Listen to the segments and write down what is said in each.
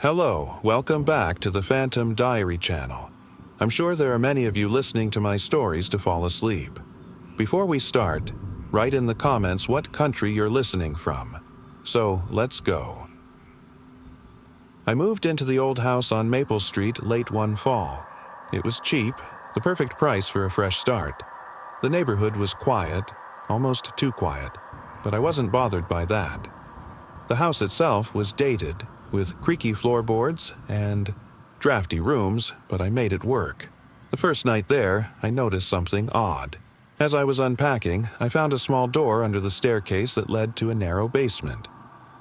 Hello, welcome back to the Phantom Diary channel. I'm sure there are many of you listening to my stories to fall asleep. Before we start, write in the comments what country you're listening from. So, let's go. I moved into the old house on Maple Street late one fall. It was cheap, the perfect price for a fresh start. The neighborhood was quiet, almost too quiet, but I wasn't bothered by that. The house itself was dated, with creaky floorboards and drafty rooms, but I made it work. The first night there, I noticed something odd. As I was unpacking, I found a small door under the staircase that led to a narrow basement.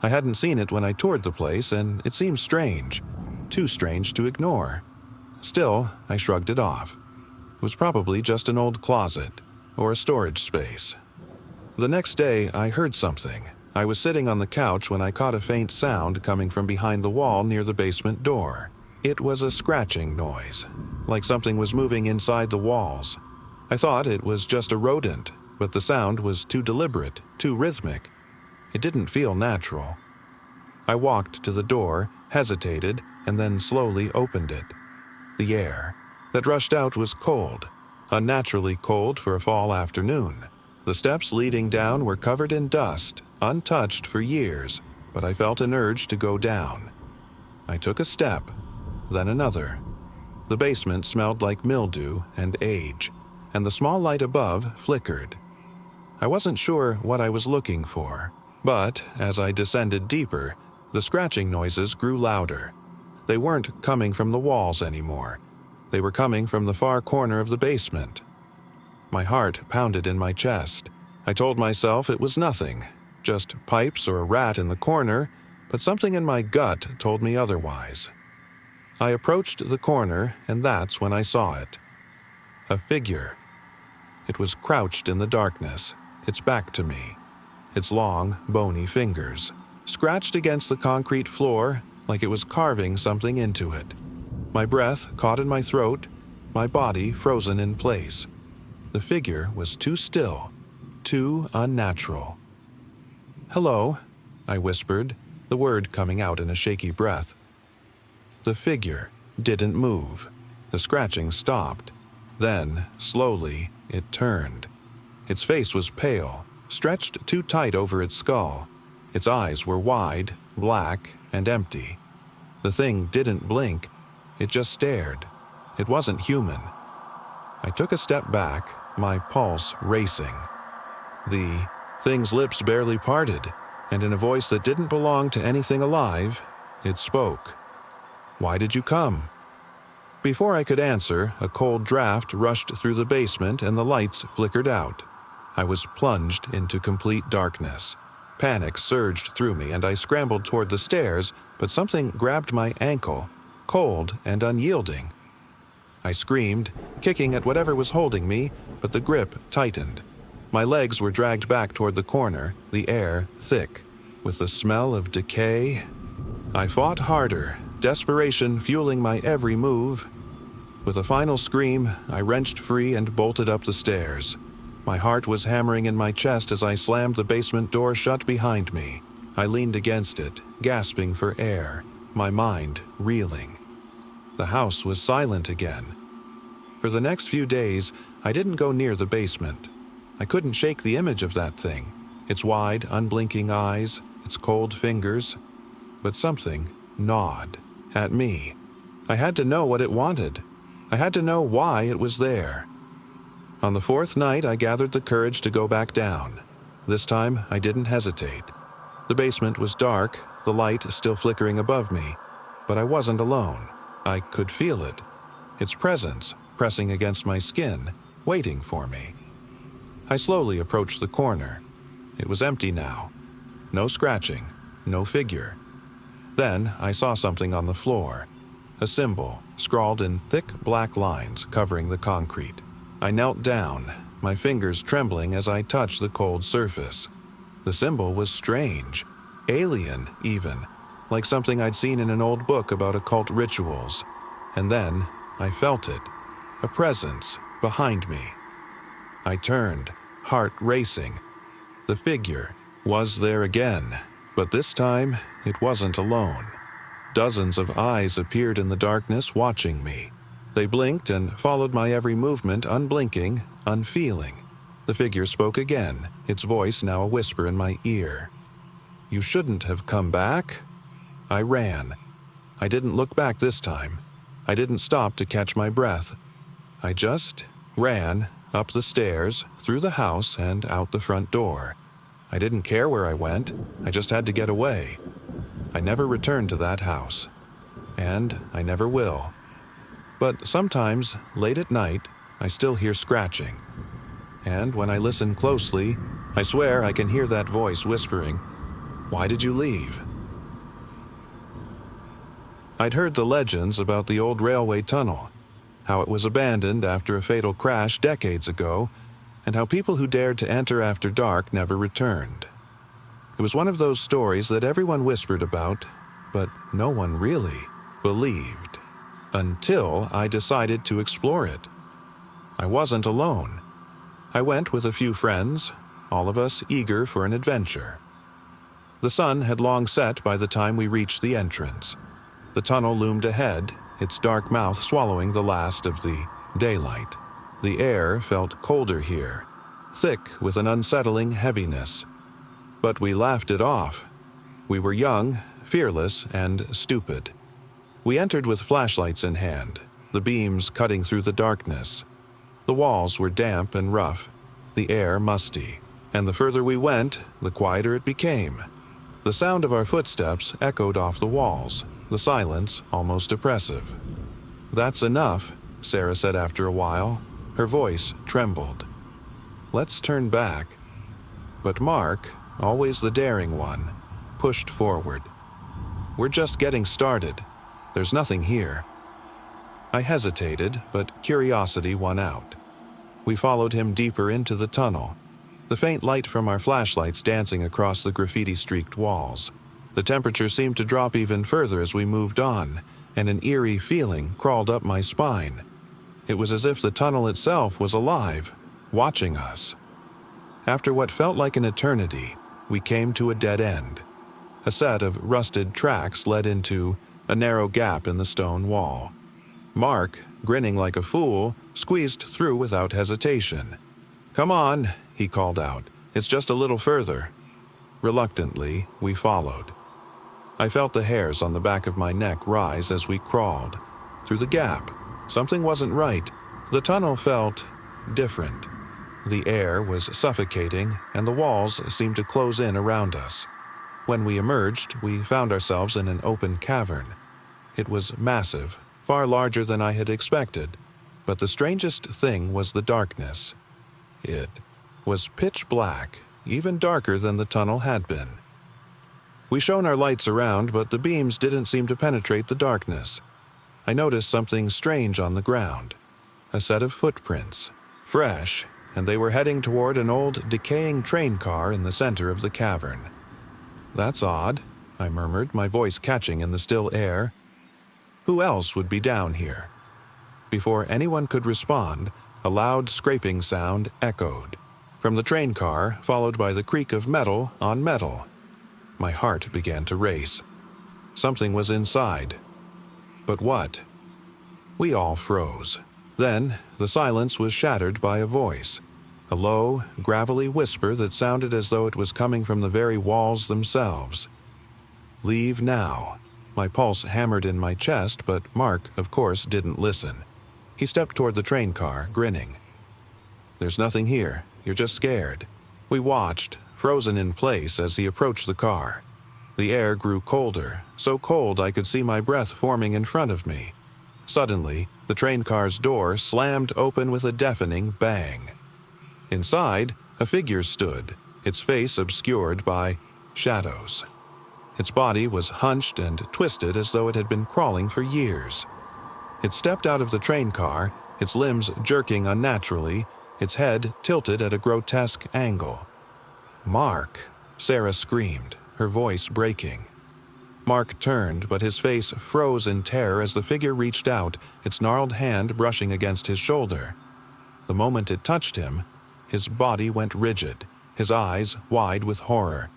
I hadn't seen it when I toured the place, and it seemed strange. Too strange to ignore. Still, I shrugged it off. It was probably just an old closet, or a storage space. The next day, I heard something. I was sitting on the couch when I caught a faint sound coming from behind the wall near the basement door. It was a scratching noise, like something was moving inside the walls. I thought it was just a rodent, but the sound was too deliberate, too rhythmic. It didn't feel natural. I walked to the door, hesitated, and then slowly opened it. The air that rushed out was cold, unnaturally cold for a fall afternoon. The steps leading down were covered in dust, untouched for years, but I felt an urge to go down. I took a step, then another. The basement smelled like mildew and age, and the small light above flickered. I wasn't sure what I was looking for, but as I descended deeper, the scratching noises grew louder. They weren't coming from the walls anymore. They were coming from the far corner of the basement. My heart pounded in my chest. I told myself it was nothing, just pipes or a rat in the corner, but something in my gut told me otherwise. I approached the corner, and that's when I saw it. A figure. It was crouched in the darkness, its back to me, its long, bony fingers, scratched against the concrete floor like it was carving something into it. My breath caught in my throat, my body frozen in place. The figure was too still, too unnatural. "Hello," I whispered, the word coming out in a shaky breath. The figure didn't move. The scratching stopped. Then, slowly, it turned. Its face was pale, stretched too tight over its skull. Its eyes were wide, black, and empty. The thing didn't blink. It just stared. It wasn't human. I took a step back, my pulse racing. The thing's lips barely parted, and in a voice that didn't belong to anything alive, it spoke. "Why did you come?" Before I could answer, a cold draft rushed through the basement and the lights flickered out. I was plunged into complete darkness. Panic surged through me and I scrambled toward the stairs, but something grabbed my ankle, cold and unyielding. I screamed, kicking at whatever was holding me, but the grip tightened. My legs were dragged back toward the corner, the air thick, with the smell of decay. I fought harder, desperation fueling my every move. With a final scream, I wrenched free and bolted up the stairs. My heart was hammering in my chest as I slammed the basement door shut behind me. I leaned against it, gasping for air, my mind reeling. The house was silent again. For the next few days, I didn't go near the basement. I couldn't shake the image of that thing, its wide, unblinking eyes, its cold fingers. But something gnawed at me. I had to know what it wanted. I had to know why it was there. On the fourth night, I gathered the courage to go back down. This time, I didn't hesitate. The basement was dark, the light still flickering above me, but I wasn't alone. I could feel it, its presence pressing against my skin, waiting for me. I slowly approached the corner. It was empty now. No scratching, no figure. Then I saw something on the floor, a symbol scrawled in thick black lines covering the concrete. I knelt down, my fingers trembling as I touched the cold surface. The symbol was strange, alien even, like something I'd seen in an old book about occult rituals. And then I felt it, a presence behind me. I turned, heart racing. The figure was there again, but this time it wasn't alone. Dozens of eyes appeared in the darkness watching me. They blinked and followed my every movement, unblinking, unfeeling. The figure spoke again, its voice now a whisper in my ear. "You shouldn't have come back." I ran. I didn't look back this time. I didn't stop to catch my breath. I just ran up the stairs, through the house, and out the front door. I didn't care where I went. I just had to get away. I never returned to that house. And I never will. But sometimes, late at night, I still hear scratching. And when I listen closely, I swear I can hear that voice whispering, "Why did you leave?" I'd heard the legends about the old railway tunnel, how it was abandoned after a fatal crash decades ago, and how people who dared to enter after dark never returned. It was one of those stories that everyone whispered about, but no one really believed, until I decided to explore it. I wasn't alone. I went with a few friends, all of us eager for an adventure. The sun had long set by the time we reached the entrance. The tunnel loomed ahead, its dark mouth swallowing the last of the daylight. The air felt colder here, thick with an unsettling heaviness. But we laughed it off. We were young, fearless, and stupid. We entered with flashlights in hand, the beams cutting through the darkness. The walls were damp and rough, the air musty, and the further we went, the quieter it became. The sound of our footsteps echoed off the walls, the silence almost oppressive. "That's enough," Sarah said after a while. Her voice trembled. "Let's turn back." But Mark, always the daring one, pushed forward. "We're just getting started. There's nothing here." I hesitated, but curiosity won out. We followed him deeper into the tunnel, the faint light from our flashlights dancing across the graffiti-streaked walls. The temperature seemed to drop even further as we moved on, and an eerie feeling crawled up my spine. It was as if the tunnel itself was alive, watching us. After what felt like an eternity, we came to a dead end. A set of rusted tracks led into a narrow gap in the stone wall. Mark, grinning like a fool, squeezed through without hesitation. "Come on," he called out. "It's just a little further." Reluctantly, we followed. I felt the hairs on the back of my neck rise as we crawled. Through the gap, something wasn't right. The tunnel felt different. The air was suffocating, and the walls seemed to close in around us. When we emerged, we found ourselves in an open cavern. It was massive, far larger than I had expected, but the strangest thing was the darkness. It was pitch black, even darker than the tunnel had been. We shone our lights around, but the beams didn't seem to penetrate the darkness. I noticed something strange on the ground. A set of footprints, fresh, and they were heading toward an old, decaying train car in the center of the cavern. "That's odd," I murmured, my voice catching in the still air. Who else would be down here? Before anyone could respond, a loud scraping sound echoed from the train car, followed by the creak of metal on metal. My heart began to race. Something was inside. But what? We all froze. Then, the silence was shattered by a voice, a low, gravelly whisper that sounded as though it was coming from the very walls themselves. "Leave now." My pulse hammered in my chest, but Mark, of course, didn't listen. He stepped toward the train car, grinning. "There's nothing here. You're just scared." We watched, frozen in place, as he approached the car. The air grew colder, so cold I could see my breath forming in front of me. Suddenly, the train car's door slammed open with a deafening bang. Inside, a figure stood, its face obscured by shadows. Its body was hunched and twisted as though it had been crawling for years. It stepped out of the train car, its limbs jerking unnaturally, its head tilted at a grotesque angle. "Mark!" Sarah screamed, her voice breaking. Mark turned, but his face froze in terror as the figure reached out, its gnarled hand brushing against his shoulder. The moment it touched him, his body went rigid, his eyes wide with horror.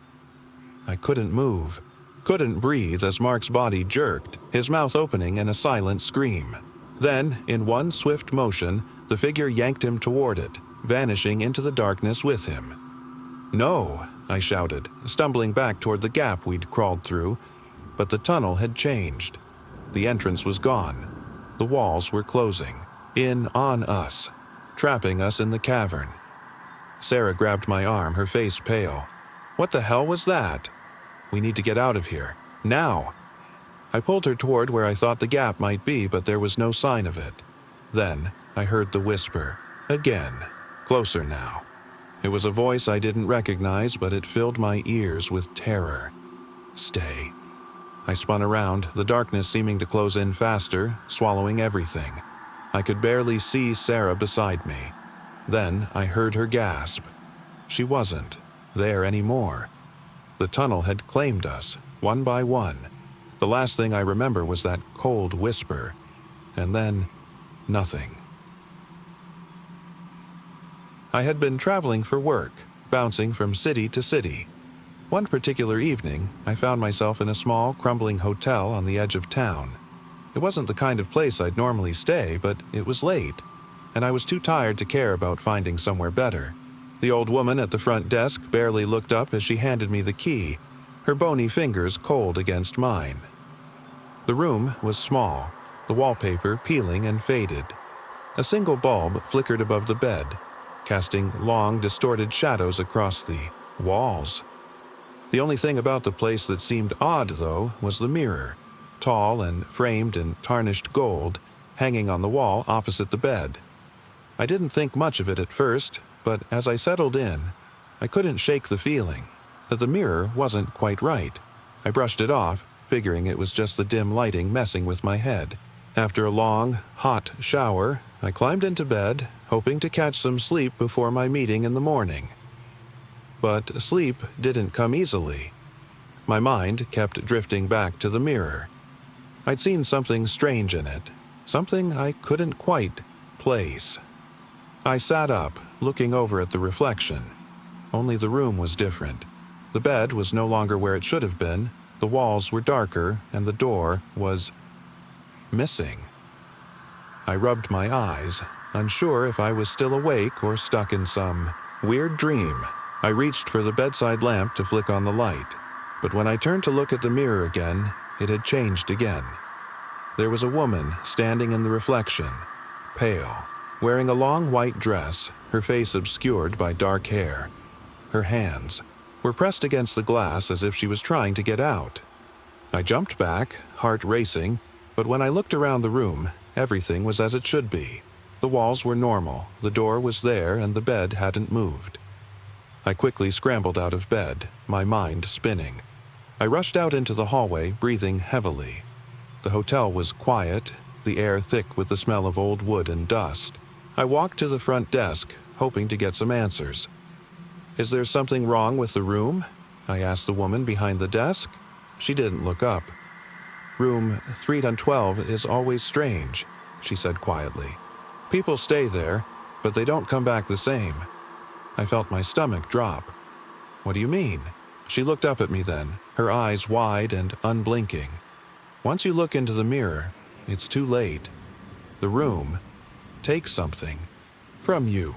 I couldn't move. Couldn't breathe as Mark's body jerked, his mouth opening in a silent scream. Then, in one swift motion, the figure yanked him toward it, vanishing into the darkness with him. "No!" I shouted, stumbling back toward the gap we'd crawled through, but the tunnel had changed. The entrance was gone. The walls were closing, in on us, trapping us in the cavern. Sarah grabbed my arm, her face pale. "What the hell was that?" "We need to get out of here. Now!" I pulled her toward where I thought the gap might be, but there was no sign of it. Then I heard the whisper. Again. Closer now. It was a voice I didn't recognize, but it filled my ears with terror. "Stay." I spun around, the darkness seeming to close in faster, swallowing everything. I could barely see Sarah beside me. Then I heard her gasp. She wasn't there anymore. The tunnel had claimed us, one by one. The last thing I remember was that cold whisper. And then, nothing. I had been traveling for work, bouncing from city to city. One particular evening, I found myself in a small, crumbling hotel on the edge of town. It wasn't the kind of place I'd normally stay, but it was late, and I was too tired to care about finding somewhere better. The old woman at the front desk barely looked up as she handed me the key, her bony fingers cold against mine. The room was small, the wallpaper peeling and faded. A single bulb flickered above the bed, casting long, distorted shadows across the walls. The only thing about the place that seemed odd, though, was the mirror, tall and framed in tarnished gold, hanging on the wall opposite the bed. I didn't think much of it at first, but as I settled in, I couldn't shake the feeling that the mirror wasn't quite right. I brushed it off, figuring it was just the dim lighting messing with my head. After a long, hot shower, I climbed into bed, hoping to catch some sleep before my meeting in the morning. But sleep didn't come easily. My mind kept drifting back to the mirror. I'd seen something strange in it, something I couldn't quite place. I sat up, looking over at the reflection. Only the room was different. The bed was no longer where it should have been, the walls were darker, and the door was missing. I rubbed my eyes, unsure if I was still awake or stuck in some weird dream. I reached for the bedside lamp to flick on the light, but when I turned to look at the mirror again, it had changed again. There was a woman standing in the reflection, pale, wearing a long white dress, her face obscured by dark hair. Her hands were pressed against the glass as if she was trying to get out. I jumped back, heart racing, but when I looked around the room, everything was as it should be. The walls were normal, the door was there, and the bed hadn't moved. I quickly scrambled out of bed, my mind spinning. I rushed out into the hallway, breathing heavily. The hotel was quiet, the air thick with the smell of old wood and dust. I walked to the front desk, hoping to get some answers. "Is there something wrong with the room?" I asked the woman behind the desk. She didn't look up. "Room 312 is always strange," she said quietly. "People stay there, but they don't come back the same." I felt my stomach drop. "What do you mean?" She looked up at me then, her eyes wide and unblinking. "Once you look into the mirror, it's too late. The room takes something from you."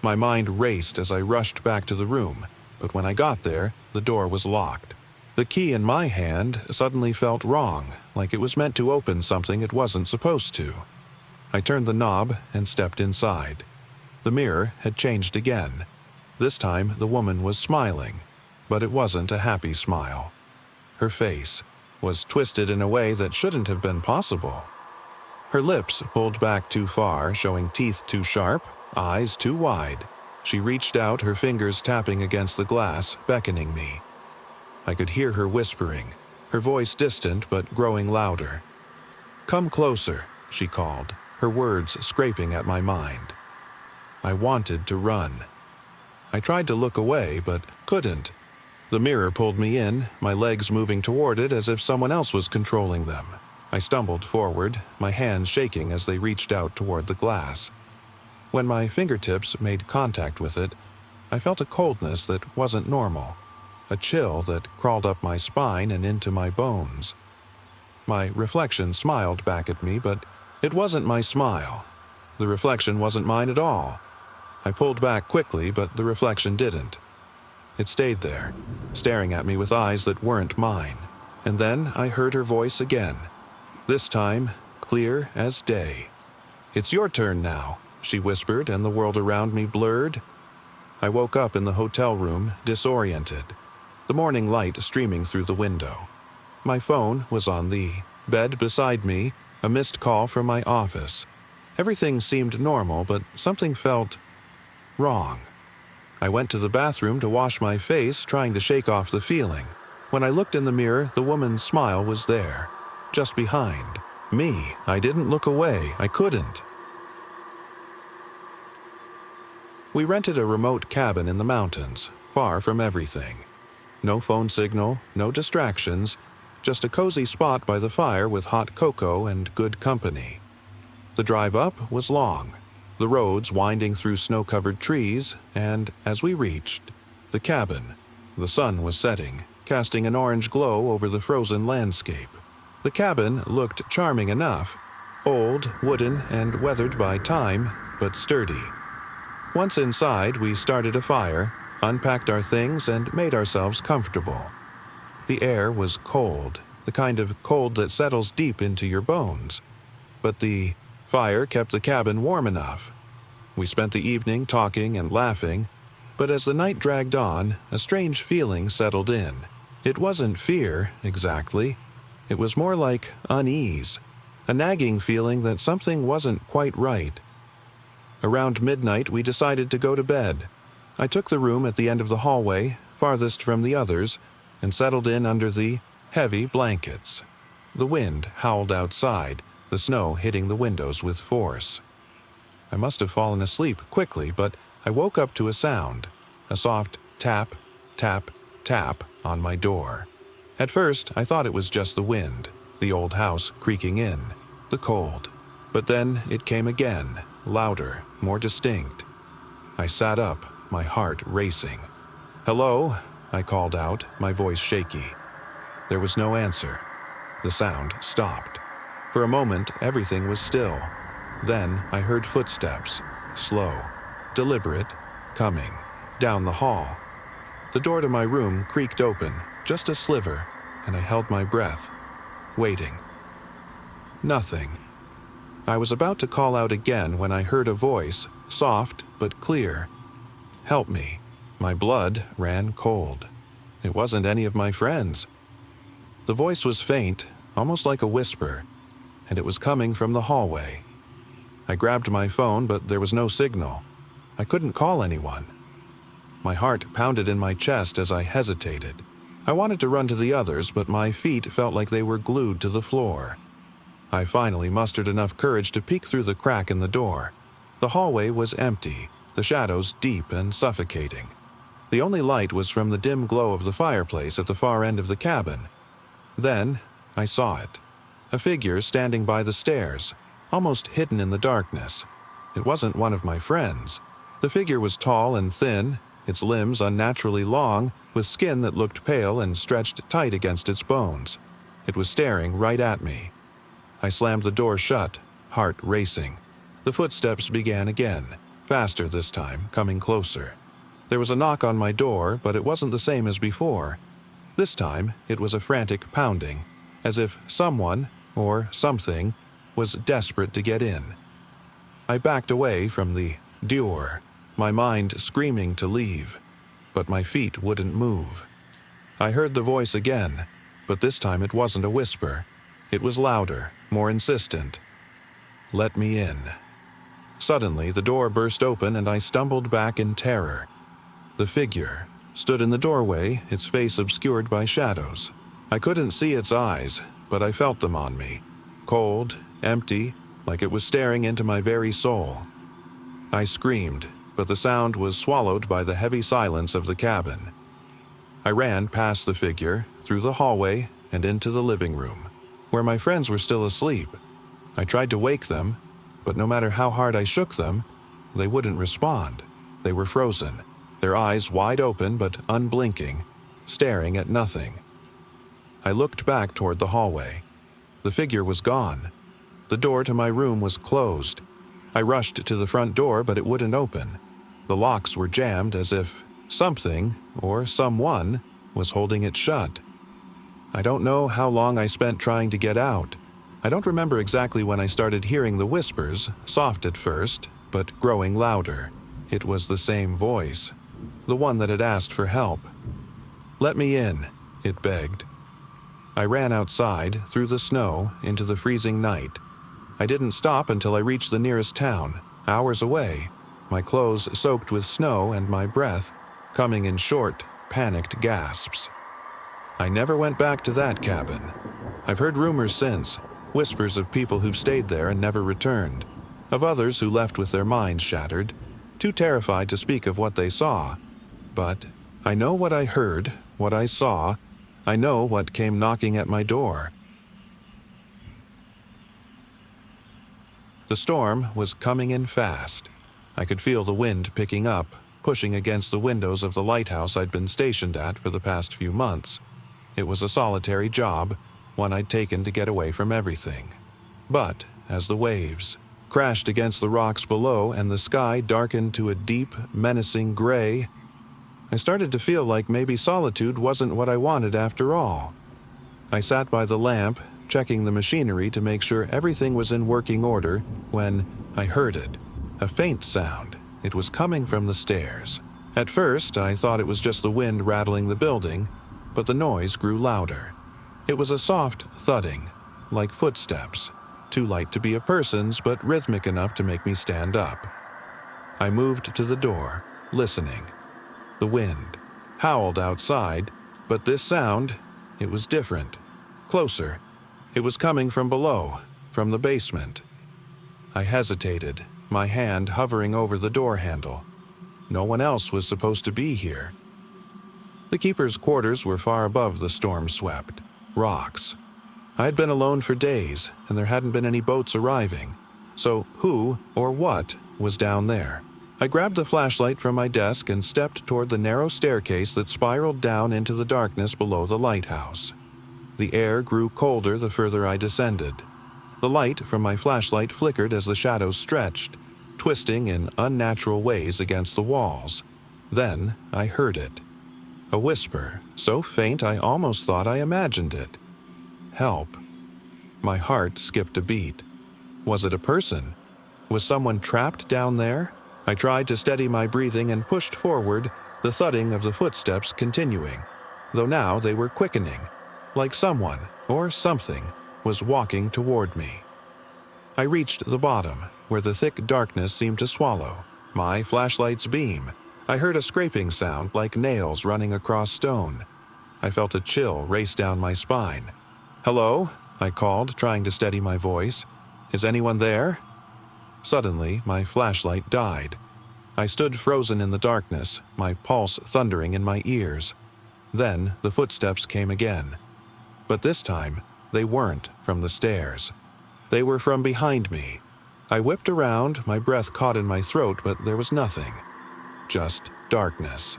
My mind raced as I rushed back to the room, but when I got there, the door was locked. The key in my hand suddenly felt wrong, like it was meant to open something it wasn't supposed to. I turned the knob and stepped inside. The mirror had changed again. This time the woman was smiling, but it wasn't a happy smile. Her face was twisted in a way that shouldn't have been possible. Her lips pulled back too far, showing teeth too sharp, eyes too wide. She reached out, her fingers tapping against the glass, beckoning me. I could hear her whispering, her voice distant but growing louder. "Come closer," she called, her words scraping at my mind. I wanted to run. I tried to look away, but couldn't. The mirror pulled me in, my legs moving toward it as if someone else was controlling them. I stumbled forward, my hands shaking as they reached out toward the glass. When my fingertips made contact with it, I felt a coldness that wasn't normal. a chill that crawled up my spine and into my bones. My reflection smiled back at me, but it wasn't my smile. The reflection wasn't mine at all. I pulled back quickly, but the reflection didn't. It stayed there, staring at me with eyes that weren't mine. And then I heard her voice again, this time clear as day. "It's your turn now," she whispered, and the world around me blurred. I woke up in the hotel room, disoriented, the morning light streaming through the window. My phone was on the bed beside me, a missed call from my office. Everything seemed normal, but something felt wrong. I went to the bathroom to wash my face, trying to shake off the feeling. When I looked in the mirror, the woman's smile was there, just behind me. I didn't look away. I couldn't. We rented a remote cabin in the mountains, far from everything. No phone signal, no distractions, just a cozy spot by the fire with hot cocoa and good company. The drive up was long, the roads winding through snow-covered trees, and as we reached the cabin, the sun was setting, casting an orange glow over the frozen landscape. The cabin looked charming enough, old, wooden, and weathered by time, but sturdy. Once inside, we started a fire, unpacked our things, and made ourselves comfortable. The air was cold, the kind of cold that settles deep into your bones. But the fire kept the cabin warm enough. We spent the evening talking and laughing, but as the night dragged on, a strange feeling settled in. It wasn't fear, exactly. It was more like unease, a nagging feeling that something wasn't quite right. Around midnight, we decided to go to bed. I took the room at the end of the hallway, farthest from the others, and settled in under the heavy blankets. The wind howled outside, the snow hitting the windows with force. I must have fallen asleep quickly, but I woke up to a sound, a soft tap, tap, tap on my door. At first, I thought it was just the wind, the old house creaking in, the cold. But then it came again, louder, more distinct. I sat up, my heart racing. "Hello?" I called out, my voice shaky. There was no answer. The sound stopped. For a moment, everything was still. Then I heard footsteps, slow, deliberate, coming, down the hall. The door to my room creaked open, just a sliver, and I held my breath, waiting. Nothing. I was about to call out again when I heard a voice, soft but clear. "Help me." My blood ran cold. It wasn't any of my friends. The voice was faint, almost like a whisper, and it was coming from the hallway. I grabbed my phone, but there was no signal. I couldn't call anyone. My heart pounded in my chest as I hesitated. I wanted to run to the others, but my feet felt like they were glued to the floor. I finally mustered enough courage to peek through the crack in the door. The hallway was empty, the shadows deep and suffocating. The only light was from the dim glow of the fireplace at the far end of the cabin. Then I saw it. A figure standing by the stairs, almost hidden in the darkness. It wasn't one of my friends. The figure was tall and thin, its limbs unnaturally long, with skin that looked pale and stretched tight against its bones. It was staring right at me. I slammed the door shut, heart racing. The footsteps began again, faster this time, coming closer. There was a knock on my door, but it wasn't the same as before. This time, it was a frantic pounding, as if someone, or something, was desperate to get in. I backed away from the door, my mind screaming to leave, but my feet wouldn't move. I heard the voice again, but this time it wasn't a whisper. It was louder, more insistent. "Let me in." Suddenly, the door burst open and I stumbled back in terror. The figure stood in the doorway, its face obscured by shadows. I couldn't see its eyes, but I felt them on me. Cold, empty, like it was staring into my very soul. I screamed, but the sound was swallowed by the heavy silence of the cabin. I ran past the figure, through the hallway, and into the living room, where my friends were still asleep. I tried to wake them, but no matter how hard I shook them, they wouldn't respond. They were frozen, their eyes wide open but unblinking. staring at nothing. I looked back toward the hallway. The figure was gone. The door to my room was closed. I rushed to the front door, but it wouldn't open. The locks were jammed as if something, or someone, was holding it shut. I don't know how long I spent trying to get out. I don't remember exactly when I started hearing the whispers, soft at first, but growing louder. It was the same voice, the one that had asked for help. "Let me in," it begged. I ran outside, through the snow, into the freezing night. I didn't stop until I reached the nearest town, hours away, my clothes soaked with snow and my breath coming in short, panicked gasps. I never went back to that cabin. I've heard rumors since, whispers of people who've stayed there and never returned, of others who left with their minds shattered, too terrified to speak of what they saw. But I know what I heard, what I saw. I know what came knocking at my door. The storm was coming in fast. I could feel the wind picking up, pushing against the windows of the lighthouse I'd been stationed at for the past few months. It was a solitary job, one I'd taken to get away from everything. But as the waves crashed against the rocks below and the sky darkened to a deep, menacing gray, I started to feel like maybe solitude wasn't what I wanted after all. I sat by the lamp, checking the machinery to make sure everything was in working order, when I heard it. A faint sound. It was coming from the stairs. At first, I thought it was just the wind rattling the building, but the noise grew louder. It was a soft thudding, like footsteps, too light to be a person's, but rhythmic enough to make me stand up. I moved to the door, listening. The wind howled outside, but this sound, it was different, closer. It was coming from below, from the basement. I hesitated, my hand hovering over the door handle. No one else was supposed to be here. The keeper's quarters were far above the storm-swept rocks. I had been alone for days, and there hadn't been any boats arriving. So who, or what, was down there? I grabbed the flashlight from my desk and stepped toward the narrow staircase that spiraled down into the darkness below the lighthouse. The air grew colder the further I descended. The light from my flashlight flickered as the shadows stretched, twisting in unnatural ways against the walls. Then I heard it. A whisper, so faint I almost thought I imagined it. Help. My heart skipped a beat. Was it a person? Was someone trapped down there? I tried to steady my breathing and pushed forward, the thudding of the footsteps continuing, though now they were quickening, like someone, or something, was walking toward me. I reached the bottom, where the thick darkness seemed to swallow my flashlight's beam. I heard a scraping sound like nails running across stone. I felt a chill race down my spine. "Hello?" I called, trying to steady my voice. "Is anyone there?" Suddenly, my flashlight died. I stood frozen in the darkness, my pulse thundering in my ears. Then the footsteps came again. But this time, they weren't from the stairs. They were from behind me. I whipped around, my breath caught in my throat, but there was nothing. Just darkness.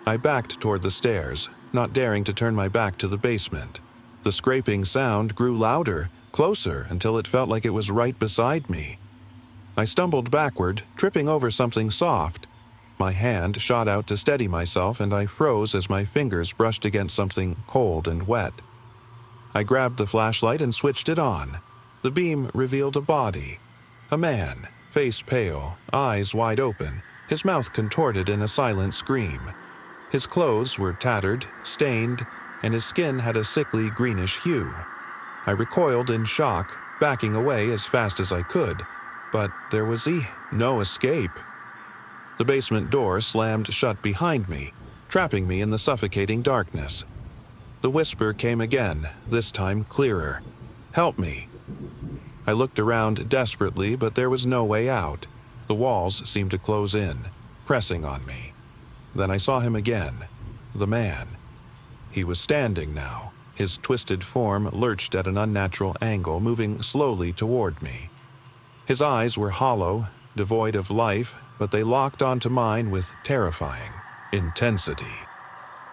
I backed toward the stairs, not daring to turn my back to the basement. The scraping sound grew louder, closer, until it felt like it was right beside me. I stumbled backward, tripping over something soft. My hand shot out to steady myself, and I froze as my fingers brushed against something cold and wet. I grabbed the flashlight and switched it on. The beam revealed a body. A man, face pale, eyes wide open, his mouth contorted in a silent scream. His clothes were tattered, stained, and his skin had a sickly greenish hue. I recoiled in shock, backing away as fast as I could, but there was no escape. The basement door slammed shut behind me, trapping me in the suffocating darkness. The whisper came again, this time clearer. "Help me." I looked around desperately, but there was no way out. The walls seemed to close in, pressing on me. Then I saw him again, the man. He was standing now, his twisted form lurched at an unnatural angle, moving slowly toward me. His eyes were hollow, devoid of life, but they locked onto mine with terrifying intensity.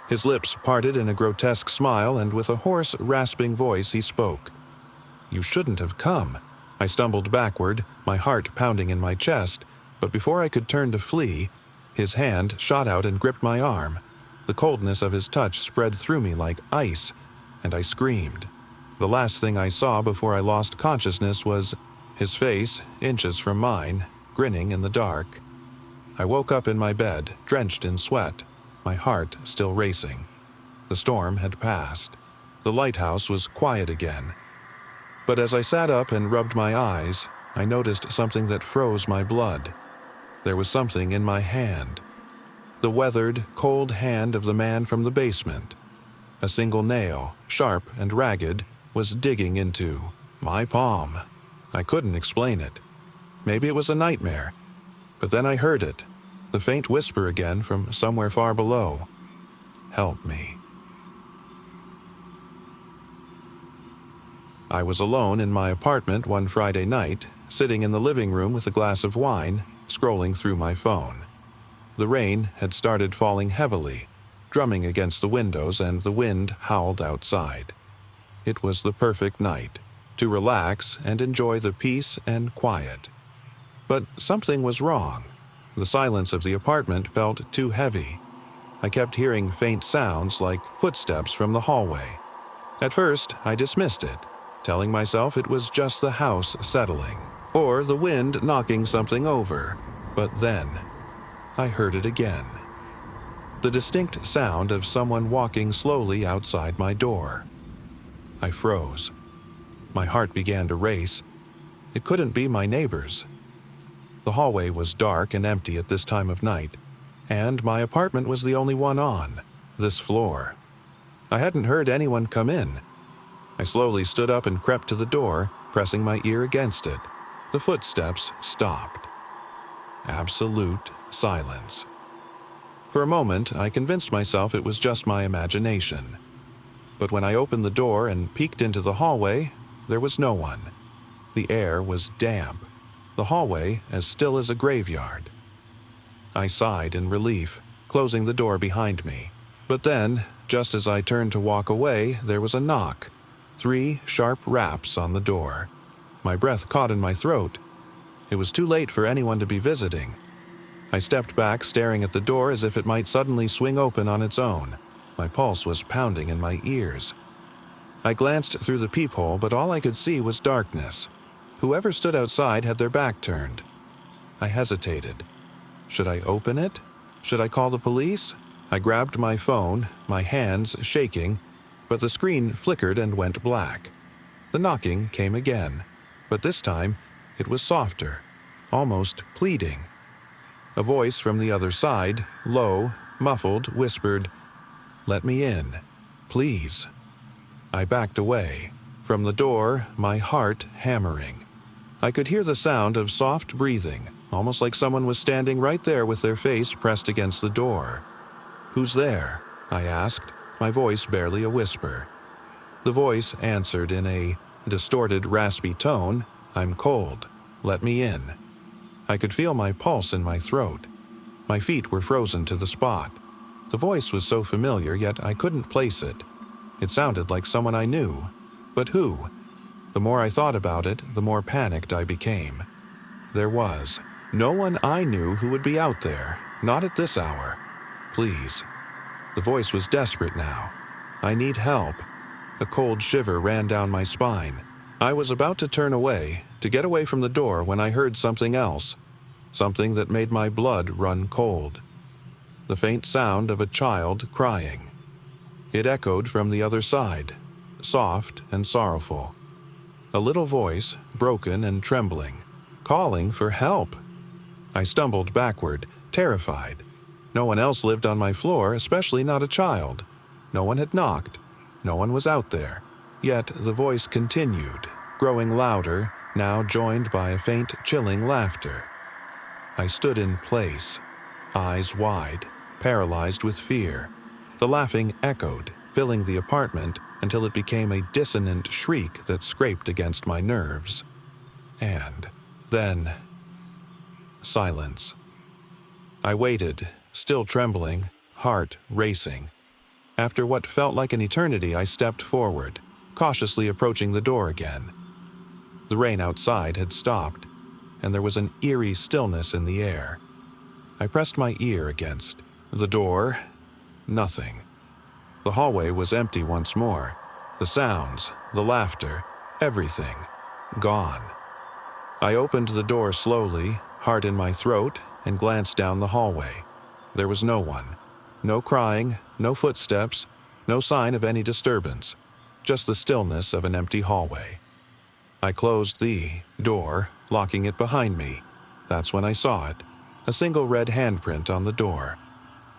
His lips parted in a grotesque smile, and with a hoarse, rasping voice he spoke. "You shouldn't have come." I stumbled backward, my heart pounding in my chest, but before I could turn to flee, his hand shot out and gripped my arm. The coldness of his touch spread through me like ice, and I screamed. The last thing I saw before I lost consciousness was his face, inches from mine, grinning in the dark. I woke up in my bed, drenched in sweat, my heart still racing. The storm had passed. The lighthouse was quiet again. But as I sat up and rubbed my eyes, I noticed something that froze my blood. There was something in my hand. The weathered, cold hand of the man from the basement. A single nail, sharp and ragged, was digging into my palm. I couldn't explain it. Maybe it was a nightmare. But then I heard it, the faint whisper again from somewhere far below. "Help me." I was alone in my apartment one Friday night, sitting in the living room with a glass of wine, scrolling through my phone. The rain had started falling heavily, drumming against the windows, and the wind howled outside. It was the perfect night to relax and enjoy the peace and quiet. But something was wrong. The silence of the apartment felt too heavy. I kept hearing faint sounds like footsteps from the hallway. At first, I dismissed it, telling myself it was just the house settling, or the wind knocking something over. But then, I heard it again. The distinct sound of someone walking slowly outside my door. I froze. My heart began to race. It couldn't be my neighbors. The hallway was dark and empty at this time of night, and my apartment was the only one on this floor. I hadn't heard anyone come in. I slowly stood up and crept to the door, pressing my ear against it. The footsteps stopped. Absolute silence. For a moment, I convinced myself it was just my imagination. But when I opened the door and peeked into the hallway, there was no one. The air was damp. The hallway as still as a graveyard. I sighed in relief, closing the door behind me. But then, just as I turned to walk away, there was a knock. 3 sharp raps on the door. My breath caught in my throat. It was too late for anyone to be visiting. I stepped back, staring at the door as if it might suddenly swing open on its own. My pulse was pounding in my ears. I glanced through the peephole, but all I could see was darkness. Whoever stood outside had their back turned. I hesitated. Should I open it? Should I call the police? I grabbed my phone, my hands shaking, but the screen flickered and went black. The knocking came again, but this time it was softer, almost pleading. A voice from the other side, low, muffled, whispered, "Let me in, please." I backed away. From the door, my heart hammering. I could hear the sound of soft breathing, almost like someone was standing right there with their face pressed against the door. "Who's there?" I asked, my voice barely a whisper. The voice answered in a distorted, raspy tone, "I'm cold. Let me in." I could feel my pulse in my throat. My feet were frozen to the spot. The voice was so familiar, yet I couldn't place it. It sounded like someone I knew. But who? The more I thought about it, the more panicked I became. There was no one I knew who would be out there, not at this hour. Please. The voice was desperate now. I need help. A cold shiver ran down my spine. I was about to turn away, to get away from the door, when I heard something else. Something that made my blood run cold. The faint sound of a child crying. It echoed from the other side, soft and sorrowful. A little voice, broken and trembling, calling for help. I stumbled backward, terrified. No one else lived on my floor, especially not a child. No one had knocked. No one was out there. Yet the voice continued, growing louder, now joined by a faint, chilling laughter. I stood in place, eyes wide, paralyzed with fear. The laughing echoed, filling the apartment until it became a dissonant shriek that scraped against my nerves. And then, silence. I waited, still trembling, heart racing. After what felt like an eternity, I stepped forward, cautiously approaching the door again. The rain outside had stopped, and there was an eerie stillness in the air. I pressed my ear against the door. Nothing. The hallway was empty once more. The sounds, the laughter, everything, gone. I opened the door slowly, heart in my throat, and glanced down the hallway. There was no one. No crying, no footsteps, no sign of any disturbance, just the stillness of an empty hallway. I closed the door, locking it behind me. That's when I saw it, a single red handprint on the door.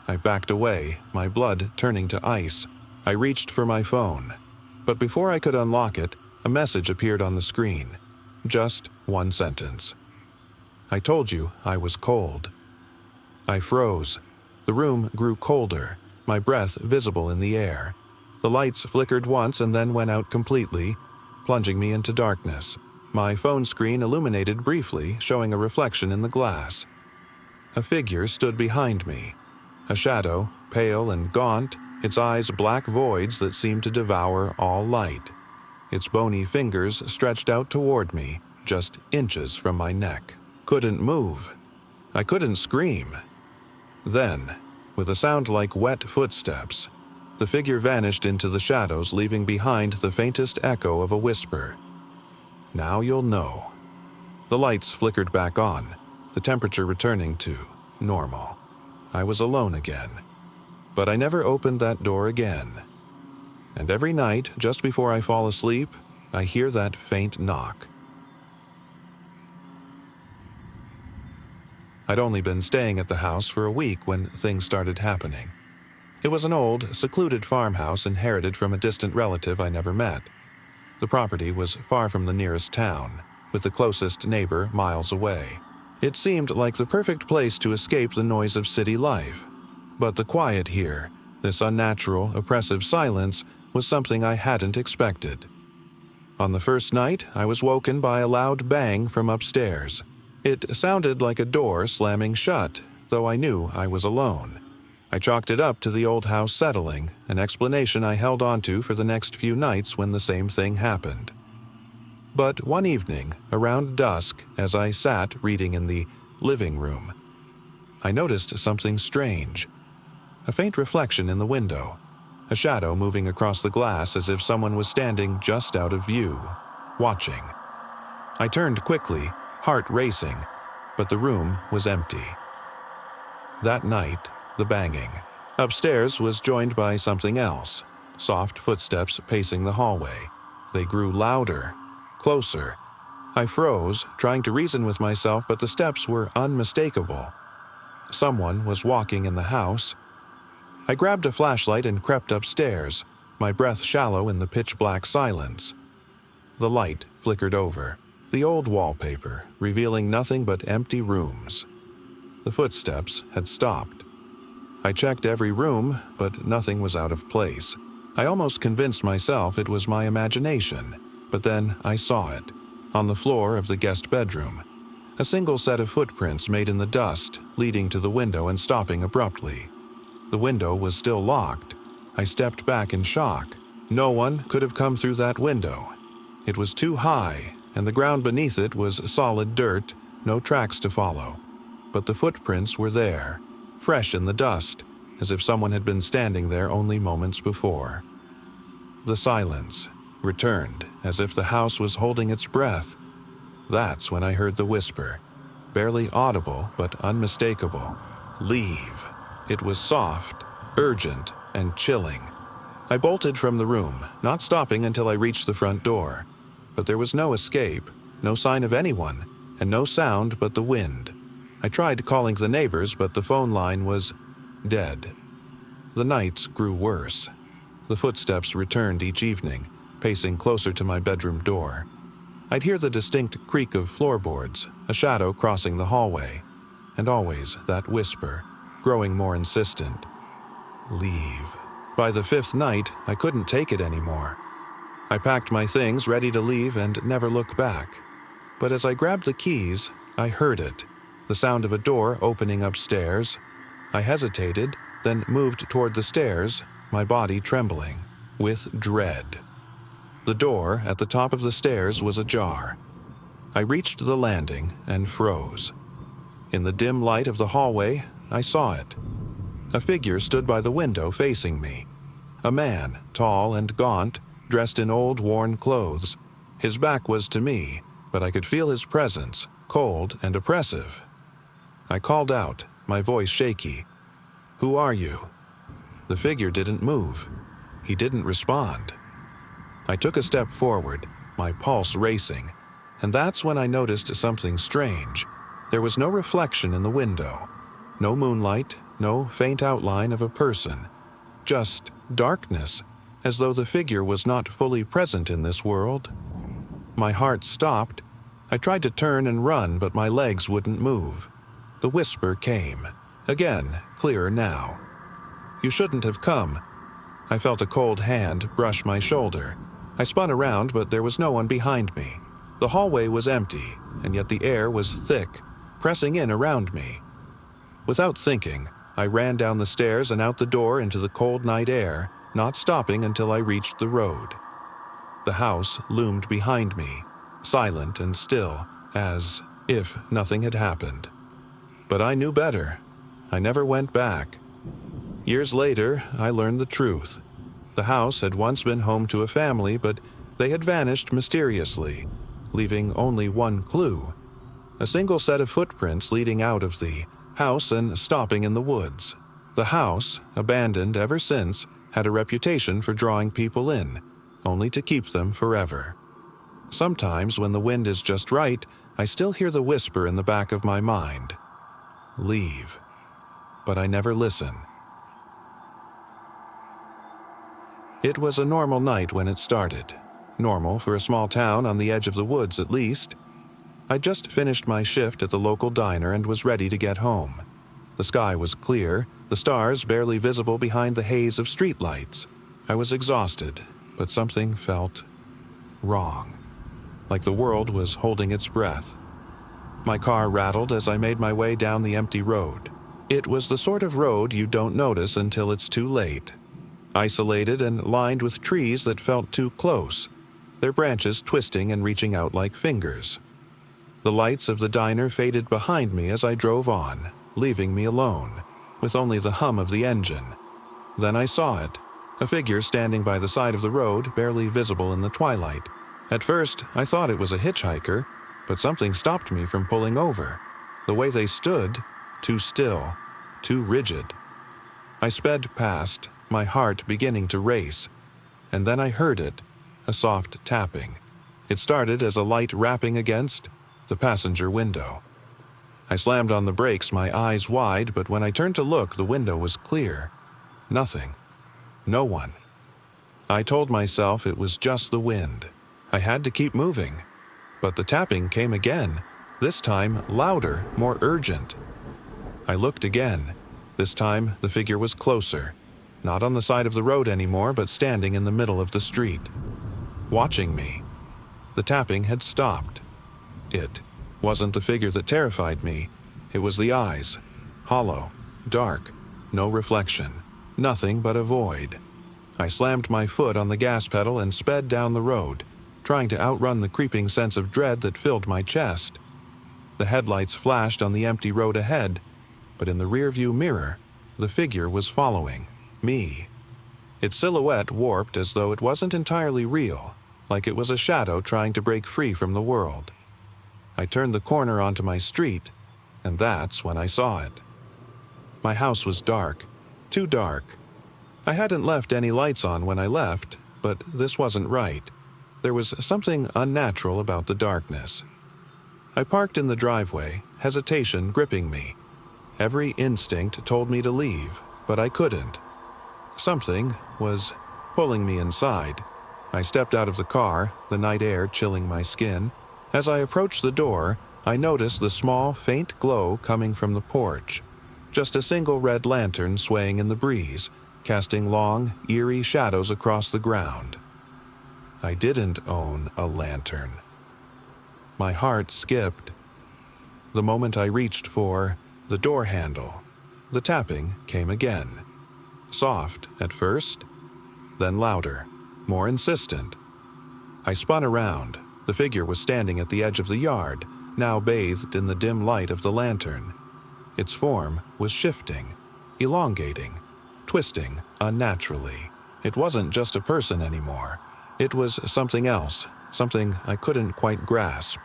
I backed away, my blood turning to ice. I reached for my phone, but before I could unlock it, a message appeared on the screen. Just one sentence. I told you I was cold. I froze. The room grew colder, my breath visible in the air. The lights flickered once and then went out completely, plunging me into darkness. My phone screen illuminated briefly, showing a reflection in the glass. A figure stood behind me. A shadow, pale and gaunt, its eyes black voids that seemed to devour all light. Its bony fingers stretched out toward me, just inches from my neck. Couldn't move. I couldn't scream. Then, with a sound like wet footsteps, the figure vanished into the shadows, leaving behind the faintest echo of a whisper. Now you'll know. The lights flickered back on, the temperature returning to normal. I was alone again. But I never opened that door again. And every night, just before I fall asleep, I hear that faint knock. I'd only been staying at the house for a week when things started happening. It was an old, secluded farmhouse inherited from a distant relative I never met. The property was far from the nearest town, with the closest neighbor miles away. It seemed like the perfect place to escape the noise of city life. But the quiet here, this unnatural, oppressive silence, was something I hadn't expected. On the first night, I was woken by a loud bang from upstairs. It sounded like a door slamming shut, though I knew I was alone. I chalked it up to the old house settling, an explanation I held onto for the next few nights when the same thing happened. But one evening, around dusk, as I sat reading in the living room, I noticed something strange. A faint reflection in the window, a shadow moving across the glass as if someone was standing just out of view, watching. I turned quickly, heart racing, but the room was empty. That night, the banging upstairs was joined by something else, soft footsteps pacing the hallway. They grew louder, closer. I froze, trying to reason with myself, but the steps were unmistakable. Someone was walking in the house. I grabbed a flashlight and crept upstairs, my breath shallow in the pitch-black silence. The light flickered over, the old wallpaper, revealing nothing but empty rooms. The footsteps had stopped. I checked every room, but nothing was out of place. I almost convinced myself it was my imagination, but then I saw it, on the floor of the guest bedroom. A single set of footprints made in the dust, leading to the window and stopping abruptly. The window was still locked. I stepped back in shock. No one could have come through that window. It was too high, and the ground beneath it was solid dirt, no tracks to follow. But the footprints were there, fresh in the dust, as if someone had been standing there only moments before. The silence returned, as if the house was holding its breath. That's when I heard the whisper, barely audible but unmistakable. Leave. It was soft, urgent, and chilling. I bolted from the room, not stopping until I reached the front door. But there was no escape, no sign of anyone, and no sound but the wind. I tried calling the neighbors, but the phone line was dead. The nights grew worse. The footsteps returned each evening, pacing closer to my bedroom door. I'd hear the distinct creak of floorboards, a shadow crossing the hallway, and always that whisper, growing more insistent. Leave. By the fifth night, I couldn't take it anymore. I packed my things, ready to leave and never look back. But as I grabbed the keys, I heard it, the sound of a door opening upstairs. I hesitated, then moved toward the stairs, my body trembling with dread. The door at the top of the stairs was ajar. I reached the landing and froze. In the dim light of the hallway, I saw it. A figure stood by the window facing me. A man, tall and gaunt, dressed in old, worn clothes. His back was to me, but I could feel his presence, cold and oppressive. I called out, my voice shaky. "Who are you?" The figure didn't move. He didn't respond. I took a step forward, my pulse racing, and that's when I noticed something strange. There was no reflection in the window. No moonlight, no faint outline of a person. Just darkness, as though the figure was not fully present in this world. My heart stopped. I tried to turn and run, but my legs wouldn't move. The whisper came. Again, clearer now. "You shouldn't have come." I felt a cold hand brush my shoulder. I spun around, but there was no one behind me. The hallway was empty, and yet the air was thick, pressing in around me. Without thinking, I ran down the stairs and out the door into the cold night air, not stopping until I reached the road. The house loomed behind me, silent and still, as if nothing had happened. But I knew better. I never went back. Years later, I learned the truth. The house had once been home to a family, but they had vanished mysteriously, leaving only one clue: a single set of footprints leading out of the house and stopping in the woods. The house, abandoned ever since, had a reputation for drawing people in, only to keep them forever. Sometimes, when the wind is just right, I still hear the whisper in the back of my mind. Leave. But I never listen. It was a normal night when it started. Normal for a small town on the edge of the woods, at least. I'd just finished my shift at the local diner and was ready to get home. The sky was clear, the stars barely visible behind the haze of streetlights. I was exhausted, but something felt wrong, like the world was holding its breath. My car rattled as I made my way down the empty road. It was the sort of road you don't notice until it's too late. Isolated and lined with trees that felt too close, their branches twisting and reaching out like fingers. The lights of the diner faded behind me as I drove on, leaving me alone, with only the hum of the engine. Then I saw it, a figure standing by the side of the road, barely visible in the twilight. At first, I thought it was a hitchhiker, but something stopped me from pulling over. The way they stood, too still, too rigid. I sped past, my heart beginning to race, and then I heard it, a soft tapping. It started as a light rapping against the passenger window. I slammed on the brakes, my eyes wide, but when I turned to look, the window was clear. Nothing. No one. I told myself it was just the wind. I had to keep moving. But the tapping came again, this time louder, more urgent. I looked again. This time the figure was closer. Not on the side of the road anymore, but standing in the middle of the street, watching me. The tapping had stopped. It wasn't the figure that terrified me. It was the eyes, hollow, dark, no reflection, nothing but a void. I slammed my foot on the gas pedal and sped down the road, trying to outrun the creeping sense of dread that filled my chest. The headlights flashed on the empty road ahead, but in the rearview mirror, the figure was following me. Its silhouette warped as though it wasn't entirely real, like it was a shadow trying to break free from the world. I turned the corner onto my street, and that's when I saw it. My house was dark, too dark. I hadn't left any lights on when I left, but this wasn't right. There was something unnatural about the darkness. I parked in the driveway, hesitation gripping me. Every instinct told me to leave, but I couldn't. Something was pulling me inside. I stepped out of the car, the night air chilling my skin. As I approached the door, I noticed the small, faint glow coming from the porch. Just a single red lantern swaying in the breeze, casting long, eerie shadows across the ground. I didn't own a lantern. My heart skipped. The moment I reached for the door handle, the tapping came again. soft at first, then louder, more insistent. I spun around. The figure was standing at the edge of the yard, now bathed in the dim light of the lantern. Its form was shifting, elongating, twisting unnaturally. It wasn't just a person anymore. It was something else, something I couldn't quite grasp.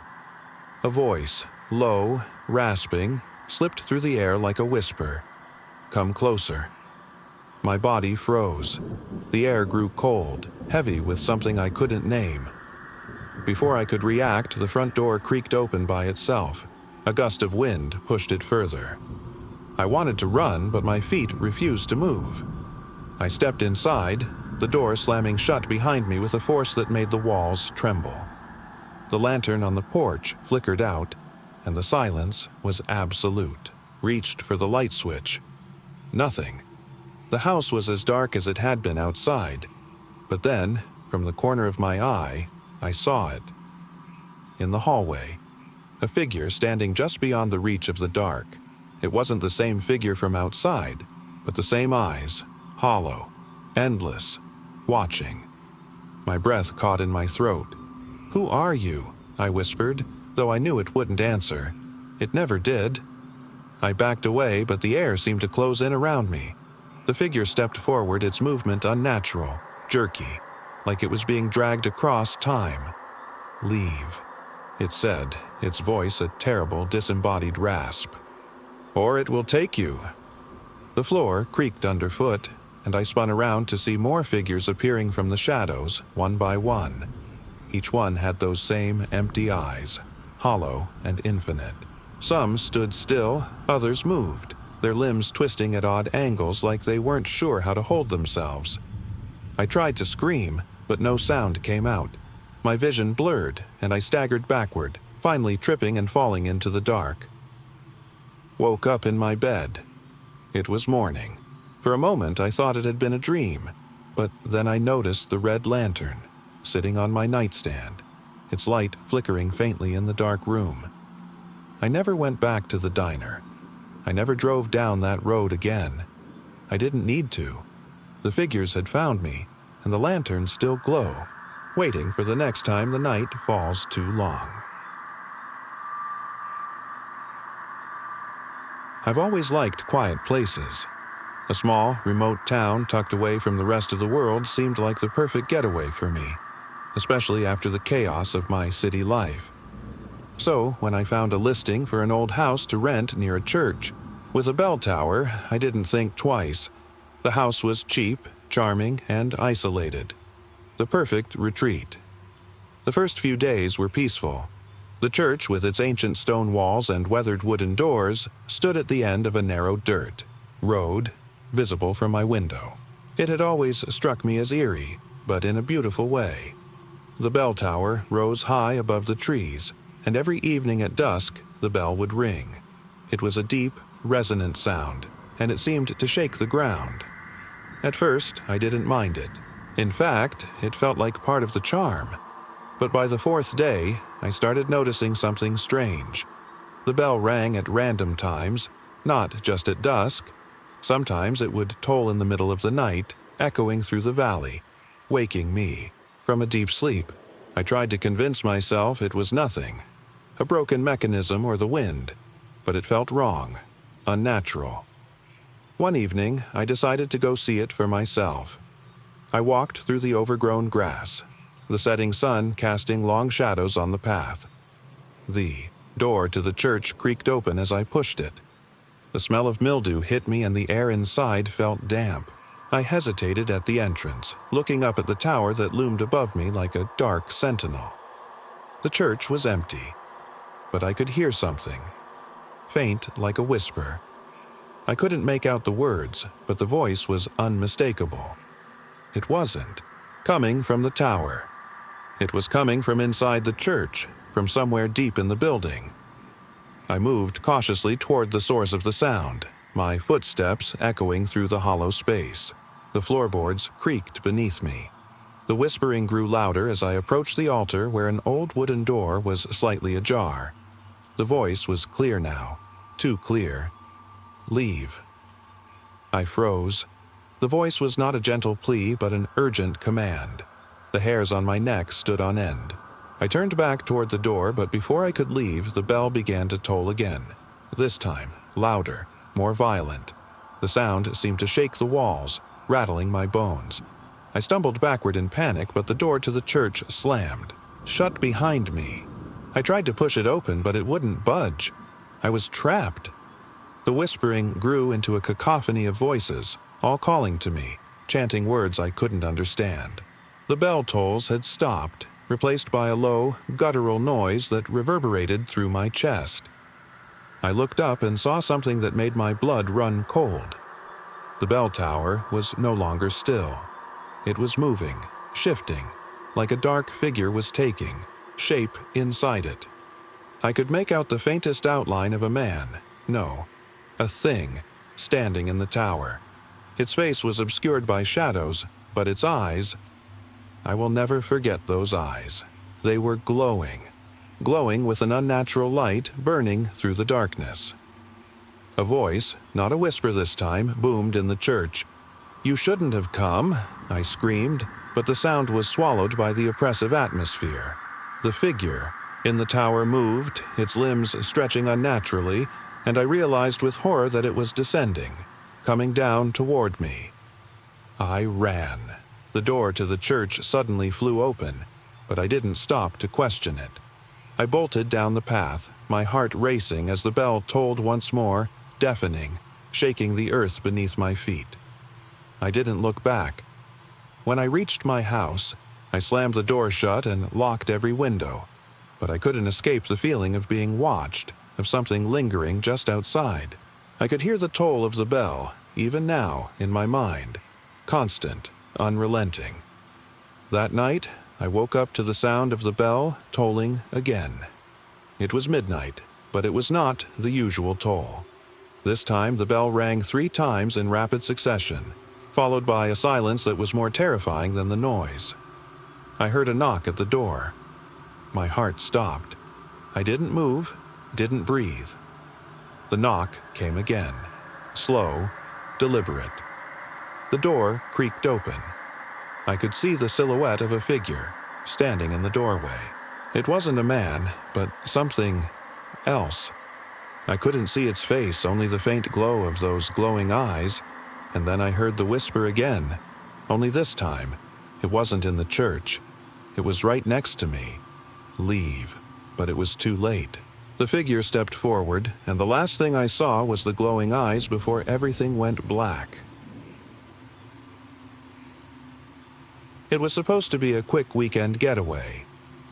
A voice, low, rasping, slipped through the air like a whisper. "Come closer." My body froze. The air grew cold, heavy with something I couldn't name. Before I could react, the front door creaked open by itself. A gust of wind pushed it further. I wanted to run, but my feet refused to move. I stepped inside, the door slamming shut behind me with a force that made the walls tremble. The lantern on the porch flickered out, and the silence was absolute. Reached for the light switch. Nothing. The house was as dark as it had been outside, but then, from the corner of my eye, I saw it. In the hallway, a figure standing just beyond the reach of the dark. It wasn't the same figure from outside, but the same eyes, hollow, endless, watching. My breath caught in my throat. "Who are you?" I whispered, though I knew it wouldn't answer. It never did. I backed away, but the air seemed to close in around me. The figure stepped forward, its movement unnatural, jerky, like it was being dragged across time. "Leave," it said, its voice a terrible, disembodied rasp. "Or it will take you." The floor creaked underfoot, and I spun around to see more figures appearing from the shadows, one by one. Each one had those same empty eyes, hollow and infinite. Some stood still, others moved, their limbs twisting at odd angles like they weren't sure how to hold themselves. I tried to scream, but no sound came out. My vision blurred, and I staggered backward, finally tripping and falling into the dark. Woke up in my bed. It was morning. For a moment I thought it had been a dream, but then I noticed the red lantern, sitting on my nightstand, its light flickering faintly in the dark room. I never went back to the diner. I never drove down that road again. I didn't need to. The figures had found me, and the lanterns still glow, waiting for the next time the night falls too long. I've always liked quiet places. A small, remote town tucked away from the rest of the world seemed like the perfect getaway for me, especially after the chaos of my city life. So, when I found a listing for an old house to rent near a church, with a bell tower, I didn't think twice. The house was cheap, charming, and isolated. The perfect retreat. The first few days were peaceful. The church, with its ancient stone walls and weathered wooden doors, stood at the end of a narrow dirt road, visible from my window. It had always struck me as eerie, but in a beautiful way. The bell tower rose high above the trees, and every evening at dusk the bell would ring. It was a deep, resonant sound, and it seemed to shake the ground. At first, I didn't mind it. In fact, it felt like part of the charm. But by the fourth day, I started noticing something strange. The bell rang at random times, not just at dusk. Sometimes it would toll in the middle of the night, echoing through the valley, waking me from a deep sleep. I tried to convince myself it was nothing, a broken mechanism or the wind, but it felt wrong, unnatural. One evening, I decided to go see it for myself. I walked through the overgrown grass, the setting sun casting long shadows on the path. The door to the church creaked open as I pushed it. The smell of mildew hit me and the air inside felt damp. I hesitated at the entrance, looking up at the tower that loomed above me like a dark sentinel. The church was empty, but I could hear something, faint like a whisper. I couldn't make out the words, but the voice was unmistakable. It wasn't coming from the tower. It was coming from inside the church, from somewhere deep in the building. I moved cautiously toward the source of the sound, my footsteps echoing through the hollow space. The floorboards creaked beneath me. The whispering grew louder as I approached the altar where an old wooden door was slightly ajar. The voice was clear now, too clear. "Leave." I froze. The voice was not a gentle plea, but an urgent command. The hairs on my neck stood on end. I turned back toward the door, but before I could leave, the bell began to toll again. This time, louder, more violent. The sound seemed to shake the walls, rattling my bones. I stumbled backward in panic, but the door to the church slammed, shut behind me. I tried to push it open, but it wouldn't budge. I was trapped. The whispering grew into a cacophony of voices, all calling to me, chanting words I couldn't understand. The bell tolls had stopped, replaced by a low, guttural noise that reverberated through my chest. I looked up and saw something that made my blood run cold. The bell tower was no longer still. It was moving, shifting, like a dark figure was taking shape inside it. I could make out the faintest outline of a man, no, a thing, standing in the tower. Its face was obscured by shadows, but its eyes, I will never forget those eyes. They were glowing with an unnatural light burning through the darkness. A voice, not a whisper this time, boomed in the church. "You shouldn't have come," I screamed, but the sound was swallowed by the oppressive atmosphere. The figure in the tower moved, its limbs stretching unnaturally, and I realized with horror that it was descending, coming down toward me. I ran. The door to the church suddenly flew open, but I didn't stop to question it. I bolted down the path, my heart racing as the bell tolled once more, deafening, shaking the earth beneath my feet. I didn't look back. When I reached my house, I slammed the door shut and locked every window, but I couldn't escape the feeling of being watched, of something lingering just outside. I could hear the toll of the bell, even now, in my mind, constant, unrelenting. That night, I woke up to the sound of the bell tolling again. It was midnight, but it was not the usual toll. This time the bell rang 3 times in rapid succession, followed by a silence that was more terrifying than the noise. I heard a knock at the door. My heart stopped. I didn't move, didn't breathe. The knock came again, slow, deliberate. The door creaked open. I could see the silhouette of a figure, standing in the doorway. It wasn't a man, but something else. I couldn't see its face, only the faint glow of those glowing eyes, and then I heard the whisper again, only this time, it wasn't in the church. It was right next to me. Leave. But it was too late. The figure stepped forward, and the last thing I saw was the glowing eyes before everything went black. It was supposed to be a quick weekend getaway.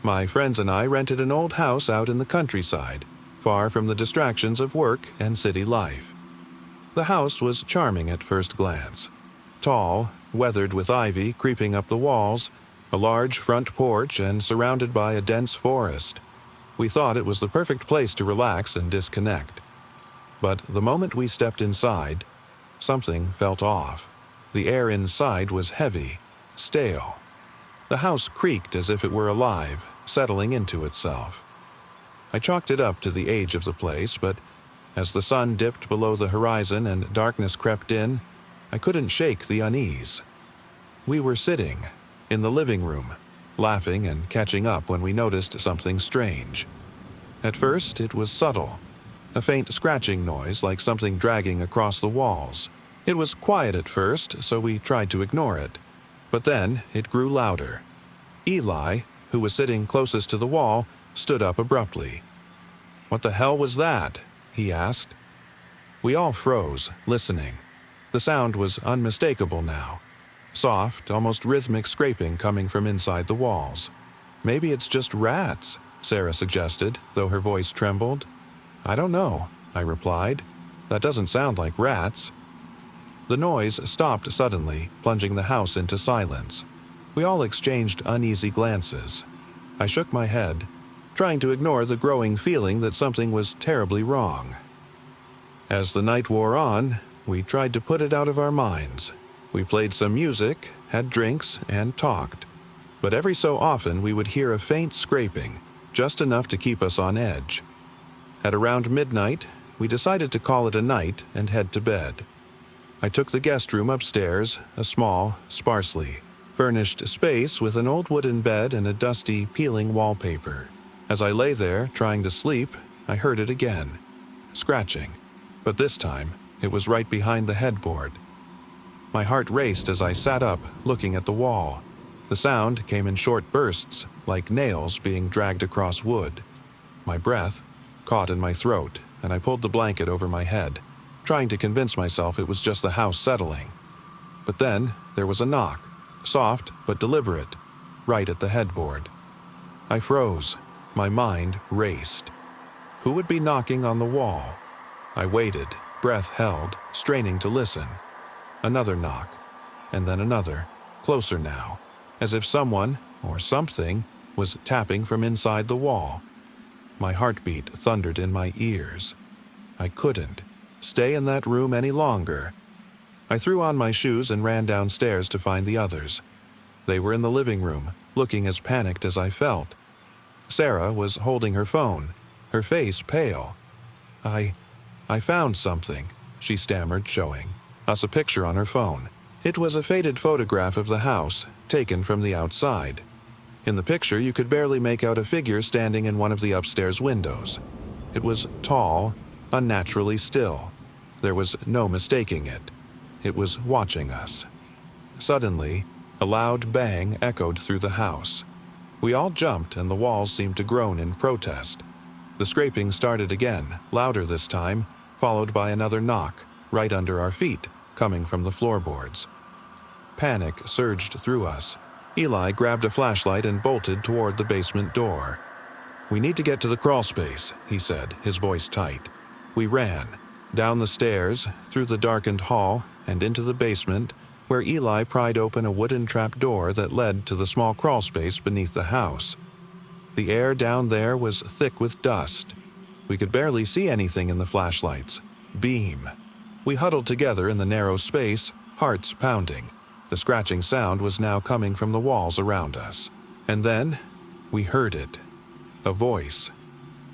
My friends and I rented an old house out in the countryside, far from the distractions of work and city life. The house was charming at first glance. Tall, weathered with ivy creeping up the walls, a large front porch, and surrounded by a dense forest. We thought it was the perfect place to relax and disconnect. But the moment we stepped inside, something felt off. The air inside was heavy, stale. The house creaked as if it were alive, settling into itself. I chalked it up to the age of the place, but as the sun dipped below the horizon and darkness crept in, I couldn't shake the unease. We were sitting in the living room, laughing and catching up when we noticed something strange. At first, it was subtle, a faint scratching noise like something dragging across the walls. It was quiet at first, so we tried to ignore it. But then it grew louder. Eli, who was sitting closest to the wall, stood up abruptly. "What the hell was that?" he asked. We all froze, listening. The sound was unmistakable now. Soft, almost rhythmic scraping coming from inside the walls. "Maybe it's just rats," Sarah suggested, though her voice trembled. "I don't know," I replied. "That doesn't sound like rats." The noise stopped suddenly, plunging the house into silence. We all exchanged uneasy glances. I shook my head, trying to ignore the growing feeling that something was terribly wrong. As the night wore on, we tried to put it out of our minds. We played some music, had drinks, and talked. But every so often we would hear a faint scraping, just enough to keep us on edge. At around midnight, we decided to call it a night and head to bed. I took the guest room upstairs, a small, sparsely furnished space with an old wooden bed and a dusty, peeling wallpaper. As I lay there, trying to sleep, I heard it again. Scratching. But this time, it was right behind the headboard. My heart raced as I sat up, looking at the wall. The sound came in short bursts, like nails being dragged across wood. My breath caught in my throat, and I pulled the blanket over my head, trying to convince myself it was just the house settling. But then, there was a knock, soft but deliberate, right at the headboard. I froze. My mind raced. Who would be knocking on the wall? I waited, breath held, straining to listen. Another knock, and then another, closer now, as if someone, or something, was tapping from inside the wall. My heartbeat thundered in my ears. I couldn't stay in that room any longer. I threw on my shoes and ran downstairs to find the others. They were in the living room, looking as panicked as I felt. Sarah was holding her phone, her face pale. I found something, she stammered, showing us a picture on her phone. It was a faded photograph of the house, taken from the outside. In the picture, you could barely make out a figure standing in one of the upstairs windows. It was tall, unnaturally still. There was no mistaking it. It was watching us. Suddenly, a loud bang echoed through the house. We all jumped, and the walls seemed to groan in protest. The scraping started again, louder this time, followed by another knock, right under our feet, coming from the floorboards. Panic surged through us. Eli grabbed a flashlight and bolted toward the basement door. "We need to get to the crawlspace," he said, his voice tight. We ran, down the stairs, through the darkened hall, and into the basement, where Eli pried open a wooden trap door that led to the small crawlspace beneath the house. The air down there was thick with dust. We could barely see anything in the flashlights. Beam. We huddled together in the narrow space, hearts pounding. The scratching sound was now coming from the walls around us. And then, we heard it. A voice.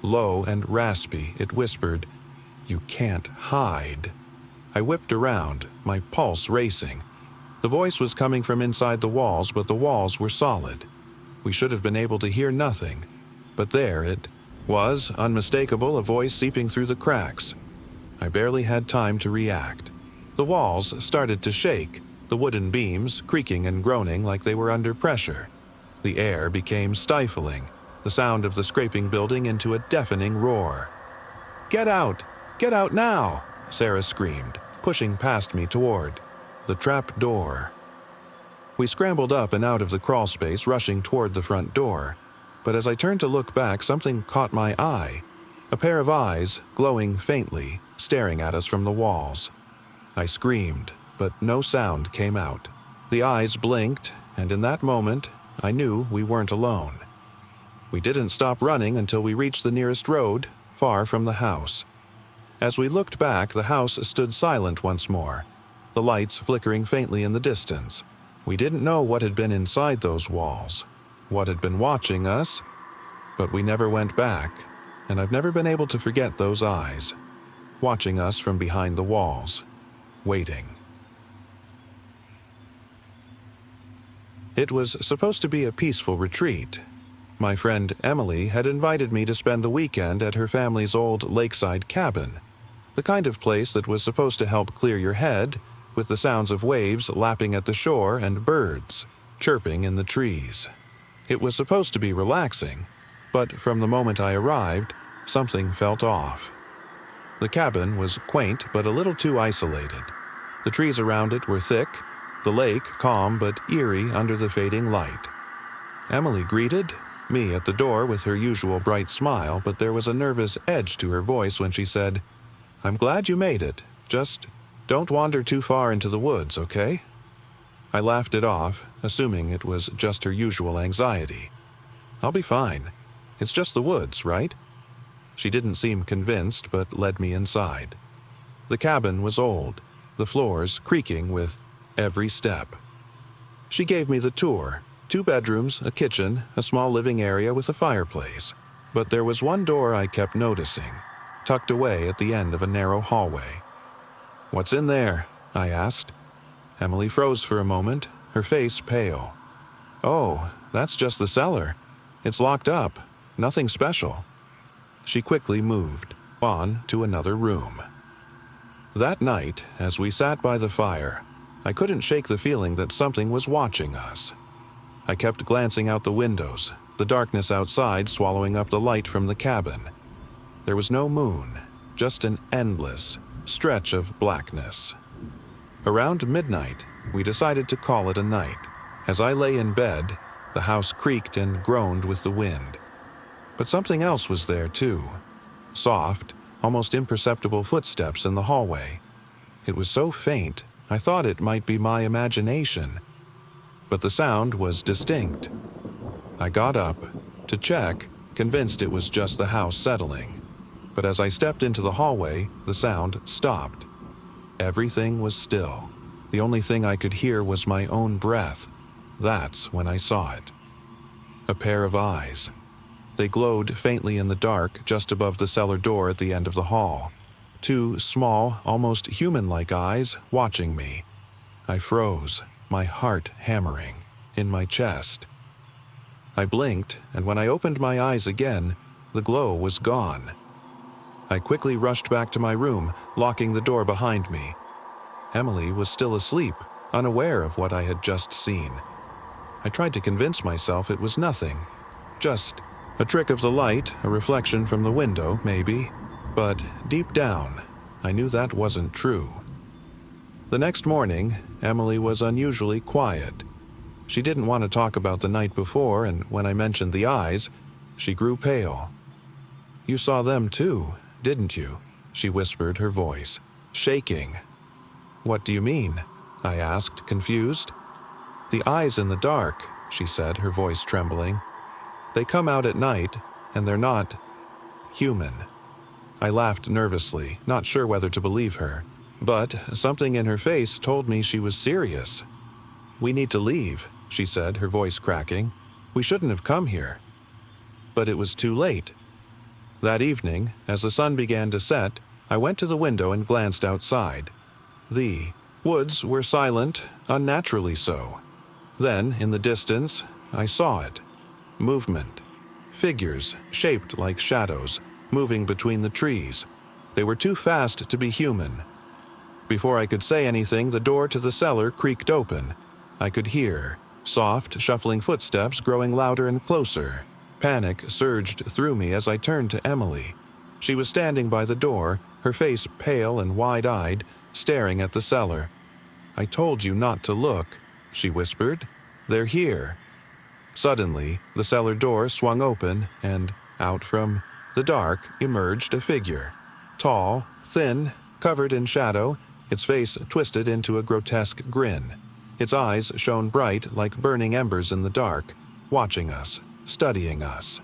Low and raspy, it whispered, "You can't hide." I whipped around, my pulse racing. The voice was coming from inside the walls, but the walls were solid. We should have been able to hear nothing. But there it was, unmistakable, a voice seeping through the cracks. I barely had time to react. The walls started to shake, the wooden beams creaking and groaning like they were under pressure. The air became stifling, the sound of the scraping building into a deafening roar. "Get out! Get out now!" Sarah screamed, pushing past me toward the trap door. We scrambled up and out of the crawlspace, rushing toward the front door. But as I turned to look back, something caught my eye. A pair of eyes, glowing faintly, staring at us from the walls. I screamed, but no sound came out. The eyes blinked, and in that moment, I knew we weren't alone. We didn't stop running until we reached the nearest road, far from the house. As we looked back, the house stood silent once more, the lights flickering faintly in the distance. We didn't know what had been inside those walls, what had been watching us, but we never went back, and I've never been able to forget those eyes, watching us from behind the walls, waiting. It was supposed to be a peaceful retreat. My friend Emily had invited me to spend the weekend at her family's old lakeside cabin, the kind of place that was supposed to help clear your head, with the sounds of waves lapping at the shore and birds chirping in the trees. It was supposed to be relaxing, but from the moment I arrived, something felt off. The cabin was quaint but a little too isolated. The trees around it were thick, the lake calm but eerie under the fading light. Emily greeted me at the door with her usual bright smile, but there was a nervous edge to her voice when she said, "I'm glad you made it. Just don't wander too far into the woods, okay?" I laughed it off, assuming it was just her usual anxiety. "I'll be fine. It's just the woods, right?" She didn't seem convinced, but led me inside. The cabin was old, the floors creaking with every step. She gave me the tour: 2 bedrooms, a kitchen, a small living area with a fireplace. But there was one door I kept noticing, tucked away at the end of a narrow hallway. "What's in there?" I asked. Emily froze for a moment, her face pale. "Oh, that's just the cellar. It's locked up. Nothing special." She quickly moved on to another room. That night, as we sat by the fire, I couldn't shake the feeling that something was watching us. I kept glancing out the windows, the darkness outside swallowing up the light from the cabin. There was no moon, just an endless stretch of blackness. Around midnight, we decided to call it a night. As I lay in bed, the house creaked and groaned with the wind. But something else was there too. Soft, almost imperceptible footsteps in the hallway. It was so faint, I thought it might be my imagination. But the sound was distinct. I got up to check, convinced it was just the house settling. But as I stepped into the hallway, the sound stopped. Everything was still. The only thing I could hear was my own breath. That's when I saw it. A pair of eyes. They glowed faintly in the dark just above the cellar door at the end of the hall. Two small, almost human-like eyes watching me. I froze, my heart hammering, in my chest. I blinked, and when I opened my eyes again, the glow was gone. I quickly rushed back to my room, locking the door behind me. Emily was still asleep, unaware of what I had just seen. I tried to convince myself it was nothing. Just a trick of the light, a reflection from the window, maybe. But deep down, I knew that wasn't true. The next morning, Emily was unusually quiet. She didn't want to talk about the night before, and when I mentioned the eyes, she grew pale. "You saw them too, didn't you?" she whispered, her voice shaking. "What do you mean?" I asked, confused. "The eyes in the dark," she said, her voice trembling. "They come out at night, and they're not human." I laughed nervously, not sure whether to believe her. But something in her face told me she was serious. "We need to leave," she said, her voice cracking. "We shouldn't have come here." But it was too late. That evening, as the sun began to set, I went to the window and glanced outside. The woods were silent, unnaturally so. Then, in the distance, I saw it. Movement. Figures, shaped like shadows, moving between the trees. They were too fast to be human. Before I could say anything, the door to the cellar creaked open. I could hear soft, shuffling footsteps growing louder and closer. Panic surged through me as I turned to Emily. She was standing by the door, her face pale and wide-eyed, staring at the cellar. "I told you not to look," she whispered. "They're here." Suddenly, the cellar door swung open, and out from the dark emerged a figure. Tall, thin, covered in shadow, its face twisted into a grotesque grin. Its eyes shone bright like burning embers in the dark, watching us, studying us.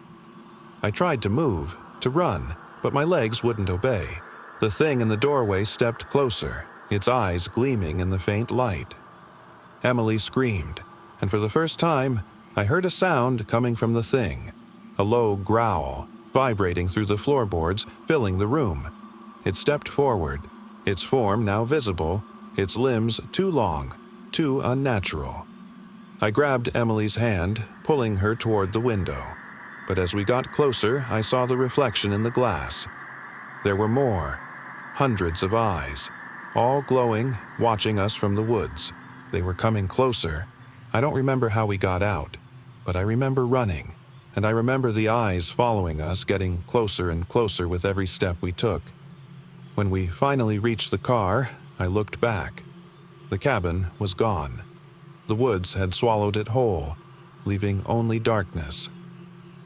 I tried to move, to run, but my legs wouldn't obey. The thing in the doorway stepped closer, its eyes gleaming in the faint light. Emily screamed, and for the first time, I heard a sound coming from the thing, a low growl, vibrating through the floorboards, filling the room. It stepped forward, its form now visible, its limbs too long, too unnatural. I grabbed Emily's hand, pulling her toward the window. But as we got closer, I saw the reflection in the glass. There were more, hundreds of eyes, all glowing, watching us from the woods. They were coming closer. I don't remember how we got out, but I remember running, and I remember the eyes following us, getting closer and closer with every step we took. When we finally reached the car, I looked back. The cabin was gone. The woods had swallowed it whole, leaving only darkness.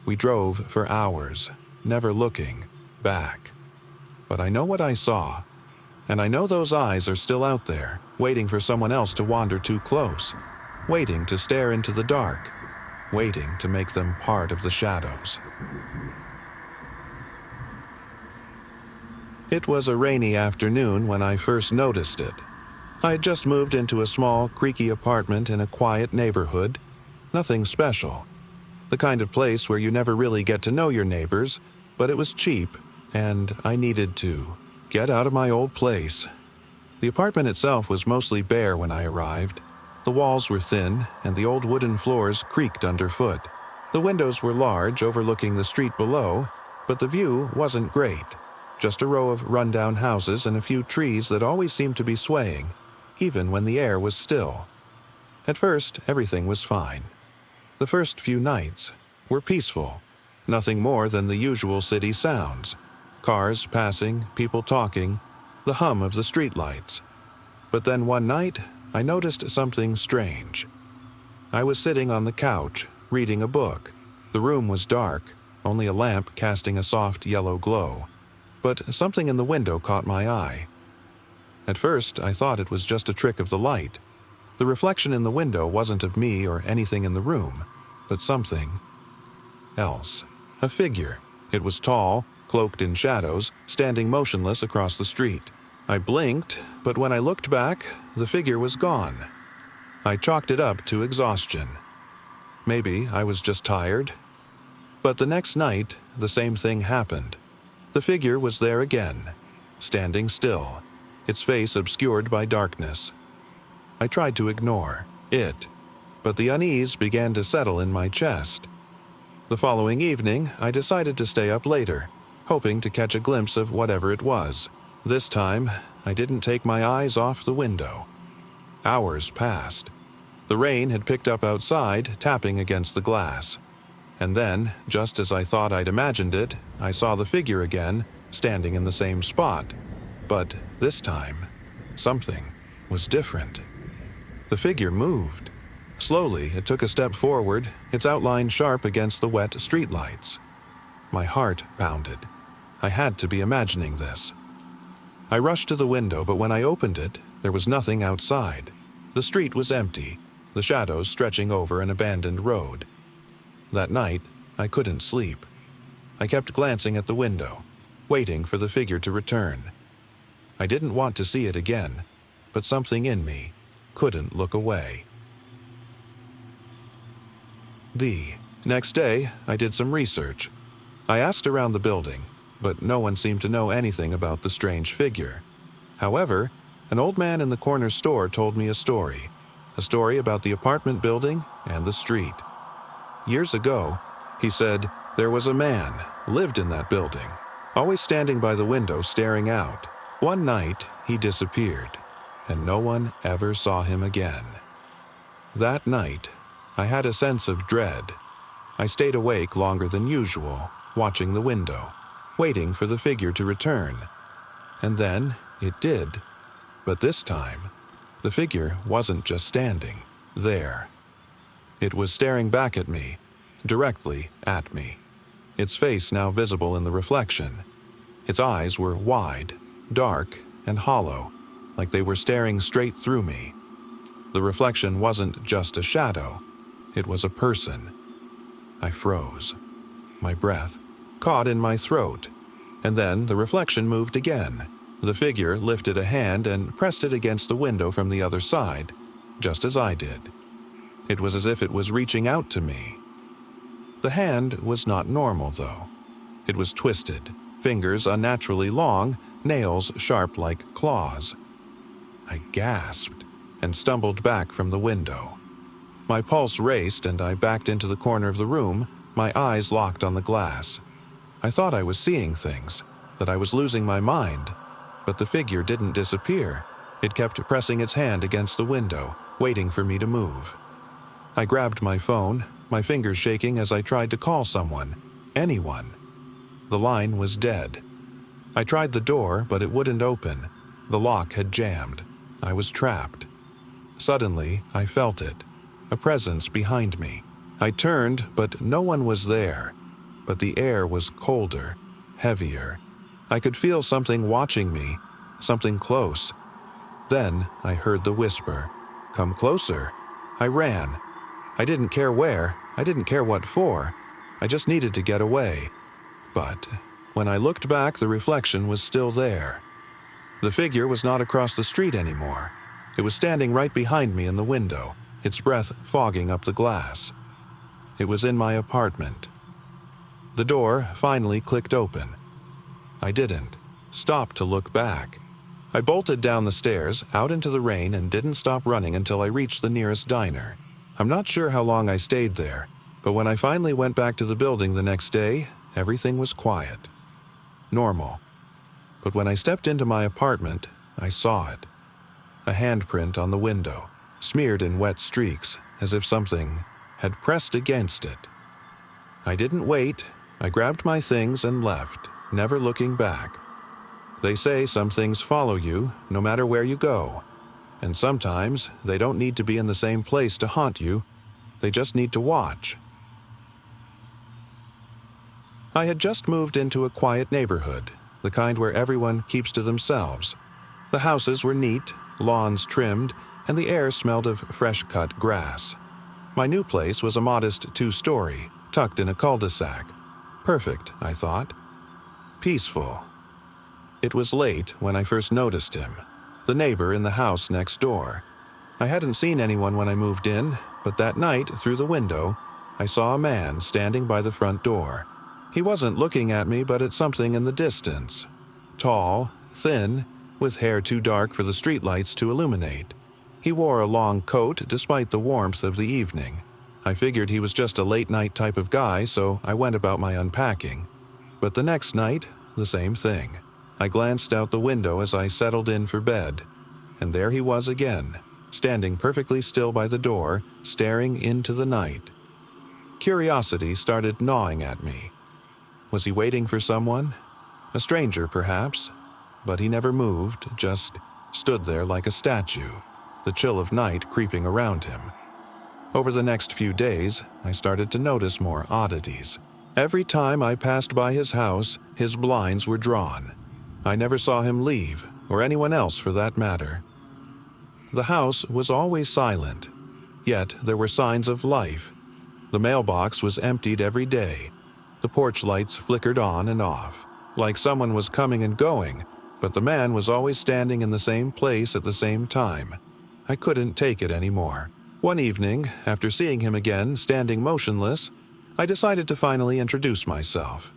We drove for hours, never looking back. But I know what I saw, and I know those eyes are still out there, waiting for someone else to wander too close, waiting to stare into the dark, waiting to make them part of the shadows. It was a rainy afternoon when I first noticed it. I had just moved into a small, creaky apartment in a quiet neighborhood. Nothing special. The kind of place where you never really get to know your neighbors, but it was cheap, and I needed to get out of my old place. The apartment itself was mostly bare when I arrived. The walls were thin, and the old wooden floors creaked underfoot. The windows were large, overlooking the street below, but the view wasn't great. Just a row of rundown houses and a few trees that always seemed to be swaying, even when the air was still. At first, everything was fine. The first few nights were peaceful, nothing more than the usual city sounds. Cars passing, people talking, the hum of the streetlights. But then one night, I noticed something strange. I was sitting on the couch, reading a book. The room was dark, only a lamp casting a soft yellow glow. But something in the window caught my eye. At first, I thought it was just a trick of the light. The reflection in the window wasn't of me or anything in the room, but something else. A figure. It was tall, cloaked in shadows, standing motionless across the street. I blinked, but when I looked back, the figure was gone. I chalked it up to exhaustion. Maybe I was just tired. But the next night, the same thing happened. The figure was there again, standing still, its face obscured by darkness. I tried to ignore it, but the unease began to settle in my chest. The following evening, I decided to stay up later, hoping to catch a glimpse of whatever it was. This time, I didn't take my eyes off the window. Hours passed. The rain had picked up outside, tapping against the glass. And then, just as I thought I'd imagined it, I saw the figure again, standing in the same spot. But this time, something was different. The figure moved. Slowly, it took a step forward, its outline sharp against the wet streetlights. My heart pounded. I had to be imagining this. I rushed to the window, but when I opened it, there was nothing outside. The street was empty, the shadows stretching over an abandoned road. That night, I couldn't sleep. I kept glancing at the window, waiting for the figure to return. I didn't want to see it again, but something in me couldn't look away. The next day, I did some research. I asked around the building, but no one seemed to know anything about the strange figure. However, an old man in the corner store told me a story about the apartment building and the street. Years ago, he said, there was a man, lived in that building, always standing by the window staring out. One night, he disappeared, and no one ever saw him again. That night, I had a sense of dread. I stayed awake longer than usual, watching the window, waiting for the figure to return. And then it did. But this time, the figure wasn't just standing there. It was staring back at me, directly at me. Its face now visible in the reflection. Its eyes were wide, dark, and hollow, like they were staring straight through me. The reflection wasn't just a shadow. It was a person. I froze. My breath caught in my throat, and then the reflection moved again. The figure lifted a hand and pressed it against the window from the other side, just as I did. It was as if it was reaching out to me. The hand was not normal, though. It was twisted, fingers unnaturally long, nails sharp like claws. I gasped and stumbled back from the window. My pulse raced and I backed into the corner of the room, my eyes locked on the glass. I thought I was seeing things, that I was losing my mind, but the figure didn't disappear. It kept pressing its hand against the window, waiting for me to move. I grabbed my phone, my fingers shaking as I tried to call someone, anyone. The line was dead. I tried the door, but it wouldn't open. The lock had jammed. I was trapped. Suddenly, I felt it, a presence behind me. I turned, but no one was there. But the air was colder, heavier. I could feel something watching me, something close. Then I heard the whisper, "Come closer." I ran. I didn't care where, I didn't care what for. I just needed to get away. But when I looked back, the reflection was still there. The figure was not across the street anymore. It was standing right behind me in the window, its breath fogging up the glass. It was in my apartment. The door finally clicked open. I didn't stop to look back. I bolted down the stairs, out into the rain, and didn't stop running until I reached the nearest diner. I'm not sure how long I stayed there, but when I finally went back to the building the next day, everything was quiet. Normal. But when I stepped into my apartment, I saw it. A handprint on the window, smeared in wet streaks, as if something had pressed against it. I didn't wait. I grabbed my things and left, never looking back. They say some things follow you, no matter where you go. And sometimes they don't need to be in the same place to haunt you. They just need to watch. I had just moved into a quiet neighborhood, the kind where everyone keeps to themselves. The houses were neat, lawns trimmed, and the air smelled of fresh-cut grass. My new place was a modest 2-story, tucked in a cul-de-sac. Perfect, I thought. Peaceful. It was late when I first noticed him, the neighbor in the house next door. I hadn't seen anyone when I moved in, but that night, through the window, I saw a man standing by the front door. He wasn't looking at me, but at something in the distance. Tall, thin, with hair too dark for the streetlights to illuminate. He wore a long coat despite the warmth of the evening. I figured he was just a late-night type of guy, so I went about my unpacking. But the next night, the same thing. I glanced out the window as I settled in for bed, and there he was again, standing perfectly still by the door, staring into the night. Curiosity started gnawing at me. Was he waiting for someone? A stranger, perhaps? But he never moved, just stood there like a statue, the chill of night creeping around him. Over the next few days, I started to notice more oddities. Every time I passed by his house, his blinds were drawn. I never saw him leave, or anyone else for that matter. The house was always silent, yet there were signs of life. The mailbox was emptied every day. The porch lights flickered on and off, like someone was coming and going, but the man was always standing in the same place at the same time. I couldn't take it anymore. One evening, after seeing him again standing motionless, I decided to finally introduce myself.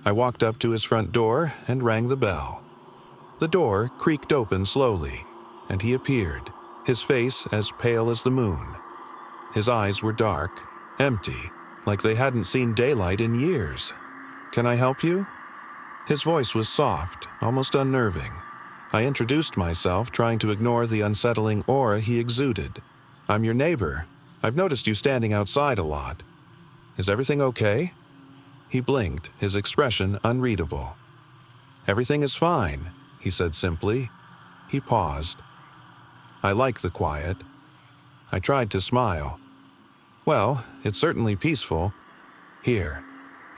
I walked up to his front door and rang the bell. The door creaked open slowly, and he appeared, his face as pale as the moon. His eyes were dark, empty, like they hadn't seen daylight in years. "Can I help you?" His voice was soft, almost unnerving. I introduced myself, trying to ignore the unsettling aura he exuded. "I'm your neighbor. I've noticed you standing outside a lot. Is everything okay?" He blinked, his expression unreadable. "Everything is fine," he said simply. He paused. I like the quiet. I tried to smile. "Well, it's certainly peaceful. Here."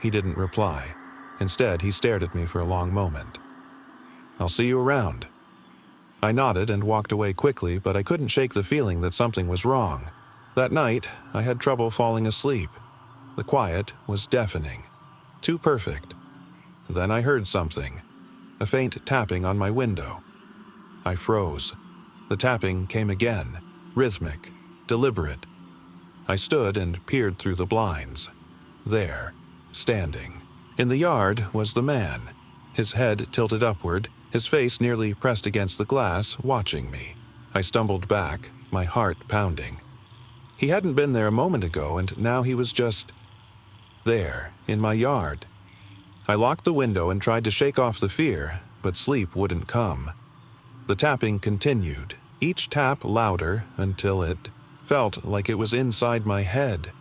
He didn't reply. Instead, he stared at me for a long moment. "I'll see you around." I nodded and walked away quickly, but I couldn't shake the feeling that something was wrong. That night, I had trouble falling asleep. The quiet was deafening. Too perfect. Then I heard something. A faint tapping on my window. I froze. The tapping came again, rhythmic, deliberate. I stood and peered through the blinds. There, standing. In the yard was the man, his head tilted upward, his face nearly pressed against the glass, watching me. I stumbled back, my heart pounding. He hadn't been there a moment ago, and now he was just there, in my yard. I locked the window and tried to shake off the fear, but sleep wouldn't come. The tapping continued, each tap louder until it felt like it was inside my head.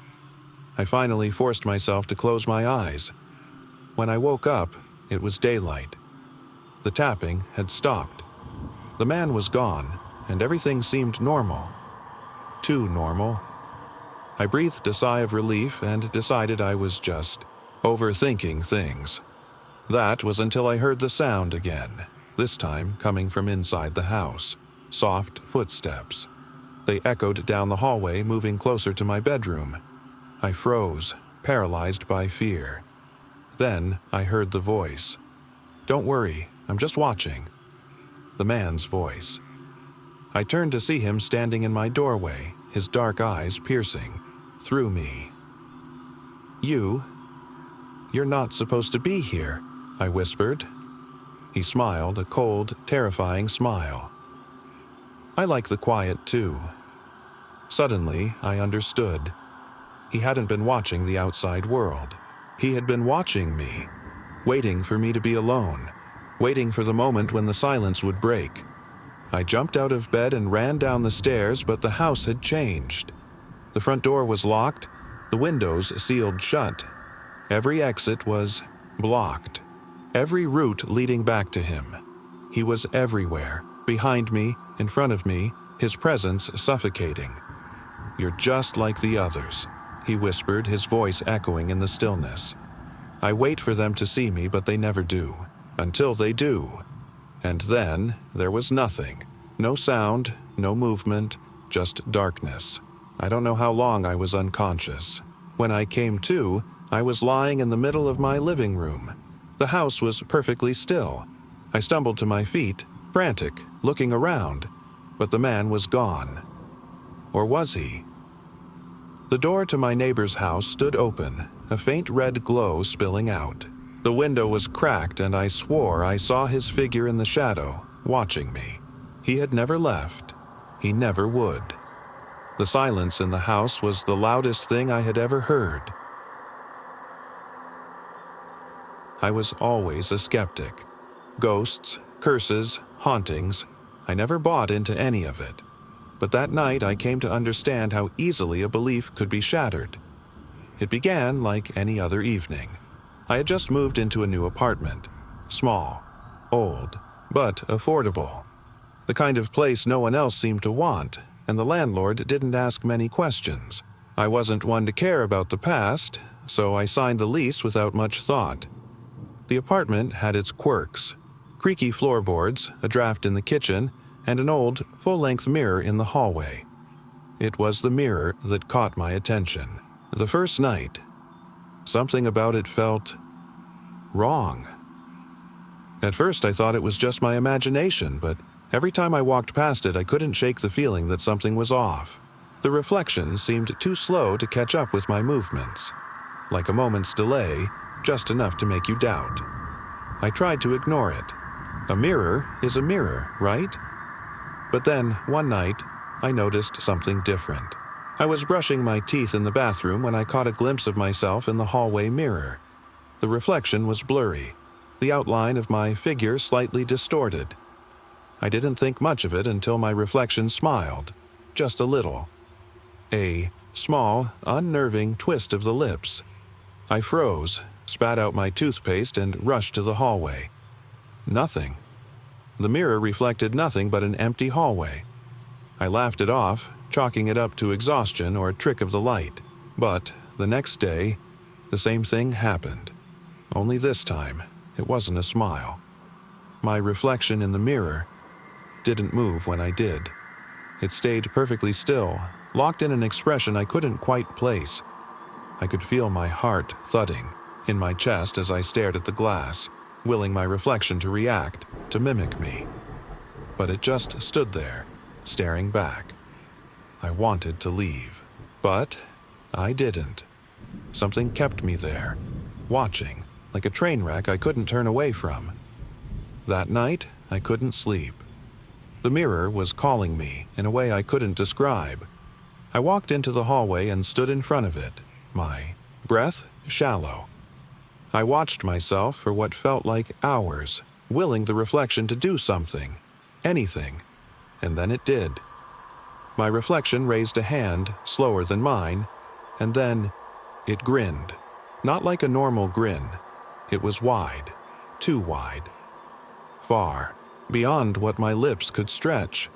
I finally forced myself to close my eyes. When I woke up, it was daylight. The tapping had stopped. The man was gone, and everything seemed normal. Too normal. I breathed a sigh of relief and decided I was just overthinking things. That was until I heard the sound again, this time coming from inside the house. Soft footsteps. They echoed down the hallway, moving closer to my bedroom. I froze, paralyzed by fear. Then I heard the voice. "Don't worry, I'm just watching." The man's voice. I turned to see him standing in my doorway, his dark eyes piercing through me. "You're not supposed to be here," I whispered. He smiled, a cold, terrifying smile. I like the quiet too. Suddenly, I understood. He hadn't been watching the outside world. He had been watching me, waiting for me to be alone, waiting for the moment when the silence would break. I jumped out of bed and ran down the stairs, but the house had changed. The front door was locked, the windows sealed shut. Every exit was blocked. Every route leading back to him. He was everywhere, behind me, in front of me, his presence suffocating. "You're just like the others," he whispered, his voice echoing in the stillness. "I wait for them to see me, but they never do. Until they do." And then there was nothing. No sound, no movement, just darkness. I don't know how long I was unconscious. When I came to, I was lying in the middle of my living room. The house was perfectly still. I stumbled to my feet, frantic, looking around, but the man was gone. Or was he? The door to my neighbor's house stood open, a faint red glow spilling out. The window was cracked, and I swore I saw his figure in the shadow, watching me. He had never left. He never would. The silence in the house was the loudest thing I had ever heard. I was always a skeptic. Ghosts, curses, hauntings, I never bought into any of it. But that night I came to understand how easily a belief could be shattered. It began like any other evening. I had just moved into a new apartment. Small, old, but affordable. The kind of place no one else seemed to want, and the landlord didn't ask many questions. I wasn't one to care about the past, so I signed the lease without much thought. The apartment had its quirks. Creaky floorboards, a draft in the kitchen, and an old, full-length mirror in the hallway. It was the mirror that caught my attention. The first night, something about it felt wrong. At first I thought it was just my imagination, but every time I walked past it I couldn't shake the feeling that something was off. The reflection seemed too slow to catch up with my movements. Like a moment's delay, just enough to make you doubt. I tried to ignore it. A mirror is a mirror, right? But then, one night, I noticed something different. I was brushing my teeth in the bathroom when I caught a glimpse of myself in the hallway mirror. The reflection was blurry, the outline of my figure slightly distorted. I didn't think much of it until my reflection smiled, just a little. A small, unnerving twist of the lips. I froze, spat out my toothpaste, and rushed to the hallway. Nothing. The mirror reflected nothing but an empty hallway. I laughed it off, chalking it up to exhaustion or a trick of the light. But the next day, the same thing happened. Only this time, it wasn't a smile. My reflection in the mirror didn't move when I did. It stayed perfectly still, locked in an expression I couldn't quite place. I could feel my heart thudding in my chest as I stared at the glass, willing my reflection to react, to mimic me. But it just stood there, staring back. I wanted to leave, but I didn't. Something kept me there, watching, like a train wreck I couldn't turn away from. That night, I couldn't sleep. The mirror was calling me in a way I couldn't describe. I walked into the hallway and stood in front of it, my breath shallow. I watched myself for what felt like hours, willing the reflection to do something, anything, and then it did. My reflection raised a hand, slower than mine, and then it grinned. Not like a normal grin. It was wide, too wide. Far, beyond what my lips could stretch,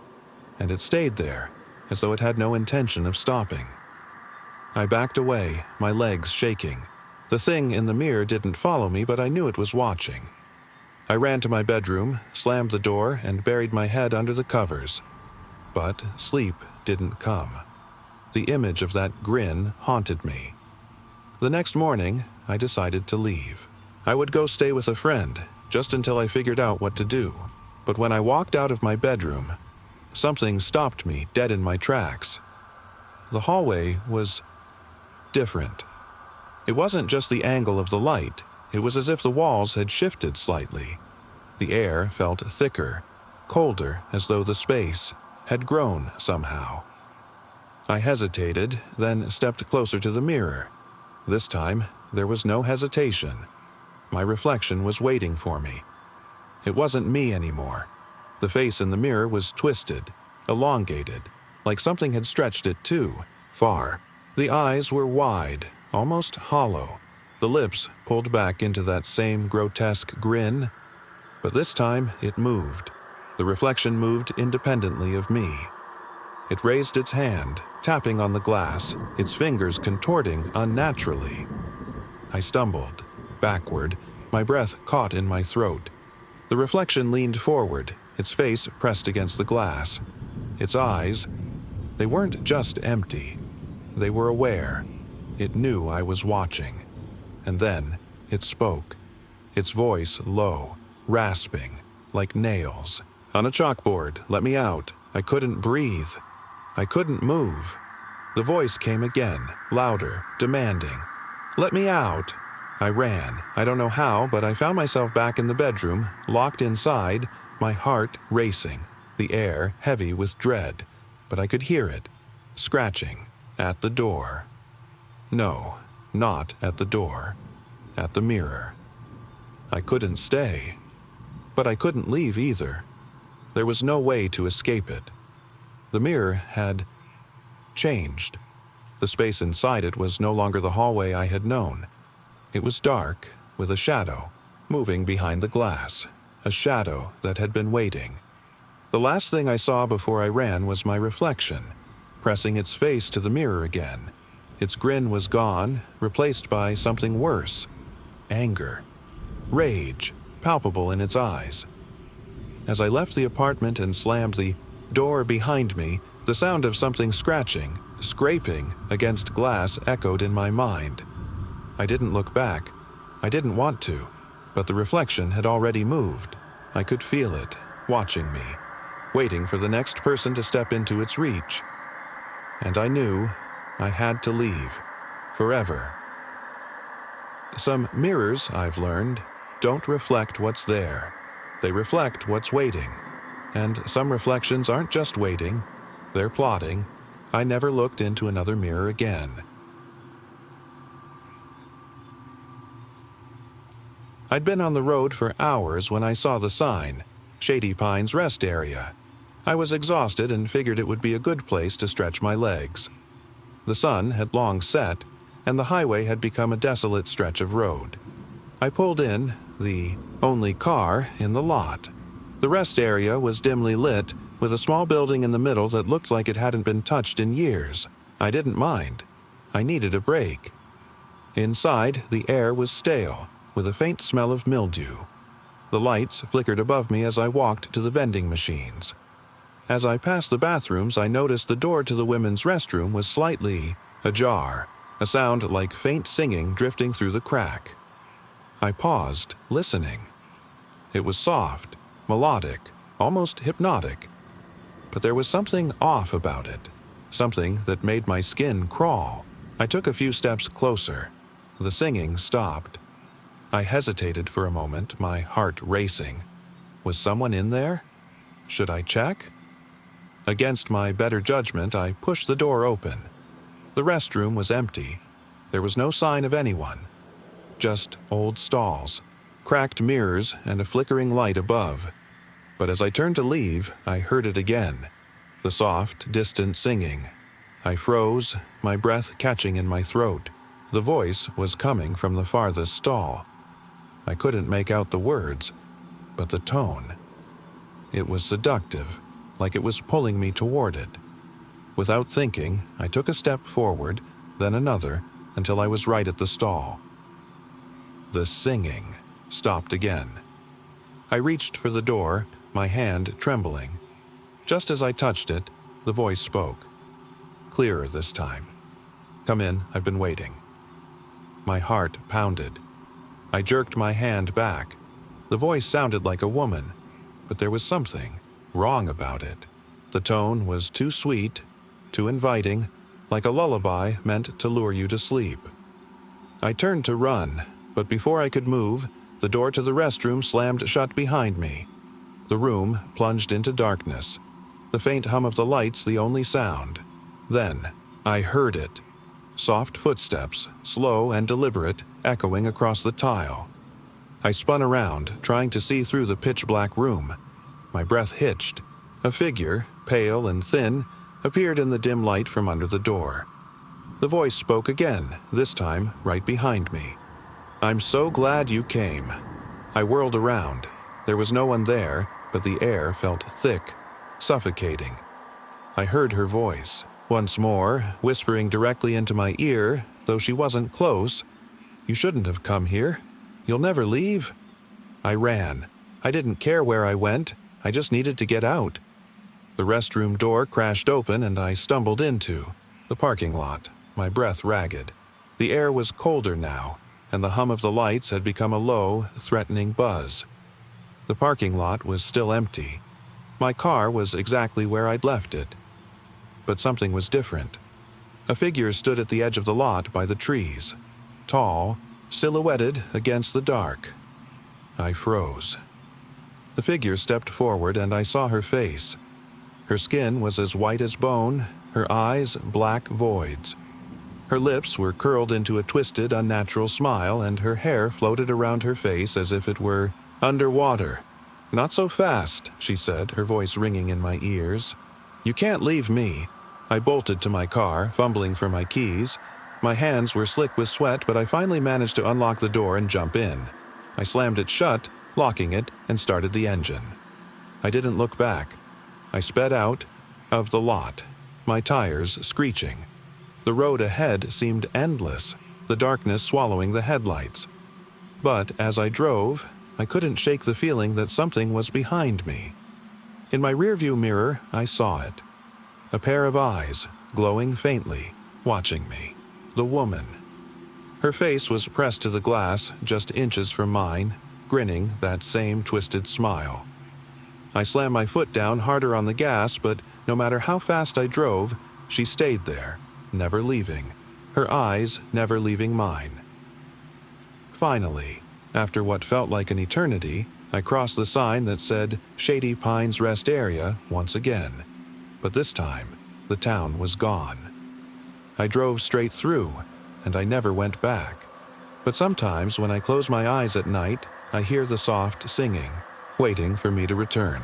and it stayed there, as though it had no intention of stopping. I backed away, my legs shaking. The thing in the mirror didn't follow me, but I knew it was watching. I ran to my bedroom, slammed the door, and buried my head under the covers. But sleep didn't come. The image of that grin haunted me. The next morning, I decided to leave. I would go stay with a friend, just until I figured out what to do. But when I walked out of my bedroom, something stopped me dead in my tracks. The hallway was different. It wasn't just the angle of the light. It was as if the walls had shifted slightly. The air felt thicker, colder, as though the space had grown somehow. I hesitated, then stepped closer to the mirror. This time, there was no hesitation. My reflection was waiting for me. It wasn't me anymore. The face in the mirror was twisted, elongated, like something had stretched it too far. The eyes were wide, almost hollow, the lips pulled back into that same grotesque grin. But this time it moved. The reflection moved independently of me. It raised its hand, tapping on the glass, its fingers contorting unnaturally. I stumbled, backward, my breath caught in my throat. The reflection leaned forward, its face pressed against the glass. Its eyes, they weren't just empty. They were aware. It knew I was watching. And then it spoke, its voice low, rasping, like nails. On a chalkboard, let me out. I couldn't breathe. I couldn't move. The voice came again, louder, demanding. Let me out. I ran. I don't know how, but I found myself back in the bedroom, locked inside, my heart racing, the air heavy with dread. But I could hear it, scratching, at the door. No, not at the door. At the mirror. I couldn't stay. But I couldn't leave either. There was no way to escape it. The mirror had changed. The space inside it was no longer the hallway I had known. It was dark, with a shadow, moving behind the glass, a shadow that had been waiting. The last thing I saw before I ran was my reflection, pressing its face to the mirror again. Its grin was gone, replaced by something worse. Anger. Rage, palpable in its eyes. As I left the apartment and slammed the door behind me, the sound of something scratching, scraping against glass echoed in my mind. I didn't look back. I didn't want to, but the reflection had already moved. I could feel it, watching me, waiting for the next person to step into its reach. And I knew I had to leave, forever. Some mirrors, I've learned, don't reflect what's there. They reflect what's waiting. And some reflections aren't just waiting, they're plotting. I never looked into another mirror again. I'd been on the road for hours when I saw the sign, Shady Pines Rest Area. I was exhausted and figured it would be a good place to stretch my legs. The sun had long set, and the highway had become a desolate stretch of road. I pulled in, the only car in the lot. The rest area was dimly lit, with a small building in the middle that looked like it hadn't been touched in years. I didn't mind. I needed a break. Inside, the air was stale, with a faint smell of mildew. The lights flickered above me as I walked to the vending machines. As I passed the bathrooms, I noticed the door to the women's restroom was slightly ajar, a sound like faint singing drifting through the crack. I paused, listening. It was soft, melodic, almost hypnotic. But there was something off about it, something that made my skin crawl. I took a few steps closer. The singing stopped. I hesitated for a moment, my heart racing. Was someone in there? Should I check? Against my better judgment, I pushed the door open. The restroom was empty. There was no sign of anyone. Just old stalls, cracked mirrors, and a flickering light above. But as I turned to leave, I heard it again. The soft, distant singing. I froze, my breath catching in my throat. The voice was coming from the farthest stall. I couldn't make out the words, but the tone. It was seductive, like it was pulling me toward it. Without thinking, I took a step forward, then another, until I was right at the stall. The singing stopped again. I reached for the door, my hand trembling. Just as I touched it, the voice spoke. Clearer this time. Come in, I've been waiting. My heart pounded. I jerked my hand back. The voice sounded like a woman, but there was something wrong about it. The tone was too sweet, too inviting, like a lullaby meant to lure you to sleep. I turned to run, but before I could move, The door to the restroom slammed shut behind me. The room plunged into darkness, the faint hum of the lights the only sound. Then, I heard it. Soft footsteps, slow and deliberate, echoing across the tile. I spun around, trying to see through the pitch-black room. My breath hitched. A figure, pale and thin, appeared in the dim light from under the door. The voice spoke again, this time right behind me. "I'm so glad you came." I whirled around. There was no one there, but the air felt thick, suffocating. I heard her voice, once more, whispering directly into my ear, though she wasn't close. "You shouldn't have come here. You'll never leave." I ran. I didn't care where I went. I just needed to get out. The restroom door crashed open and I stumbled into the parking lot, my breath ragged. The air was colder now, and the hum of the lights had become a low, threatening buzz. The parking lot was still empty. My car was exactly where I'd left it. But something was different. A figure stood at the edge of the lot by the trees, tall, silhouetted against the dark. I froze. The figure stepped forward and I saw her face. Her skin was as white as bone, her eyes black voids. Her lips were curled into a twisted, unnatural smile, and her hair floated around her face as if it were underwater. "Not so fast," she said, her voice ringing in my ears. "You can't leave me." I bolted to my car, fumbling for my keys. My hands were slick with sweat, but I finally managed to unlock the door and jump in. I slammed it shut, locking it, and started the engine. I didn't look back. I sped out of the lot, my tires screeching. The road ahead seemed endless, the darkness swallowing the headlights. But as I drove, I couldn't shake the feeling that something was behind me. In my rearview mirror, I saw it. A pair of eyes, glowing faintly, watching me. The woman. Her face was pressed to the glass, just inches from mine, grinning that same twisted smile. I slammed my foot down harder on the gas, but no matter how fast I drove, she stayed there, never leaving, her eyes never leaving mine. Finally, after what felt like an eternity, I crossed the sign that said Shady Pines Rest Area once again. But this time, the town was gone. I drove straight through, and I never went back. But sometimes when I close my eyes at night, I hear the soft singing, waiting for me to return.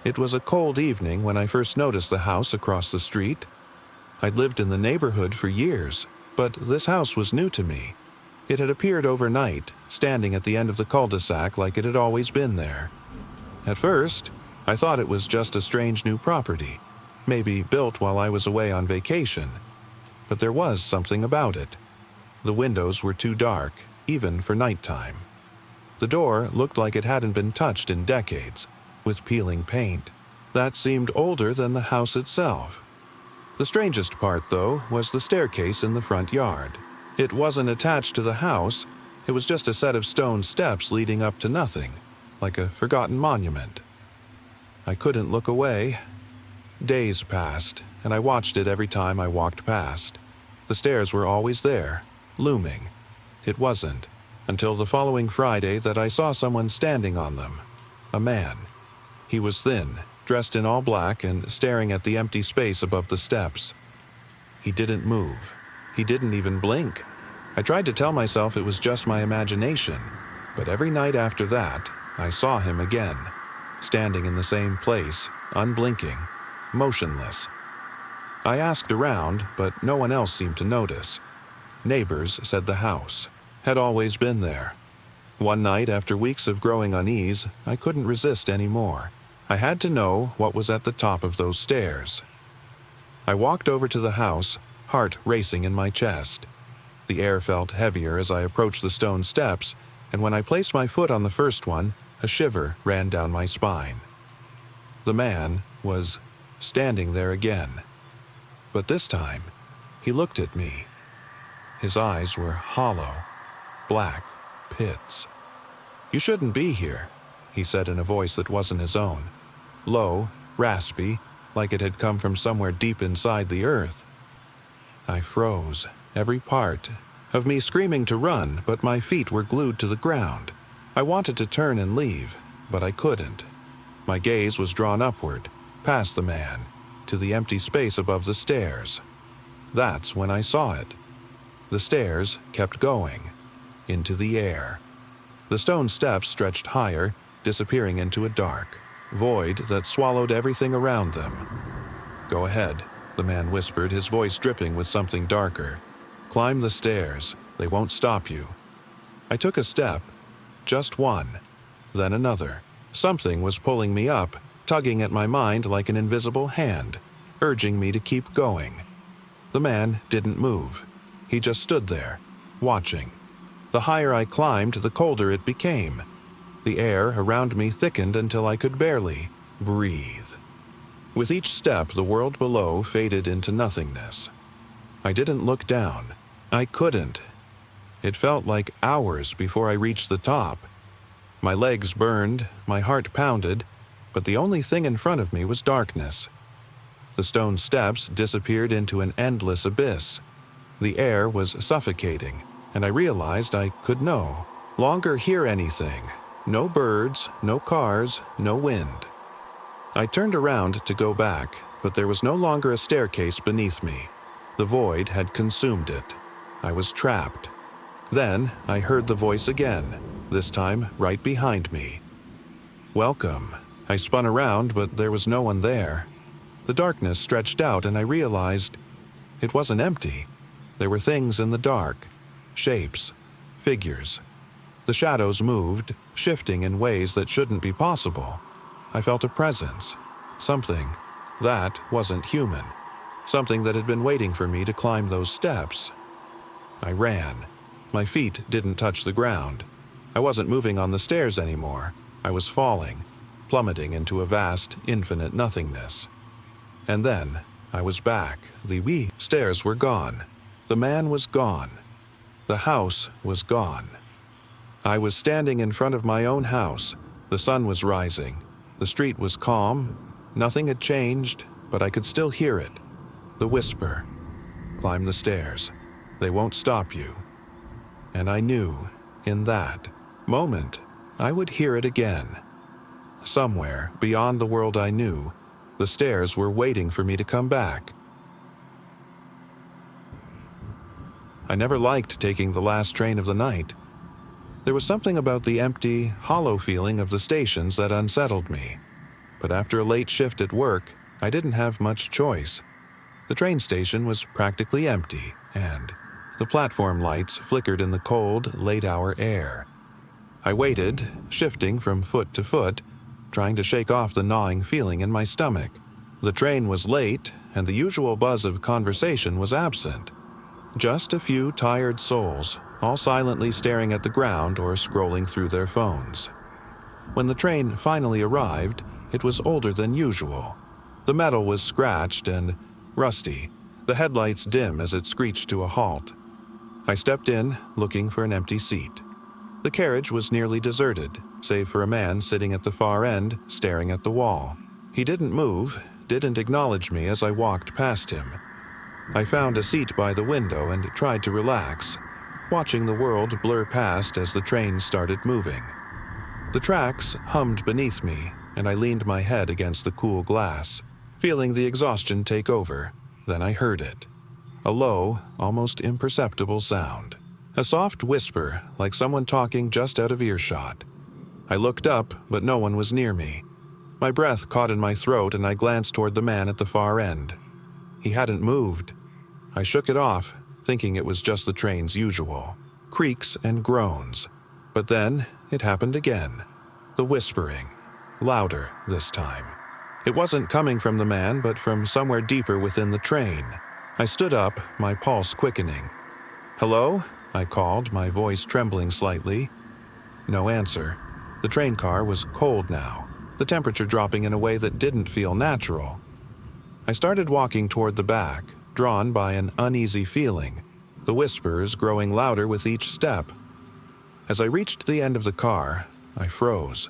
It was a cold evening when I first noticed the house across the street. I'd lived in the neighborhood for years, but this house was new to me. It had appeared overnight, standing at the end of the cul-de-sac like it had always been there. At first, I thought it was just a strange new property, maybe built while I was away on vacation. But there was something about it. The windows were too dark, even for nighttime. The door looked like it hadn't been touched in decades, with peeling paint. That seemed older than the house itself. The strangest part, though, was the staircase in the front yard. It wasn't attached to the house, it was just a set of stone steps leading up to nothing, like a forgotten monument. I couldn't look away. Days passed, and I watched it every time I walked past. The stairs were always there, looming. It wasn't until the following Friday that I saw someone standing on them. A man. He was thin, dressed in all black and staring at the empty space above the steps. He didn't move. He didn't even blink. I tried to tell myself it was just my imagination, but every night after that, I saw him again, standing in the same place, unblinking, motionless. I asked around, but no one else seemed to notice. Neighbors said the house had always been there. One night, after weeks of growing unease, I couldn't resist anymore. I had to know what was at the top of those stairs. I walked over to the house, heart racing in my chest. The air felt heavier as I approached the stone steps, and when I placed my foot on the first one, a shiver ran down my spine. The man was standing there again. But this time, he looked at me. His eyes were hollow, black pits. "You shouldn't be here," he said in a voice that wasn't his own. Low, raspy, like it had come from somewhere deep inside the earth. I froze, every part of me screaming to run, but my feet were glued to the ground. I wanted to turn and leave, but I couldn't. My gaze was drawn upward, past the man, to the empty space above the stairs. That's when I saw it. The stairs kept going, into the air. The stone steps stretched higher, disappearing into a dark void that swallowed everything around them. "Go ahead," the man whispered, his voice dripping with something darker. "Climb the stairs. They won't stop you." I took a step, just one, then another. Something was pulling me up, tugging at my mind like an invisible hand, urging me to keep going. The man didn't move. He just stood there, watching. The higher I climbed, the colder it became. The air around me thickened until I could barely breathe. With each step, the world below faded into nothingness. I didn't look down. I couldn't. It felt like hours before I reached the top. My legs burned, my heart pounded, but the only thing in front of me was darkness. The stone steps disappeared into an endless abyss. The air was suffocating, and I realized I could no longer hear anything. No birds, no cars, no wind. I turned around to go back, but there was no longer a staircase beneath me. The void had consumed it. I was trapped. Then I heard the voice again, this time right behind me. "Welcome." I spun around, but there was no one there. The darkness stretched out, and I realized it wasn't empty. There were things in the dark, shapes, figures. The shadows moved, shifting in ways that shouldn't be possible. I felt a presence, something that wasn't human, something that had been waiting for me to climb those steps. I ran. My feet didn't touch the ground. I wasn't moving on the stairs anymore. I was falling, plummeting into a vast, infinite nothingness. And then I was back. The stairs were gone. The man was gone. The house was gone. I was standing in front of my own house. The sun was rising. The street was calm. Nothing had changed, but I could still hear it. The whisper. "Climb the stairs. They won't stop you." And I knew, in that moment, I would hear it again. Somewhere, beyond the world I knew, the stairs were waiting for me to come back. I never liked taking the last train of the night. There was something about the empty, hollow feeling of the stations that unsettled me. But after a late shift at work, I didn't have much choice. The train station was practically empty, and the platform lights flickered in the cold, late-hour air. I waited, shifting from foot to foot, trying to shake off the gnawing feeling in my stomach. The train was late, and the usual buzz of conversation was absent. Just a few tired souls, all silently staring at the ground or scrolling through their phones. When the train finally arrived, it was older than usual. The metal was scratched and rusty, the headlights dim as it screeched to a halt. I stepped in, looking for an empty seat. The carriage was nearly deserted, save for a man sitting at the far end, staring at the wall. He didn't move, didn't acknowledge me as I walked past him. I found a seat by the window and tried to relax, watching the world blur past as the train started moving. The tracks hummed beneath me, and I leaned my head against the cool glass, feeling the exhaustion take over. Then I heard it. A low, almost imperceptible sound. A soft whisper, like someone talking just out of earshot. I looked up, but no one was near me. My breath caught in my throat, and I glanced toward the man at the far end. He hadn't moved. I shook it off, thinking it was just the train's usual creaks and groans. But then it happened again. The whispering, louder this time. It wasn't coming from the man, but from somewhere deeper within the train. I stood up, my pulse quickening. "Hello?" I called, my voice trembling slightly. No answer. The train car was cold now, the temperature dropping in a way that didn't feel natural. I started walking toward the back, drawn by an uneasy feeling, the whispers growing louder with each step. As I reached the end of the car, I froze.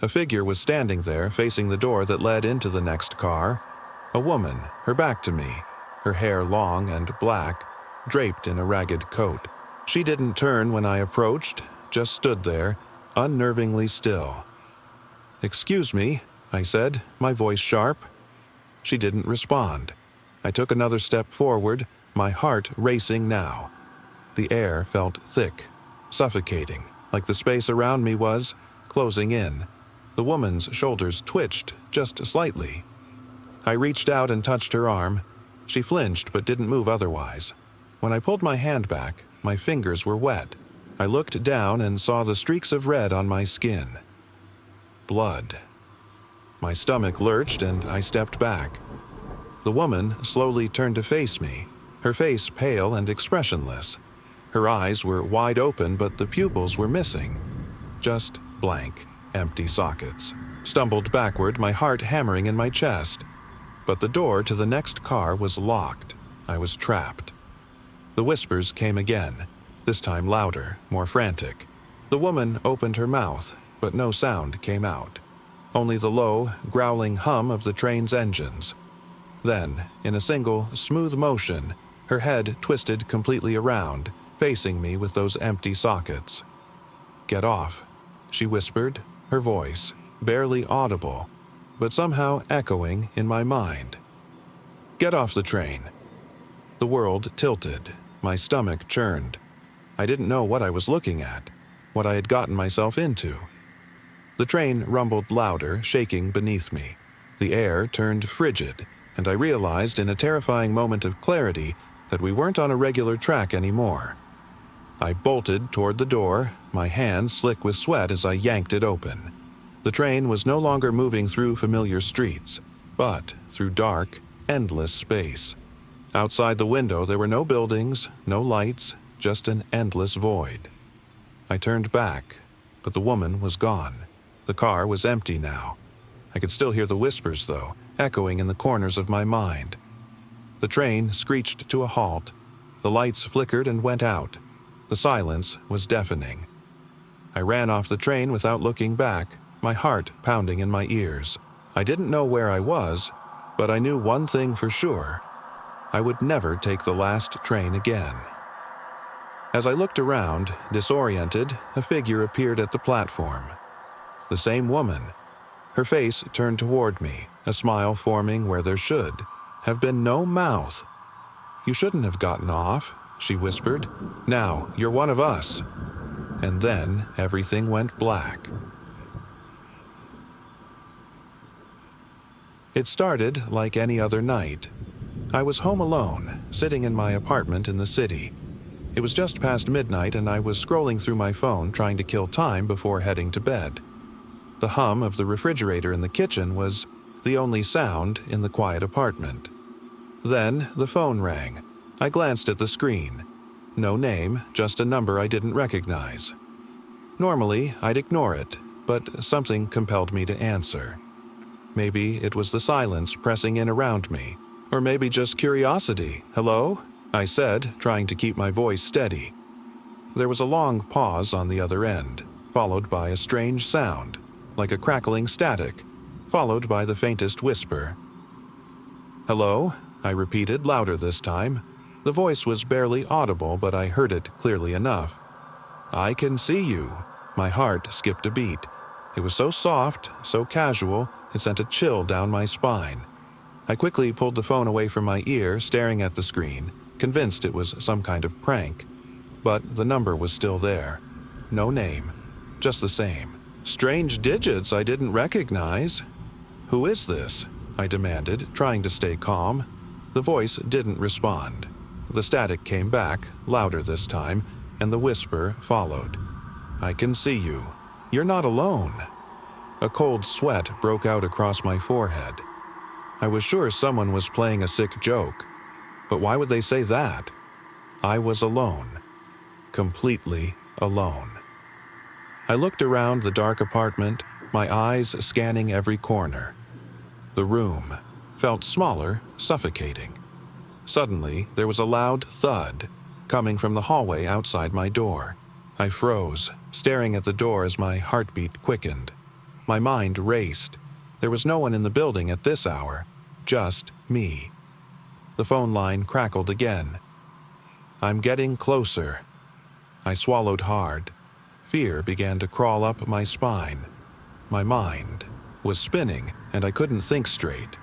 A figure was standing there, facing the door that led into the next car. A woman, her back to me, her hair long and black, draped in a ragged coat. She didn't turn when I approached, just stood there, unnervingly still. "Excuse me," I said, my voice sharp. She didn't respond. I took another step forward, my heart racing now. The air felt thick, suffocating, like the space around me was closing in. The woman's shoulders twitched just slightly. I reached out and touched her arm. She flinched but didn't move otherwise. When I pulled my hand back, my fingers were wet. I looked down and saw the streaks of red on my skin. Blood. My stomach lurched and I stepped back. The woman slowly turned to face me, her face pale and expressionless. Her eyes were wide open, but the pupils were missing. Just blank, empty sockets. Stumbled backward, my heart hammering in my chest. But the door to the next car was locked. I was trapped. The whispers came again, this time louder, more frantic. The woman opened her mouth, but no sound came out. Only the low, growling hum of the train's engines. Then, in a single, smooth motion, her head twisted completely around, facing me with those empty sockets. "Get off," she whispered, her voice, barely audible, but somehow echoing in my mind. "Get off the train." The world tilted, my stomach churned. I didn't know what I was looking at, what I had gotten myself into. The train rumbled louder, shaking beneath me. The air turned frigid, and I realized in a terrifying moment of clarity that we weren't on a regular track anymore. I bolted toward the door, my hands slick with sweat as I yanked it open. The train was no longer moving through familiar streets, but through dark, endless space. Outside the window there were no buildings, no lights, just an endless void. I turned back, but the woman was gone. The car was empty now. I could still hear the whispers, though, echoing in the corners of my mind. The train screeched to a halt. The lights flickered and went out. The silence was deafening. I ran off the train without looking back, my heart pounding in my ears. I didn't know where I was, but I knew one thing for sure. I would never take the last train again. As I looked around, disoriented, a figure appeared at the platform. The same woman. Her face turned toward me, a smile forming where there should have been no mouth. "You shouldn't have gotten off," she whispered. "Now, you're one of us." And then everything went black. It started like any other night. I was home alone, sitting in my apartment in the city. It was just past midnight and I was scrolling through my phone trying to kill time before heading to bed. The hum of the refrigerator in the kitchen was the only sound in the quiet apartment. Then the phone rang. I glanced at the screen. No name, just a number I didn't recognize. Normally, I'd ignore it, but something compelled me to answer. Maybe it was the silence pressing in around me, or maybe just curiosity. "Hello?" I said, trying to keep my voice steady. There was a long pause on the other end, followed by a strange sound, like a crackling static, followed by the faintest whisper. "Hello?" I repeated, louder this time. The voice was barely audible, but I heard it clearly enough. "I can see you." My heart skipped a beat. It was so soft, so casual, it sent a chill down my spine. I quickly pulled the phone away from my ear, staring at the screen, convinced it was some kind of prank. But the number was still there. No name, just the same. Strange digits I didn't recognize. "Who is this?" I demanded, trying to stay calm. The voice didn't respond. The static came back, louder this time, and the whisper followed. "I can see you. You're not alone." A cold sweat broke out across my forehead. I was sure someone was playing a sick joke. But why would they say that? I was alone. Completely alone. I looked around the dark apartment, my eyes scanning every corner. The room felt smaller, suffocating. Suddenly, there was a loud thud coming from the hallway outside my door. I froze, staring at the door as my heartbeat quickened. My mind raced. There was no one in the building at this hour, just me. The phone line crackled again. "I'm getting closer." I swallowed hard. Fear began to crawl up my spine. My mind was spinning, and I couldn't think straight.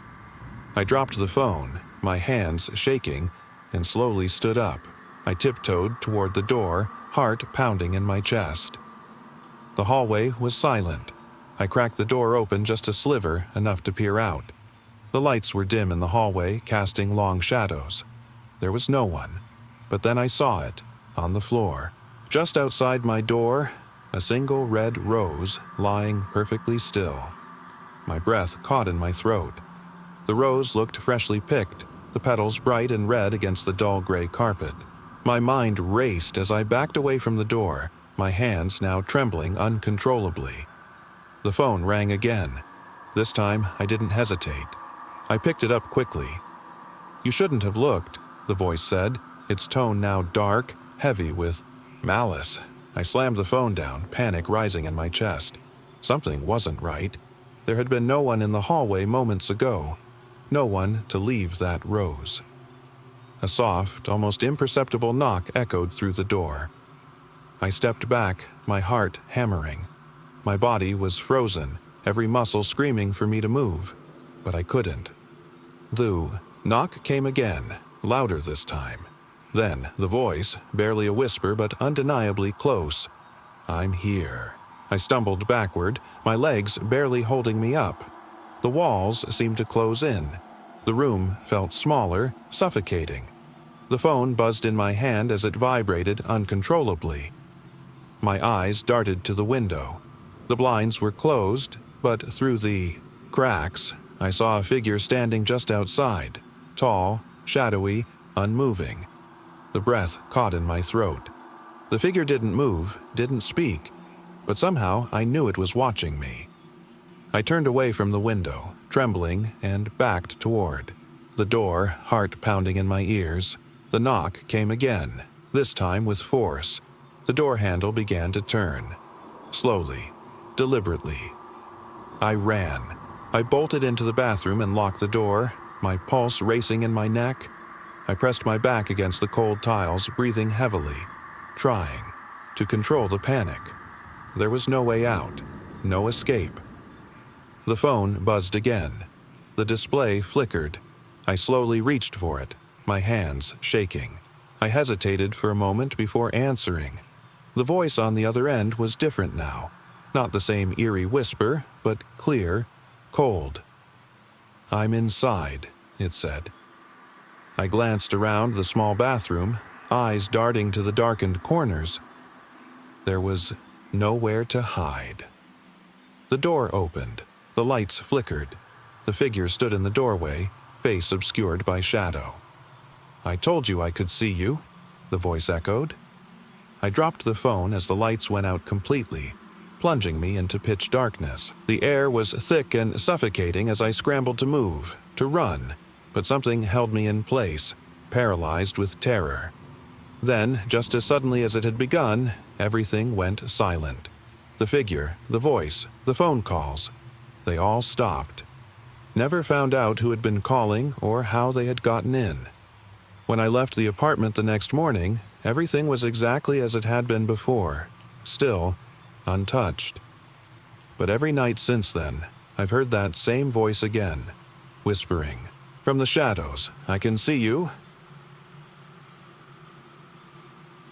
I dropped the phone, my hands shaking, and slowly stood up. I tiptoed toward the door, heart pounding in my chest. The hallway was silent. I cracked the door open just a sliver, enough to peer out. The lights were dim in the hallway, casting long shadows. There was no one. But then I saw it, on the floor. Just outside my door, a single red rose lying perfectly still. My breath caught in my throat. The rose looked freshly picked, the petals bright and red against the dull gray carpet. My mind raced as I backed away from the door, my hands now trembling uncontrollably. The phone rang again. This time, I didn't hesitate. I picked it up quickly. "You shouldn't have looked," the voice said, its tone now dark, heavy with malice. I slammed the phone down, panic rising in my chest. Something wasn't right. There had been no one in the hallway moments ago. No one to leave that rose. A soft, almost imperceptible knock echoed through the door. I stepped back, my heart hammering. My body was frozen, every muscle screaming for me to move, but I couldn't. The knock came again, louder this time. Then the voice, barely a whisper but undeniably close. "I'm here." I stumbled backward, my legs barely holding me up. The walls seemed to close in. The room felt smaller, suffocating. The phone buzzed in my hand as it vibrated uncontrollably. My eyes darted to the window. The blinds were closed, but through the cracks, I saw a figure standing just outside, tall, shadowy, unmoving. The breath caught in my throat. The figure didn't move, didn't speak, but somehow I knew it was watching me. I turned away from the window, trembling, and backed toward the door, heart pounding in my ears. The knock came again, this time with force. The door handle began to turn. Slowly, deliberately. I ran. I bolted into the bathroom and locked the door, my pulse racing in my neck. I pressed my back against the cold tiles, breathing heavily, trying to control the panic. There was no way out, no escape. The phone buzzed again. The display flickered. I slowly reached for it, my hands shaking. I hesitated for a moment before answering. The voice on the other end was different now. Not the same eerie whisper, but clear, cold. "I'm inside," it said. I glanced around the small bathroom, eyes darting to the darkened corners. There was nowhere to hide. The door opened. The lights flickered. The figure stood in the doorway, face obscured by shadow. "I told you I could see you," the voice echoed. I dropped the phone as the lights went out completely, plunging me into pitch darkness. The air was thick and suffocating as I scrambled to move, to run, but something held me in place, paralyzed with terror. Then, just as suddenly as it had begun, everything went silent. The figure, the voice, the phone calls, they all stopped. Never found out who had been calling or how they had gotten in. When I left the apartment the next morning, everything was exactly as it had been before, still untouched. But every night since then, I've heard that same voice again, whispering, "From the shadows, I can see you."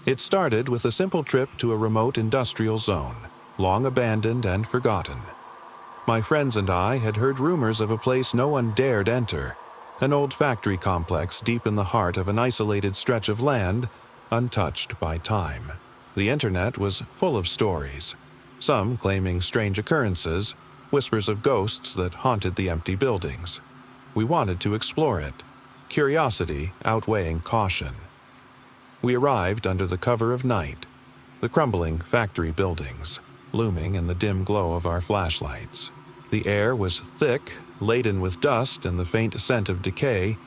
It started with a simple trip to a remote industrial zone, long abandoned and forgotten. My friends and I had heard rumors of a place no one dared enter, an old factory complex deep in the heart of an isolated stretch of land, untouched by time. The internet was full of stories, some claiming strange occurrences, whispers of ghosts that haunted the empty buildings. We wanted to explore it, curiosity outweighing caution. We arrived under the cover of night, the crumbling factory buildings looming in the dim glow of our flashlights. The air was thick, laden with dust and the faint scent of decay.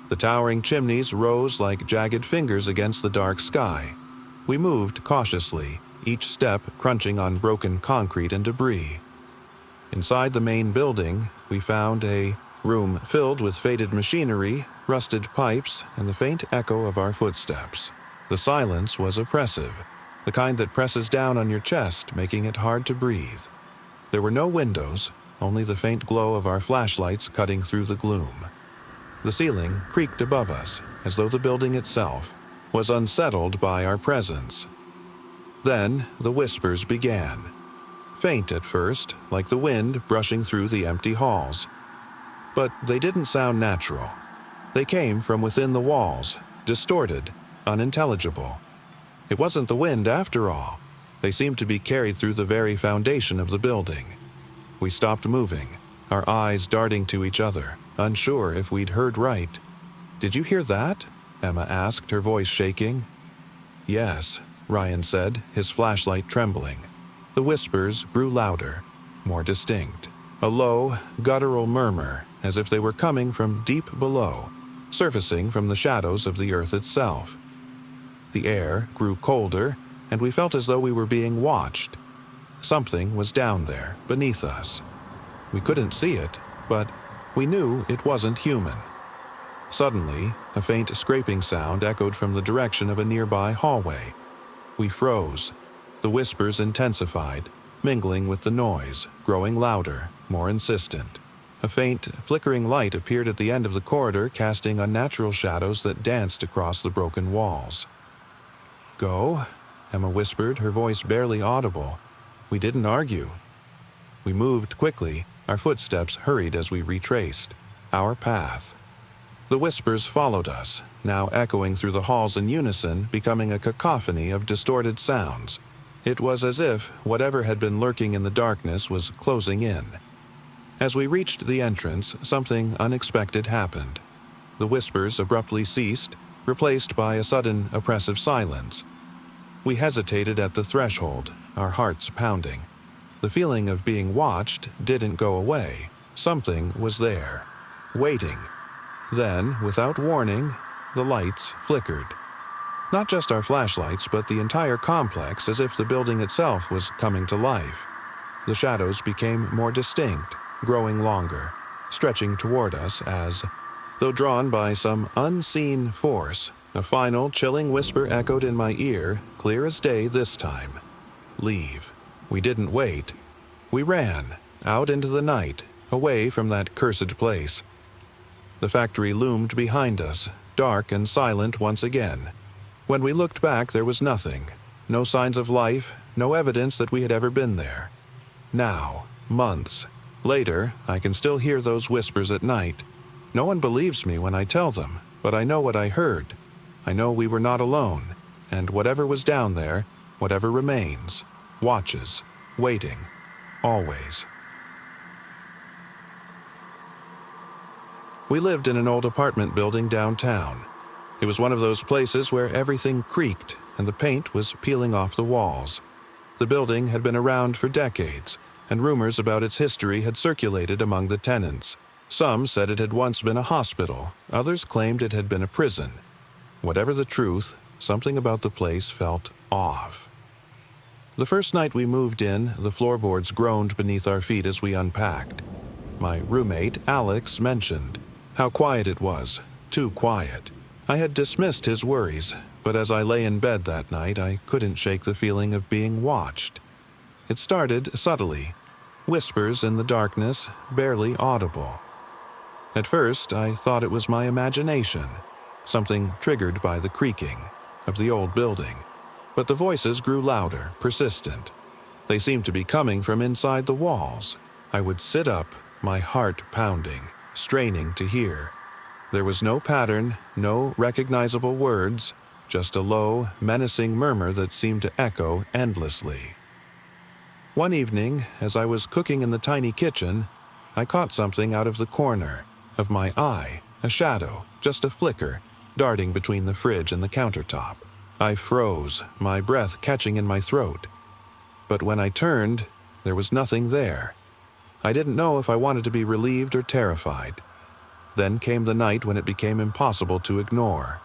The towering chimneys rose like jagged fingers against the dark sky. We moved cautiously, each step crunching on broken concrete and debris. Inside the main building, we found a room filled with faded machinery, rusted pipes, and the faint echo of our footsteps. The silence was oppressive. the kind that presses down on your chest, making it hard to breathe. There were no windows, only the faint glow of our flashlights cutting through the gloom. The ceiling creaked above us, as though the building itself was unsettled by our presence. Then the whispers began. Faint at first, like the wind brushing through the empty halls. But they didn't sound natural. They came from within the walls, distorted, unintelligible. It wasn't the wind after all. They seemed to be carried through the very foundation of the building. We stopped moving, our eyes darting to each other, unsure if we'd heard right. "Did you hear that?" Emma asked, her voice shaking. "Yes," Ryan said, his flashlight trembling. The whispers grew louder, more distinct. A low, guttural murmur, as if they were coming from deep below, surfacing from the shadows of the earth itself. The air grew colder, and we felt as though we were being watched. Something was down there, beneath us. We couldn't see it, but we knew it wasn't human. Suddenly, a faint scraping sound echoed from the direction of a nearby hallway. We froze. The whispers intensified, mingling with the noise, growing louder, more insistent. A faint, flickering light appeared at the end of the corridor, casting unnatural shadows that danced across the broken walls. "Go," Emma whispered, her voice barely audible. We didn't argue. We moved quickly, our footsteps hurried as we retraced our path. The whispers followed us, now echoing through the halls in unison, becoming a cacophony of distorted sounds. It was as if whatever had been lurking in the darkness was closing in. As we reached the entrance, something unexpected happened. The whispers abruptly ceased, replaced by a sudden, oppressive silence. We hesitated at the threshold, our hearts pounding. The feeling of being watched didn't go away. Something was there, waiting. Then, without warning, the lights flickered. Not just our flashlights, but the entire complex, as if the building itself was coming to life. The shadows became more distinct, growing longer, stretching toward us as, though drawn by some unseen force, a final chilling whisper echoed in my ear, clear as day this time. "Leave." We didn't wait. We ran, out into the night, away from that cursed place. The factory loomed behind us, dark and silent once again. When we looked back, there was nothing. No signs of life, no evidence that we had ever been there. Now, months later, I can still hear those whispers at night. No one believes me when I tell them, but I know what I heard. I know we were not alone, and whatever was down there, whatever remains, watches, waiting, always. We lived in an old apartment building downtown. It was one of those places where everything creaked and the paint was peeling off the walls. The building had been around for decades, and rumors about its history had circulated among the tenants. Some said it had once been a hospital, others claimed it had been a prison. Whatever the truth, something about the place felt off. The first night we moved in, the floorboards groaned beneath our feet as we unpacked. My roommate, Alex, mentioned how quiet it was, too quiet. I had dismissed his worries, but as I lay in bed that night, I couldn't shake the feeling of being watched. It started subtly, whispers in the darkness, barely audible. At first, I thought it was my imagination, something triggered by the creaking of the old building. But the voices grew louder, persistent. They seemed to be coming from inside the walls. I would sit up, my heart pounding, straining to hear. There was no pattern, no recognizable words, just a low, menacing murmur that seemed to echo endlessly. One evening, as I was cooking in the tiny kitchen, I caught something out of the corner of my eye, a shadow, just a flicker, darting between the fridge and the countertop. I froze, my breath catching in my throat. But when I turned, there was nothing there. I didn't know if I wanted to be relieved or terrified. Then came the night when it became impossible to ignore.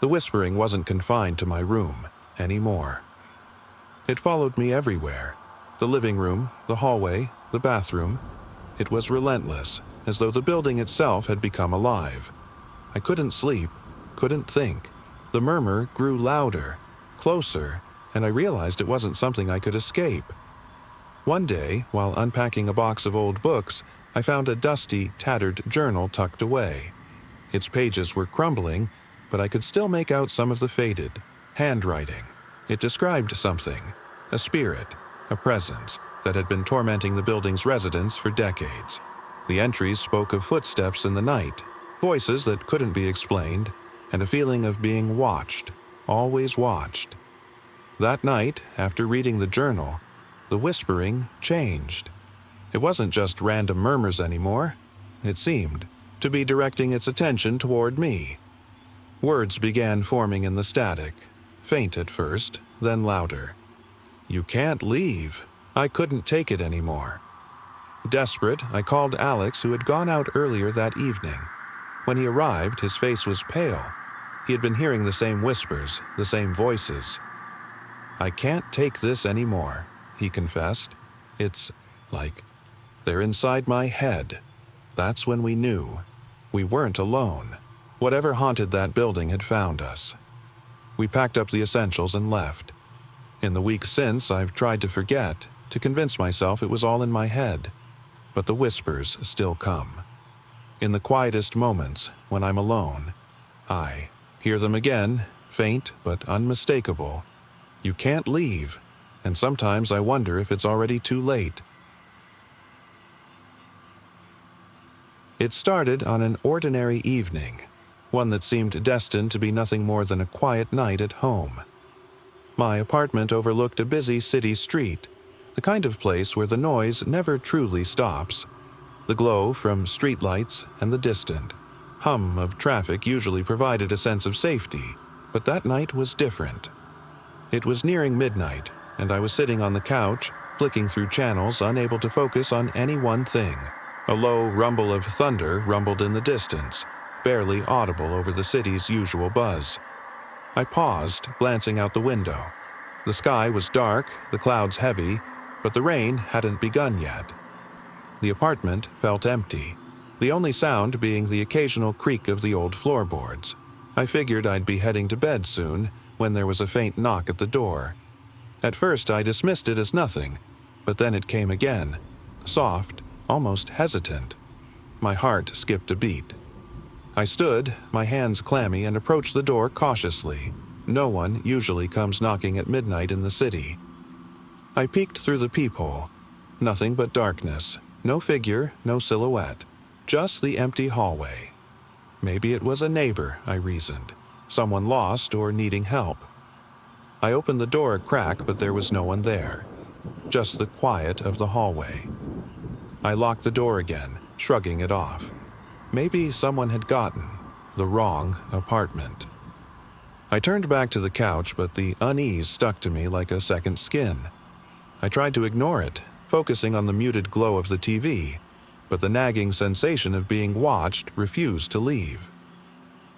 The whispering wasn't confined to my room anymore. It followed me everywhere. The living room, the hallway, the bathroom. It was relentless, as though the building itself had become alive. I couldn't sleep, couldn't think. The murmur grew louder, closer, and I realized it wasn't something I could escape. One day, while unpacking a box of old books, I found a dusty, tattered journal tucked away. Its pages were crumbling, but I could still make out some of the faded handwriting. It described something, a spirit, a presence that had been tormenting the building's residents for decades. The entries spoke of footsteps in the night, voices that couldn't be explained, and a feeling of being watched, always watched. That night, after reading the journal, the whispering changed. It wasn't just random murmurs anymore. It seemed to be directing its attention toward me. Words began forming in the static, faint at first, then louder. "You can't leave." I couldn't take it anymore. Desperate, I called Alex, who had gone out earlier that evening. When he arrived, his face was pale. He had been hearing the same whispers, the same voices. "I can't take this anymore," he confessed. "It's like they're inside my head." That's when we knew we weren't alone. Whatever haunted that building had found us. We packed up the essentials and left. In the weeks since, I've tried to forget, to convince myself it was all in my head. But the whispers still come. In the quietest moments, when I'm alone, I hear them again, faint but unmistakable. "You can't leave," and sometimes I wonder if it's already too late. It started on an ordinary evening, one that seemed destined to be nothing more than a quiet night at home. My apartment overlooked a busy city street, the kind of place where the noise never truly stops. The glow from streetlights and the distant hum of traffic usually provided a sense of safety, but that night was different. It was nearing midnight, and I was sitting on the couch, flicking through channels, unable to focus on any one thing. A low rumble of thunder rumbled in the distance, barely audible over the city's usual buzz. I paused, glancing out the window. The sky was dark, the clouds heavy, but the rain hadn't begun yet. The apartment felt empty, the only sound being the occasional creak of the old floorboards. I figured I'd be heading to bed soon, when there was a faint knock at the door. At first I dismissed it as nothing, but then it came again, soft, almost hesitant. My heart skipped a beat. I stood, my hands clammy, and approached the door cautiously. No one usually comes knocking at midnight in the city. I peeked through the peephole. Nothing but darkness. No figure, no silhouette. Just the empty hallway. Maybe it was a neighbor, I reasoned. Someone lost or needing help. I opened the door a crack, but there was no one there. Just the quiet of the hallway. I locked the door again, shrugging it off. Maybe someone had gotten the wrong apartment. I turned back to the couch, but the unease stuck to me like a second skin. I tried to ignore it, focusing on the muted glow of the TV, but the nagging sensation of being watched refused to leave.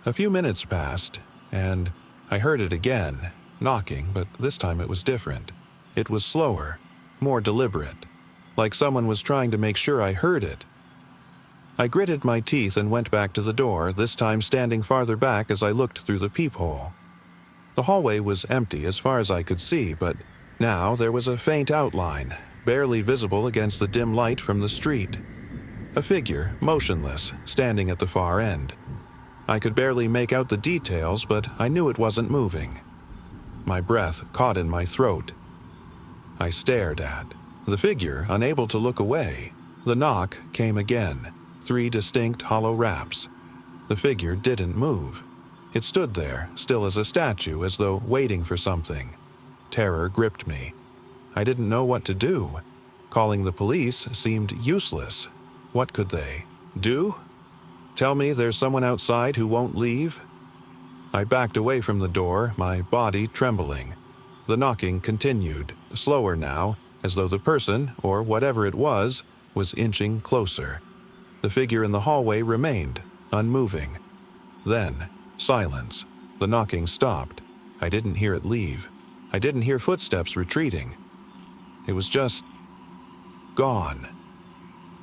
A few minutes passed, and I heard it again, knocking, but this time it was different. It was slower, more deliberate, like someone was trying to make sure I heard it. I gritted my teeth and went back to the door, this time standing farther back as I looked through the peephole. The hallway was empty as far as I could see, but now there was a faint outline, barely visible against the dim light from the street. A figure, motionless, standing at the far end. I could barely make out the details, but I knew it wasn't moving. My breath caught in my throat. I stared at the figure, unable to look away. The knock came again, 3 distinct hollow raps. The figure didn't move. It stood there, still as a statue, as though waiting for something. Terror gripped me. I didn't know what to do. Calling the police seemed useless. What could they do? Tell me there's someone outside who won't leave? I backed away from the door, my body trembling. The knocking continued, slower now, as though the person, or whatever it was inching closer. The figure in the hallway remained, unmoving. Then, silence. The knocking stopped. I didn't hear it leave. I didn't hear footsteps retreating. It was just gone.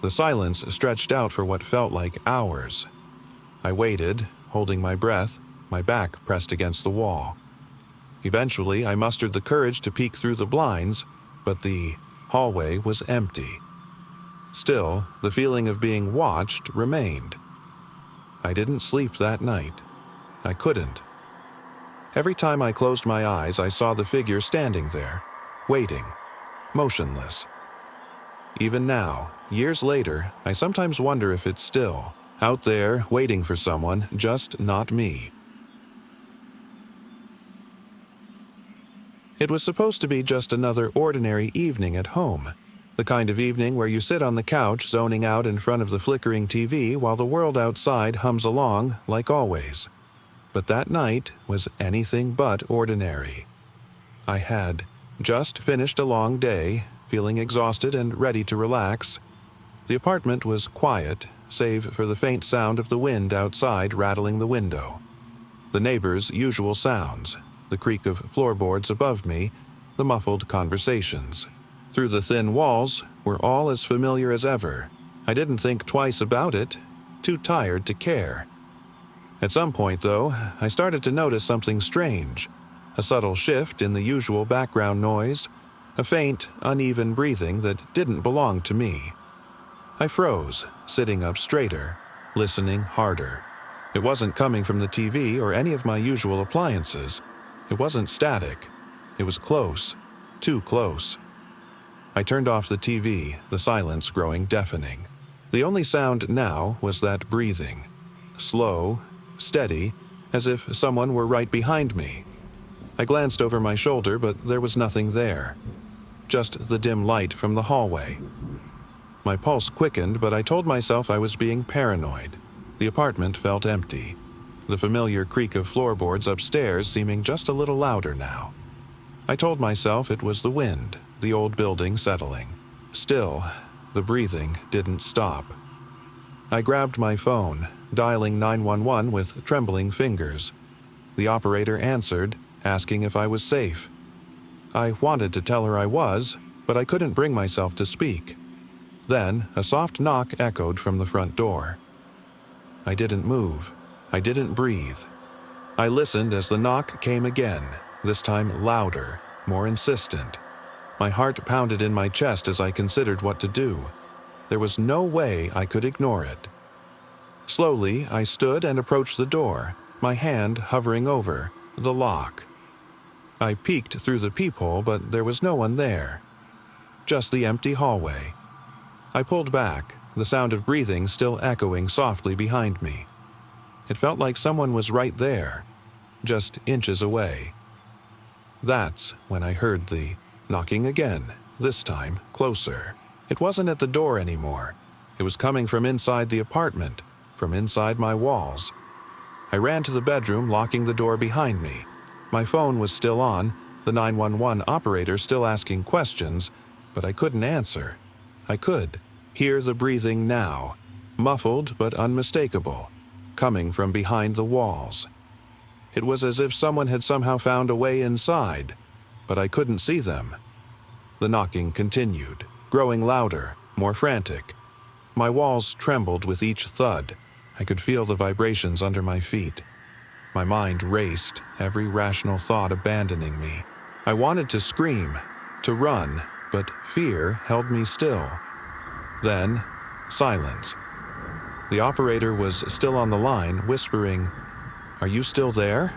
The silence stretched out for what felt like hours. I waited, holding my breath, my back pressed against the wall. Eventually, I mustered the courage to peek through the blinds, but the hallway was empty. Still, the feeling of being watched remained. I didn't sleep that night. I couldn't. Every time I closed my eyes, I saw the figure standing there, waiting, motionless. Even now, years later, I sometimes wonder if it's still out there waiting for someone, just not me. It was supposed to be just another ordinary evening at home, the kind of evening where you sit on the couch zoning out in front of the flickering TV while the world outside hums along like always. But that night was anything but ordinary. I had just finished a long day, feeling exhausted and ready to relax. The apartment was quiet, save for the faint sound of the wind outside rattling the window. The neighbors' usual sounds, the creak of floorboards above me, the muffled conversations. Through the thin walls were all as familiar as ever. I didn't think twice about it, too tired to care. At some point, though, I started to notice something strange. A subtle shift in the usual background noise, a faint, uneven breathing that didn't belong to me. I froze, sitting up straighter, listening harder. It wasn't coming from the TV or any of my usual appliances. It wasn't static. It was close, too close. I turned off the TV, the silence growing deafening. The only sound now was that breathing. Slow, steady, as if someone were right behind me. I glanced over my shoulder, but there was nothing there. Just the dim light from the hallway. My pulse quickened, but I told myself I was being paranoid. The apartment felt empty, the familiar creak of floorboards upstairs seeming just a little louder now. I told myself it was the wind, the old building settling. Still, the breathing didn't stop. I grabbed my phone, dialing 911 with trembling fingers. The operator answered, asking if I was safe. I wanted to tell her I was, but I couldn't bring myself to speak. Then, a soft knock echoed from the front door. I didn't move. I didn't breathe. I listened as the knock came again, this time louder, more insistent. My heart pounded in my chest as I considered what to do. There was no way I could ignore it. Slowly, I stood and approached the door, my hand hovering over the lock. I peeked through the peephole, but there was no one there. Just the empty hallway. I pulled back, the sound of breathing still echoing softly behind me. It felt like someone was right there, just inches away. That's when I heard the knocking again, this time closer. It wasn't at the door anymore. It was coming from inside the apartment, from inside my walls. I ran to the bedroom, locking the door behind me. My phone was still on, the 911 operator still asking questions, but I couldn't answer. I could hear the breathing now, muffled but unmistakable, coming from behind the walls. It was as if someone had somehow found a way inside, but I couldn't see them. The knocking continued, growing louder, more frantic. My walls trembled with each thud. I could feel the vibrations under my feet. My mind raced, every rational thought abandoning me. I wanted to scream, to run, but fear held me still. Then, silence. The operator was still on the line, whispering, "Are you still there?"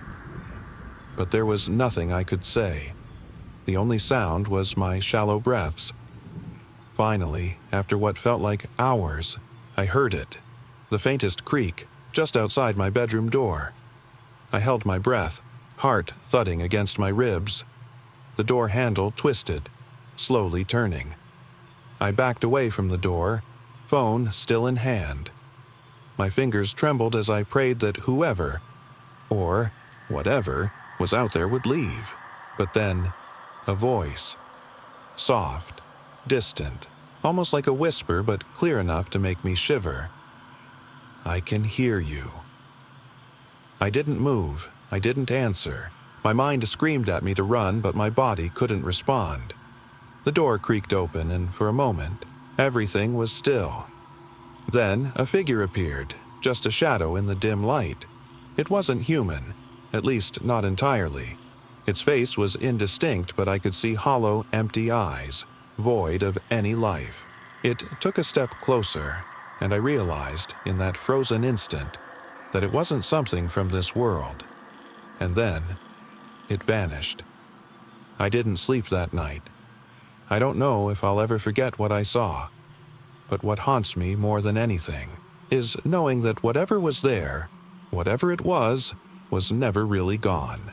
But there was nothing I could say. The only sound was my shallow breaths. Finally, after what felt like hours, I heard it, the faintest creak, just outside my bedroom door. I held my breath, heart thudding against my ribs. The door handle twisted, slowly turning. I backed away from the door, phone still in hand. My fingers trembled as I prayed that whoever, or whatever, was out there would leave. But then, a voice. Soft, distant, almost like a whisper but clear enough to make me shiver. "I can hear you." I didn't move. I didn't answer. My mind screamed at me to run, but my body couldn't respond. The door creaked open, and for a moment, everything was still. Then a figure appeared, just a shadow in the dim light. It wasn't human, at least not entirely. Its face was indistinct, but I could see hollow, empty eyes, void of any life. It took a step closer, and I realized, in that frozen instant, that it wasn't something from this world. And then, it vanished. I didn't sleep that night. I don't know if I'll ever forget what I saw. But what haunts me more than anything is knowing that whatever was there, whatever it was never really gone.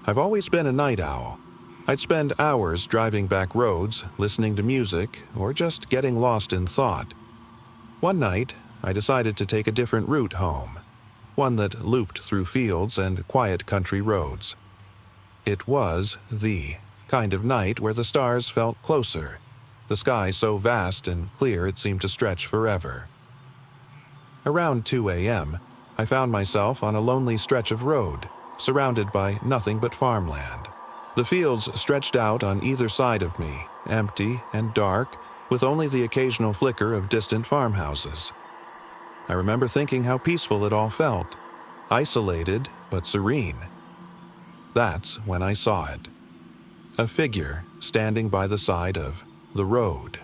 I've always been a night owl. I'd spend hours driving back roads, listening to music, or just getting lost in thought. One night, I decided to take a different route home, one that looped through fields and quiet country roads. It was the kind of night where the stars felt closer, the sky so vast and clear it seemed to stretch forever. Around 2 a.m., I found myself on a lonely stretch of road, surrounded by nothing but farmland. The fields stretched out on either side of me, empty and dark, with only the occasional flicker of distant farmhouses. I remember thinking how peaceful it all felt, isolated but serene. That's when I saw it. A figure standing by the side of the road.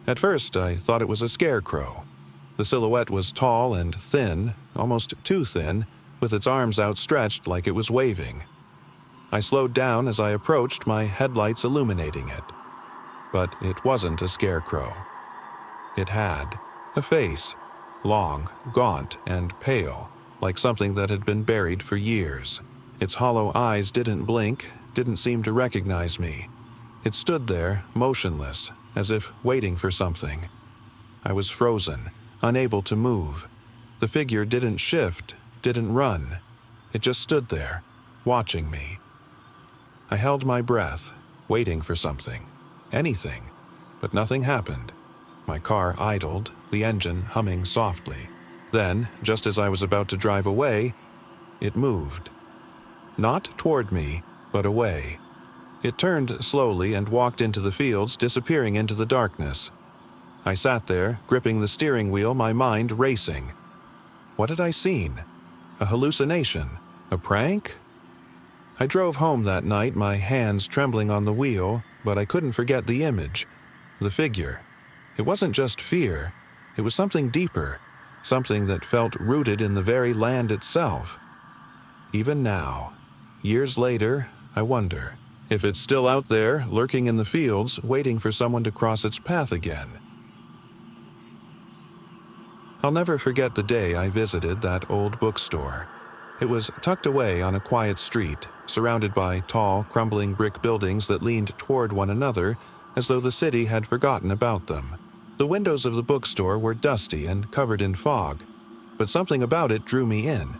At first, I thought it was a scarecrow. The silhouette was tall and thin, almost too thin, with its arms outstretched like it was waving. I slowed down as I approached, my headlights illuminating it. But it wasn't a scarecrow. It had a face, long, gaunt, and pale, like something that had been buried for years. Its hollow eyes didn't blink, didn't seem to recognize me. It stood there, motionless, as if waiting for something. I was frozen, unable to move. The figure didn't shift, didn't run. It just stood there, watching me. I held my breath, waiting for something, anything, but nothing happened. My car idled, the engine humming softly. Then, just as I was about to drive away, it moved. Not toward me, but away. It turned slowly and walked into the fields, disappearing into the darkness. I sat there, gripping the steering wheel, my mind racing. What had I seen? A hallucination? A prank? I drove home that night, my hands trembling on the wheel, but I couldn't forget the image, the figure. It wasn't just fear. It was something deeper, something that felt rooted in the very land itself. Even now, years later, I wonder if it's still out there, lurking in the fields, waiting for someone to cross its path again. I'll never forget the day I visited that old bookstore. It was tucked away on a quiet street, surrounded by tall, crumbling brick buildings that leaned toward one another as though the city had forgotten about them. The windows of the bookstore were dusty and covered in fog, but something about it drew me in.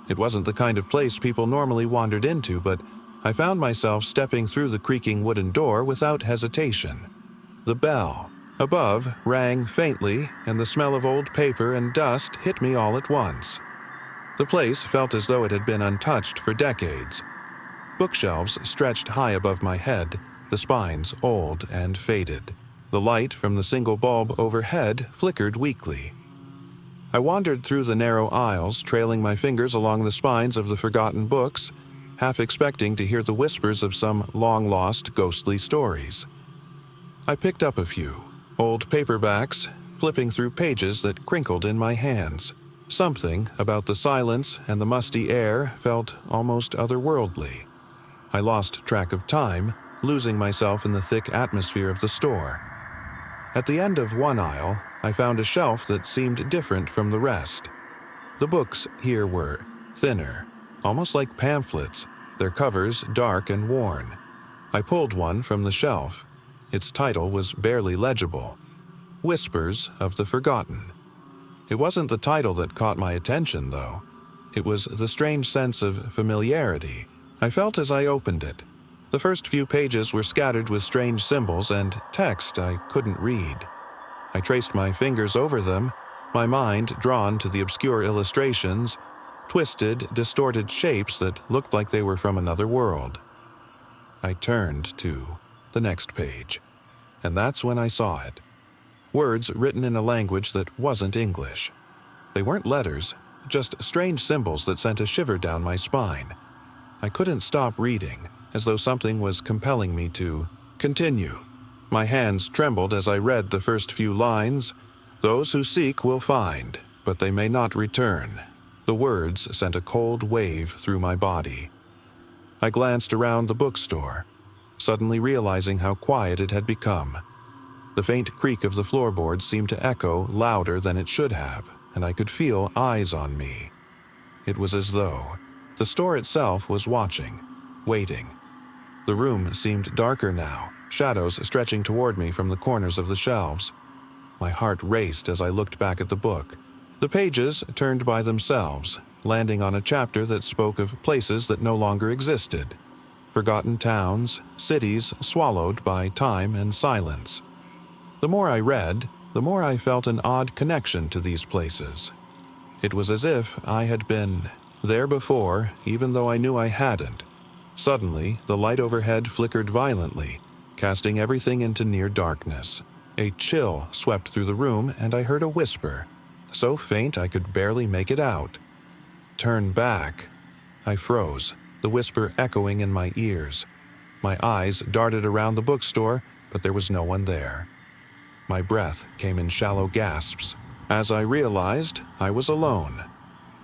It wasn't the kind of place people normally wandered into, but I found myself stepping through the creaking wooden door without hesitation. The bell above rang faintly, and the smell of old paper and dust hit me all at once. The place felt as though it had been untouched for decades. Bookshelves stretched high above my head, the spines old and faded. The light from the single bulb overhead flickered weakly. I wandered through the narrow aisles, trailing my fingers along the spines of the forgotten books, half expecting to hear the whispers of some long-lost ghostly stories. I picked up a few, old paperbacks, flipping through pages that crinkled in my hands. Something about the silence and the musty air felt almost otherworldly. I lost track of time, losing myself in the thick atmosphere of the store. At the end of one aisle, I found a shelf that seemed different from the rest. The books here were thinner, almost like pamphlets, their covers dark and worn. I pulled one from the shelf. Its title was barely legible, Whispers of the Forgotten. It wasn't the title that caught my attention, though. It was the strange sense of familiarity I felt as I opened it. The first few pages were scattered with strange symbols and text I couldn't read. I traced my fingers over them, my mind drawn to the obscure illustrations, twisted, distorted shapes that looked like they were from another world. I turned to the next page, and that's when I saw it. Words written in a language that wasn't English. They weren't letters, just strange symbols that sent a shiver down my spine. I couldn't stop reading, as though something was compelling me to continue. My hands trembled as I read the first few lines. "Those who seek will find, but they may not return." The words sent a cold wave through my body. I glanced around the bookstore, suddenly realizing how quiet it had become. The faint creak of the floorboards seemed to echo louder than it should have, and I could feel eyes on me. It was as though the store itself was watching, waiting. The room seemed darker now, shadows stretching toward me from the corners of the shelves. My heart raced as I looked back at the book. The pages turned by themselves, landing on a chapter that spoke of places that no longer existed. Forgotten towns, cities swallowed by time and silence. The more I read, the more I felt an odd connection to these places. It was as if I had been there before, even though I knew I hadn't. Suddenly, the light overhead flickered violently, casting everything into near darkness. A chill swept through the room, and I heard a whisper, so faint I could barely make it out. "Turn back." I froze, the whisper echoing in my ears. My eyes darted around the bookstore, but there was no one there. My breath came in shallow gasps, as I realized I was alone.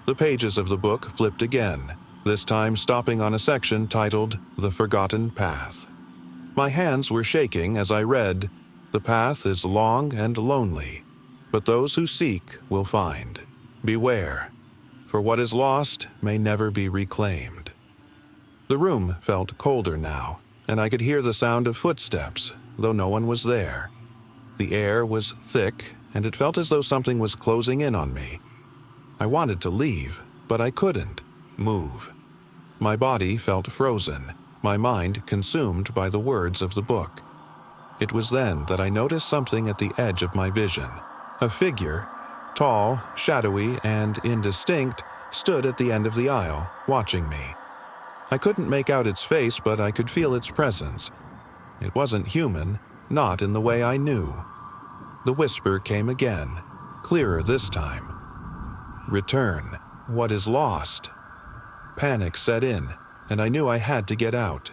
The pages of the book flipped again, this time stopping on a section titled "The Forgotten Path." My hands were shaking as I read, "The path is long and lonely, but those who seek will find. Beware, for what is lost may never be reclaimed." The room felt colder now, and I could hear the sound of footsteps, though no one was there. The air was thick, and it felt as though something was closing in on me. I wanted to leave, but I couldn't move. My body felt frozen, my mind consumed by the words of the book. It was then that I noticed something at the edge of my vision. A figure, tall, shadowy, and indistinct, stood at the end of the aisle, watching me. I couldn't make out its face, but I could feel its presence. It wasn't human, not in the way I knew. The whisper came again, clearer this time. "Return. What is lost?" Panic set in, and I knew I had to get out.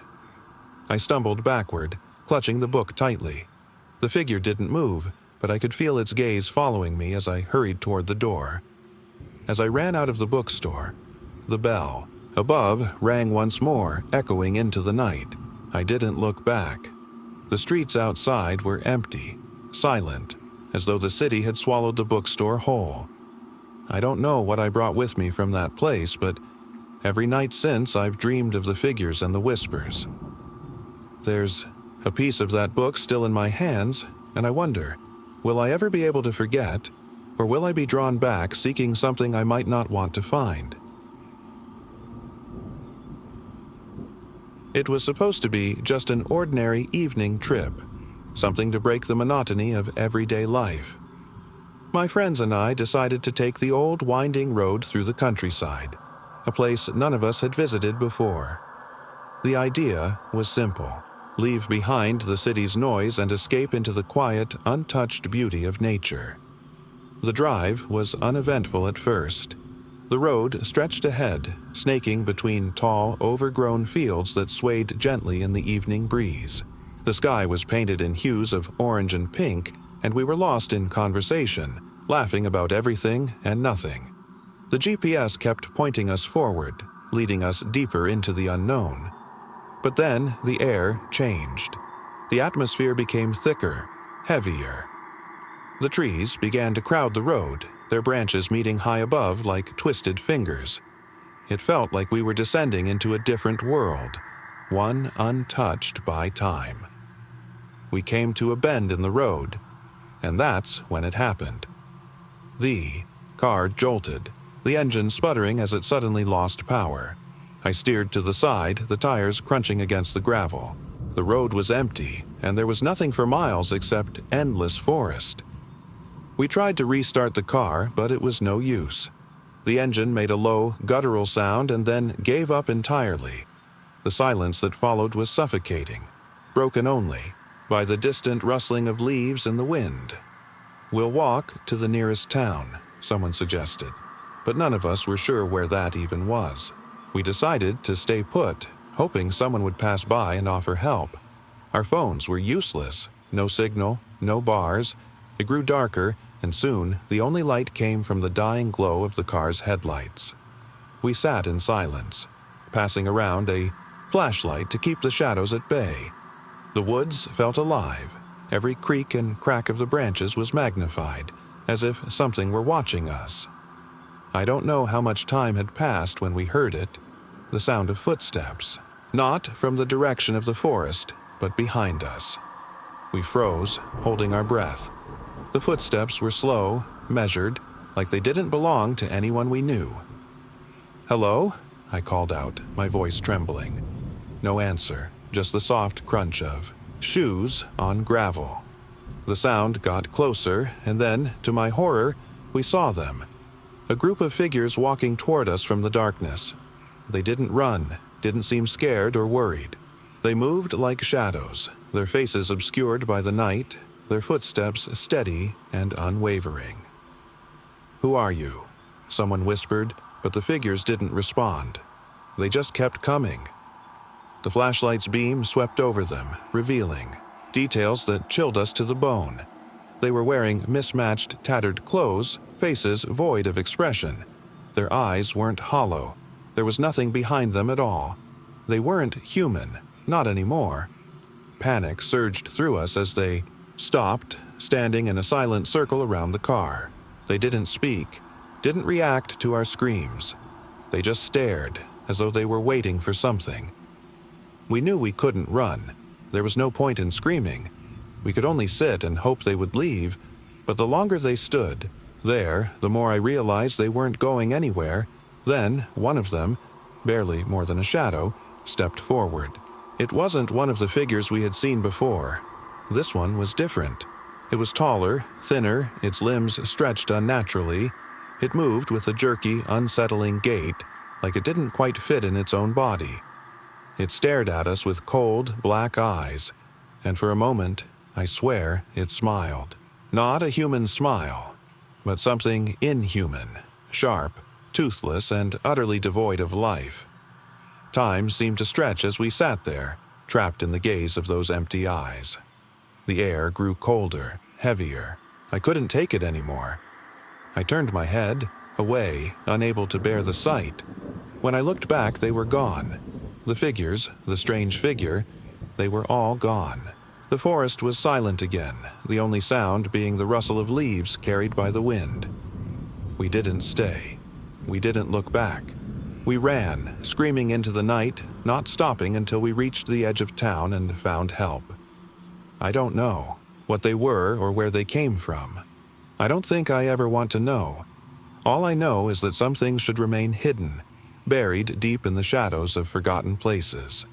I stumbled backward, clutching the book tightly. The figure didn't move, but I could feel its gaze following me as I hurried toward the door. As I ran out of the bookstore, the bell above rang once more, echoing into the night. I didn't look back. The streets outside were empty, silent, as though the city had swallowed the bookstore whole. I don't know what I brought with me from that place, but every night since I've dreamed of the figures and the whispers. There's a piece of that book still in my hands, and I wonder, will I ever be able to forget, or will I be drawn back seeking something I might not want to find? It was supposed to be just an ordinary evening trip, something to break the monotony of everyday life. My friends and I decided to take the old winding road through the countryside, a place none of us had visited before. The idea was simple: leave behind the city's noise and escape into the quiet, untouched beauty of nature. The drive was uneventful at first. The road stretched ahead, snaking between tall, overgrown fields that swayed gently in the evening breeze. The sky was painted in hues of orange and pink, and we were lost in conversation, laughing about everything and nothing. The GPS kept pointing us forward, leading us deeper into the unknown. But then the air changed. The atmosphere became thicker, heavier. The trees began to crowd the road, their branches meeting high above like twisted fingers. It felt like we were descending into a different world, one untouched by time. We came to a bend in the road, and that's when it happened. The car jolted, the engine sputtering as it suddenly lost power. I steered to the side, the tires crunching against the gravel. The road was empty, and there was nothing for miles except endless forest. We tried to restart the car, but it was no use. The engine made a low, guttural sound and then gave up entirely. The silence that followed was suffocating, broken only by the distant rustling of leaves in the wind. "We'll walk to the nearest town," someone suggested. but none of us were sure where that even was. We decided to stay put, hoping someone would pass by and offer help. Our phones were useless. No signal, no bars. It grew darker, and soon the only light came from the dying glow of the car's headlights. We sat in silence, passing around a flashlight to keep the shadows at bay. The woods felt alive. Every creak and crack of the branches was magnified, as if something were watching us. I don't know how much time had passed when we heard it, the sound of footsteps, not from the direction of the forest, but behind us. We froze, holding our breath. The footsteps were slow, measured, like they didn't belong to anyone we knew. "Hello?" I called out, my voice trembling. No answer, just the soft crunch of shoes on gravel. The sound got closer, and then, to my horror, we saw them. A group of figures walking toward us from the darkness. They didn't run, didn't seem scared or worried. They moved like shadows, their faces obscured by the night, their footsteps steady and unwavering. "Who are you?" someone whispered, but the figures didn't respond. They just kept coming. The flashlight's beam swept over them, revealing details that chilled us to the bone. They were wearing mismatched, tattered clothes, faces void of expression. Their eyes weren't hollow. There was nothing behind them at all. They weren't human, not anymore. Panic surged through us as they stopped, standing in a silent circle around the car. They didn't speak, didn't react to our screams. They just stared, as though they were waiting for something. We knew we couldn't run. There was no point in screaming. We could only sit and hope they would leave, but the longer they stood there, the more I realized they weren't going anywhere. Then, one of them, barely more than a shadow, stepped forward. It wasn't one of the figures we had seen before. This one was different. It was taller, thinner, its limbs stretched unnaturally. It moved with a jerky, unsettling gait, like it didn't quite fit in its own body. It stared at us with cold, black eyes, and for a moment, I swear, it smiled. Not a human smile, but something inhuman, sharp, toothless, and utterly devoid of life. Time seemed to stretch as we sat there, trapped in the gaze of those empty eyes. The air grew colder, heavier. I couldn't take it anymore. I turned my head, away, unable to bear the sight. When I looked back, they were gone. The figures, the strange figure, they were all gone. The forest was silent again, the only sound being the rustle of leaves carried by the wind. We didn't stay. We didn't look back. We ran, screaming into the night, not stopping until we reached the edge of town and found help. I don't know what they were or where they came from. I don't think I ever want to know. All I know is that some things should remain hidden, buried deep in the shadows of forgotten places.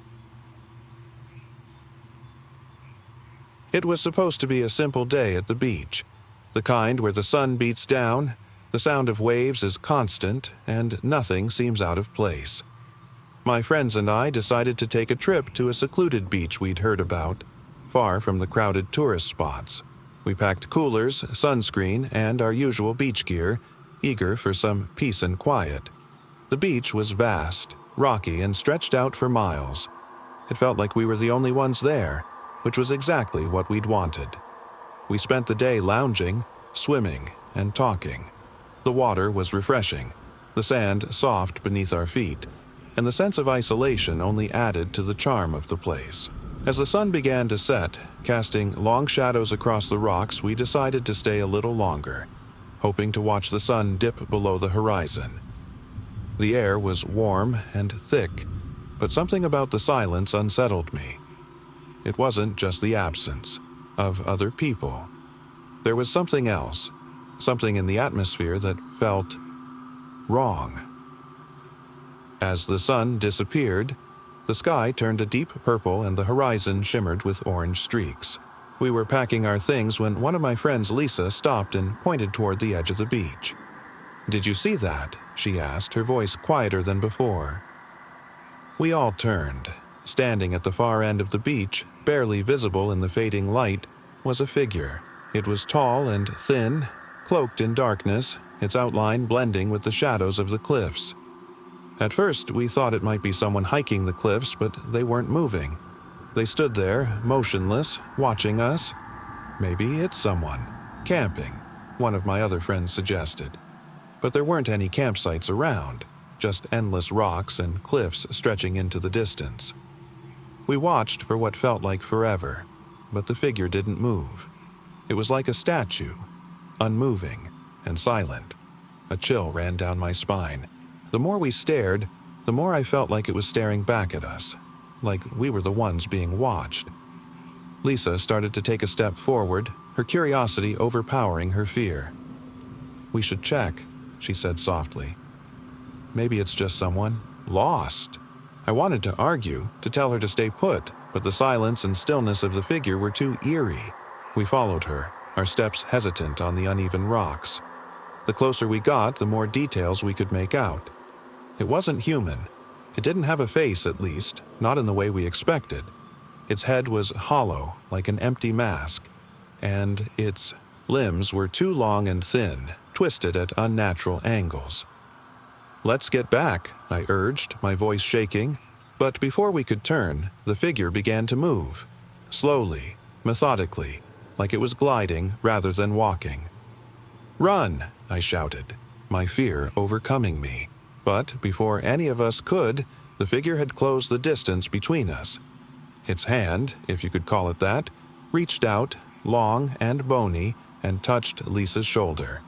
It was supposed to be a simple day at the beach, the kind where the sun beats down, the sound of waves is constant, and nothing seems out of place. My friends and I decided to take a trip to a secluded beach we'd heard about, far from the crowded tourist spots. We packed coolers, sunscreen, and our usual beach gear, eager for some peace and quiet. The beach was vast, rocky, and stretched out for miles. It felt like we were the only ones there, which was exactly what we'd wanted. We spent the day lounging, swimming, and talking. The water was refreshing, the sand soft beneath our feet, and the sense of isolation only added to the charm of the place. As the sun began to set, casting long shadows across the rocks, we decided to stay a little longer, hoping to watch the sun dip below the horizon. The air was warm and thick, but something about the silence unsettled me. It wasn't just the absence of other people. There was something else, something in the atmosphere that felt wrong. As the sun disappeared, the sky turned a deep purple and the horizon shimmered with orange streaks. We were packing our things when one of my friends, Lisa, stopped and pointed toward the edge of the beach. "Did you see that?" she asked, her voice quieter than before. We all turned. Standing at the far end of the beach, barely visible in the fading light, was a figure. It was tall and thin, cloaked in darkness, its outline blending with the shadows of the cliffs. At first, we thought it might be someone hiking the cliffs, but they weren't moving. They stood there, motionless, watching us. Maybe it's someone. Camping, one of my other friends suggested. But there weren't any campsites around, just endless rocks and cliffs stretching into the distance. We watched for what felt like forever, but the figure didn't move. It was like a statue, unmoving and silent. A chill ran down my spine. The more we stared, the more I felt like it was staring back at us, like we were the ones being watched. Lisa started to take a step forward, her curiosity overpowering her fear. "We should check," she said softly. "Maybe it's just someone lost." I wanted to argue, to tell her to stay put, but the silence and stillness of the figure were too eerie. We followed her, our steps hesitant on the uneven rocks. The closer we got, the more details we could make out. It wasn't human. It didn't have a face, at least, not in the way we expected. Its head was hollow, like an empty mask, and its limbs were too long and thin, twisted at unnatural angles. "Let's get back," I urged, my voice shaking. But before we could turn, the figure began to move. Slowly, methodically, like it was gliding rather than walking. "Run!" I shouted, my fear overcoming me. But before any of us could, the figure had closed the distance between us. Its hand, if you could call it that, reached out, long and bony, and touched Lisa's shoulder.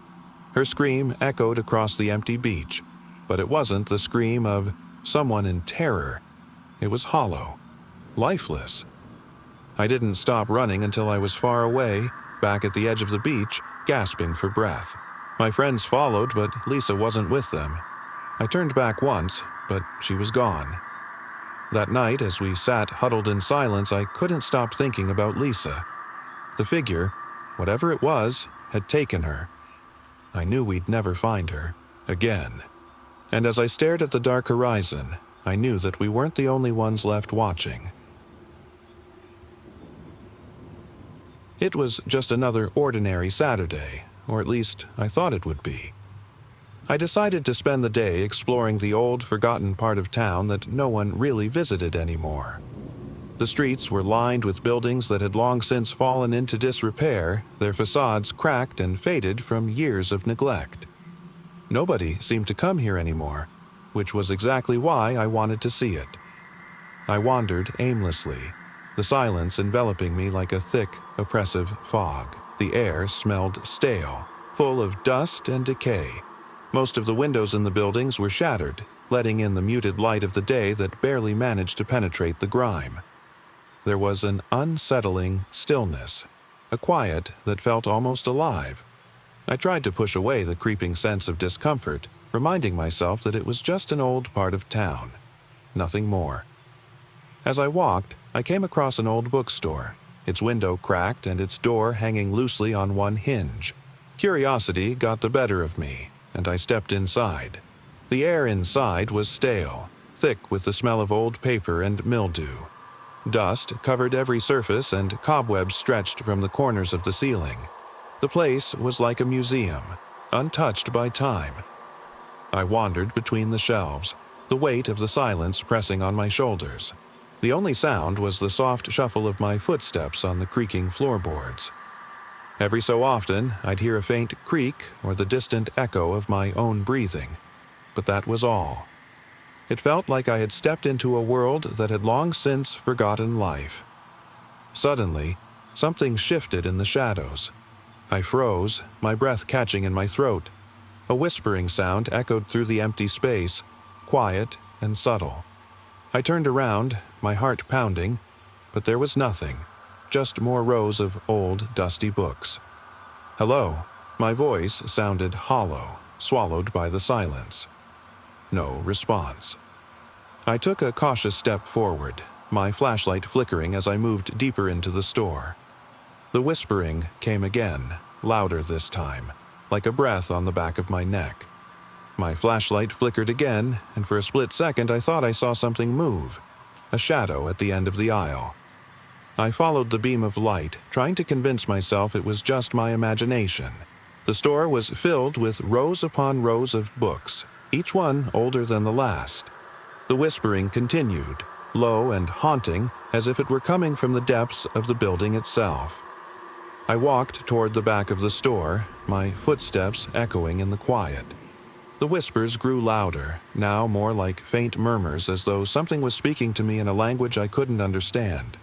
Her scream echoed across the empty beach, but it wasn't the scream of someone in terror. It was hollow, lifeless. I didn't stop running until I was far away, back at the edge of the beach, gasping for breath. My friends followed, but Lisa wasn't with them. I turned back once, but she was gone. That night, as we sat huddled in silence, I couldn't stop thinking about Lisa. The figure, whatever it was, had taken her. I knew we'd never find her again. And as I stared at the dark horizon, I knew that we weren't the only ones left watching. It was just another ordinary Saturday, or at least I thought it would be. I decided to spend the day exploring the old, forgotten part of town that no one really visited anymore. The streets were lined with buildings that had long since fallen into disrepair, their facades cracked and faded from years of neglect. Nobody seemed to come here anymore, which was exactly why I wanted to see it. I wandered aimlessly, the silence enveloping me like a thick, oppressive fog. The air smelled stale, full of dust and decay. Most of the windows in the buildings were shattered, letting in the muted light of the day that barely managed to penetrate the grime. There was an unsettling stillness, a quiet that felt almost alive. I tried to push away the creeping sense of discomfort, reminding myself that it was just an old part of town, nothing more. As I walked, I came across an old bookstore, its window cracked and its door hanging loosely on one hinge. Curiosity got the better of me, and I stepped inside. The air inside was stale, thick with the smell of old paper and mildew. Dust covered every surface and cobwebs stretched from the corners of the ceiling. The place was like a museum, untouched by time. I wandered between the shelves, the weight of the silence pressing on my shoulders. The only sound was the soft shuffle of my footsteps on the creaking floorboards. Every so often, I'd hear a faint creak or the distant echo of my own breathing, but that was all. It felt like I had stepped into a world that had long since forgotten life. Suddenly, something shifted in the shadows. I froze, my breath catching in my throat. A whispering sound echoed through the empty space, quiet and subtle. I turned around, my heart pounding, but there was nothing, just more rows of old, dusty books. "Hello." My voice sounded hollow, swallowed by the silence. No response. I took a cautious step forward, my flashlight flickering as I moved deeper into the store. The whispering came again, louder this time, like a breath on the back of my neck. My flashlight flickered again, and for a split second I thought I saw something move, a shadow at the end of the aisle. I followed the beam of light, trying to convince myself it was just my imagination. The The store was filled with rows upon rows of books, each one older than the last. The whispering continued, low and haunting, as if it were coming from the depths of the building itself. I walked toward the back of the store, my footsteps echoing in the quiet. The whispers grew louder, now more like faint murmurs, as though something was speaking to me in a language I couldn't understand.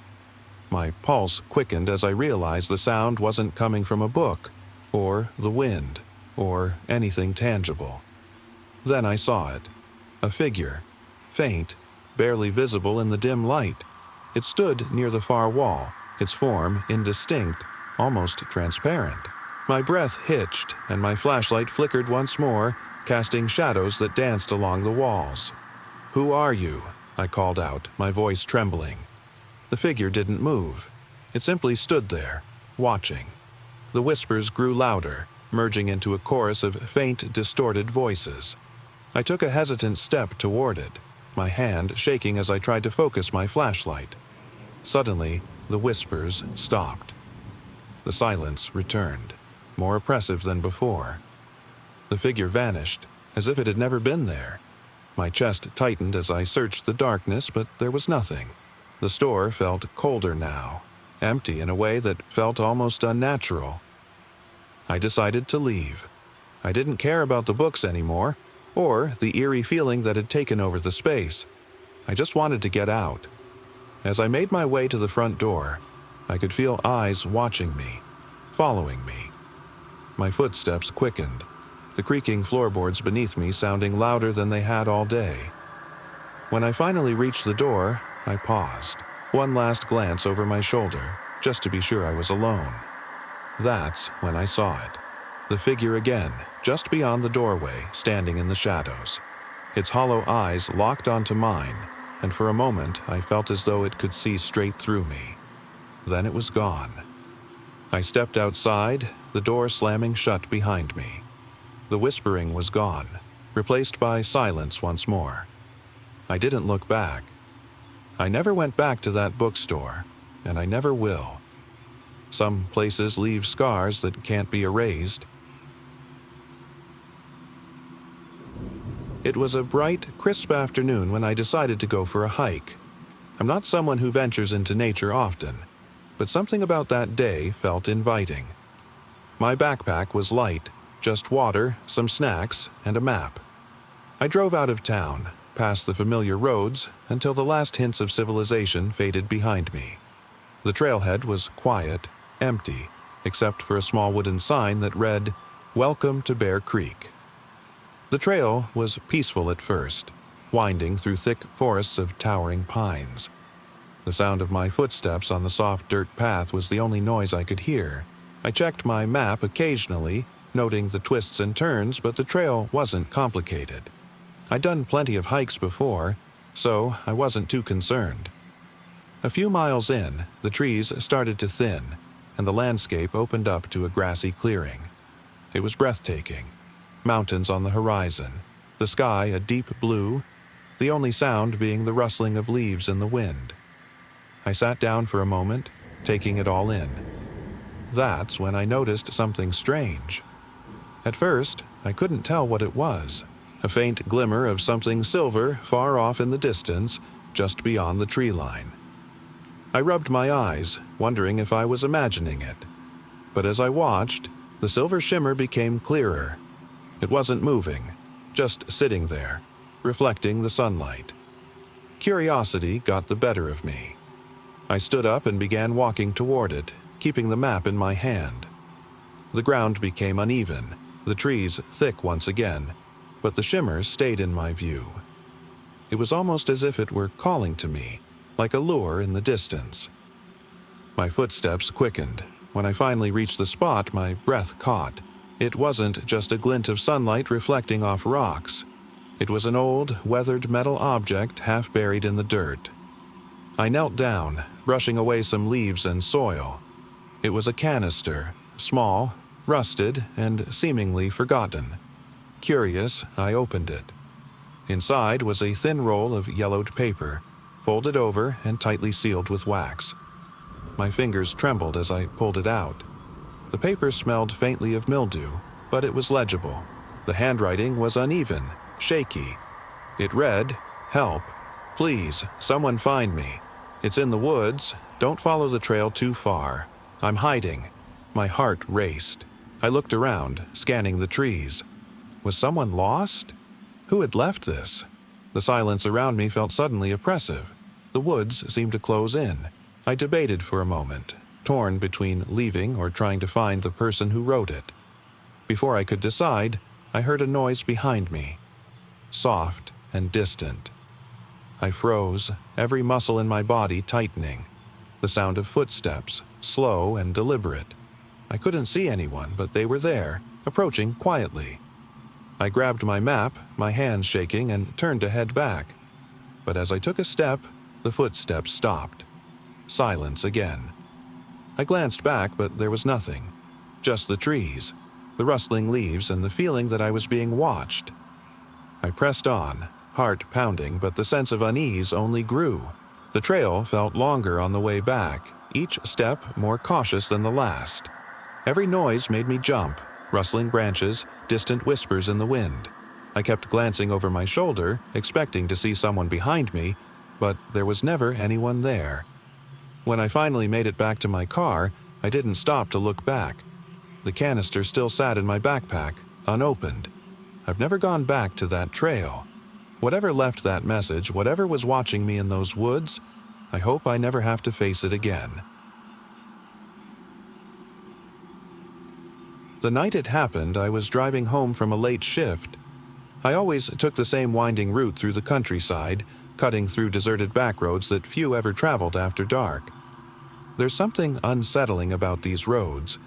My pulse quickened as I realized the sound wasn't coming from a book, or the wind, or anything tangible. Then I saw it. A figure. Faint, barely visible in the dim light. It stood near the far wall, its form indistinct, almost transparent. My breath hitched, and my flashlight flickered once more, casting shadows that danced along the walls. "Who are you?" I called out, my voice trembling. The figure didn't move. It simply stood there, watching. The whispers grew louder, merging into a chorus of faint, distorted voices. I took a hesitant step toward it, my hand shaking as I tried to focus my flashlight. Suddenly, the whispers stopped. The silence returned, more oppressive than before. The figure vanished, as if it had never been there. My chest tightened as I searched the darkness, but there was nothing. The store felt colder now, empty in a way that felt almost unnatural. I decided to leave. I didn't care about the books anymore, or the eerie feeling that had taken over the space. I just wanted to get out. As I made my way to the front door, I could feel eyes watching me, following me. My footsteps quickened, the creaking floorboards beneath me sounding louder than they had all day. When I finally reached the door, I paused, one last glance over my shoulder, just to be sure I was alone. That's when I saw it. The figure again, just beyond the doorway, standing in the shadows. Its hollow eyes locked onto mine, and for a moment I felt as though it could see straight through me. Then it was gone. I stepped outside, the door slamming shut behind me. The whispering was gone, replaced by silence once more. I didn't look back. I never went back to that bookstore, and I never will. Some places leave scars that can't be erased. It was a bright, crisp afternoon when I decided to go for a hike. I'm not someone who ventures into nature often, but something about that day felt inviting. My backpack was light, just water, some snacks, and a map. I drove out of town, past the familiar roads, until the last hints of civilization faded behind me. The trailhead was quiet, empty, except for a small wooden sign that read, "Welcome to Bear Creek." The trail was peaceful at first, winding through thick forests of towering pines. The sound of my footsteps on the soft dirt path was the only noise I could hear. I checked my map occasionally, noting the twists and turns, but the trail wasn't complicated. I'd done plenty of hikes before, so I wasn't too concerned. A few miles in, the trees started to thin, and the landscape opened up to a grassy clearing. It was breathtaking. Mountains on the horizon, the sky a deep blue, the only sound being the rustling of leaves in the wind. I sat down for a moment, taking it all in. That's when I noticed something strange. At first, I couldn't tell what it was. A faint glimmer of something silver far off in the distance, just beyond the tree line. I rubbed my eyes, wondering if I was imagining it. But as I watched, the silver shimmer became clearer. It wasn't moving, just sitting there, reflecting the sunlight. Curiosity got the better of me. I stood up and began walking toward it, keeping the map in my hand. The ground became uneven, the trees thick once again, but the shimmer stayed in my view. It was almost as if it were calling to me, like a lure in the distance. My footsteps quickened. When I finally reached the spot, my breath caught. It wasn't just a glint of sunlight reflecting off rocks. It was an old, weathered metal object half buried in the dirt. I knelt down, brushing away some leaves and soil. It was a canister, small, rusted, and seemingly forgotten. Curious, I opened it. Inside was a thin roll of yellowed paper, folded over and tightly sealed with wax. My fingers trembled as I pulled it out. The paper smelled faintly of mildew, but it was legible. The handwriting was uneven, shaky. It read, "Help. Please, someone find me. It's in the woods. Don't follow the trail too far. I'm hiding." My heart raced. I looked around, scanning the trees. Was someone lost? Who had left this? The silence around me felt suddenly oppressive. The woods seemed to close in. I debated for a moment, torn between leaving or trying to find the person who wrote it. Before I could decide, I heard a noise behind me, soft and distant. I froze, every muscle in my body tightening. The sound of footsteps, slow and deliberate. I couldn't see anyone, but they were there, approaching quietly. I grabbed my map, my hands shaking, and turned to head back. But as I took a step, the footsteps stopped. Silence again. I glanced back, but there was nothing. Just the trees, the rustling leaves, and the feeling that I was being watched. I pressed on, heart pounding, but the sense of unease only grew. The trail felt longer on the way back, each step more cautious than the last. Every noise made me jump, rustling branches, distant whispers in the wind. I kept glancing over my shoulder, expecting to see someone behind me, but there was never anyone there. When I finally made it back to my car, I didn't stop to look back. The canister still sat in my backpack, unopened. I've never gone back to that trail. Whatever left that message, whatever was watching me in those woods, I hope I never have to face it again. The night it happened, I was driving home from a late shift. I always took the same winding route through the countryside, cutting through deserted backroads that few ever traveled after dark. There's something unsettling about these roads.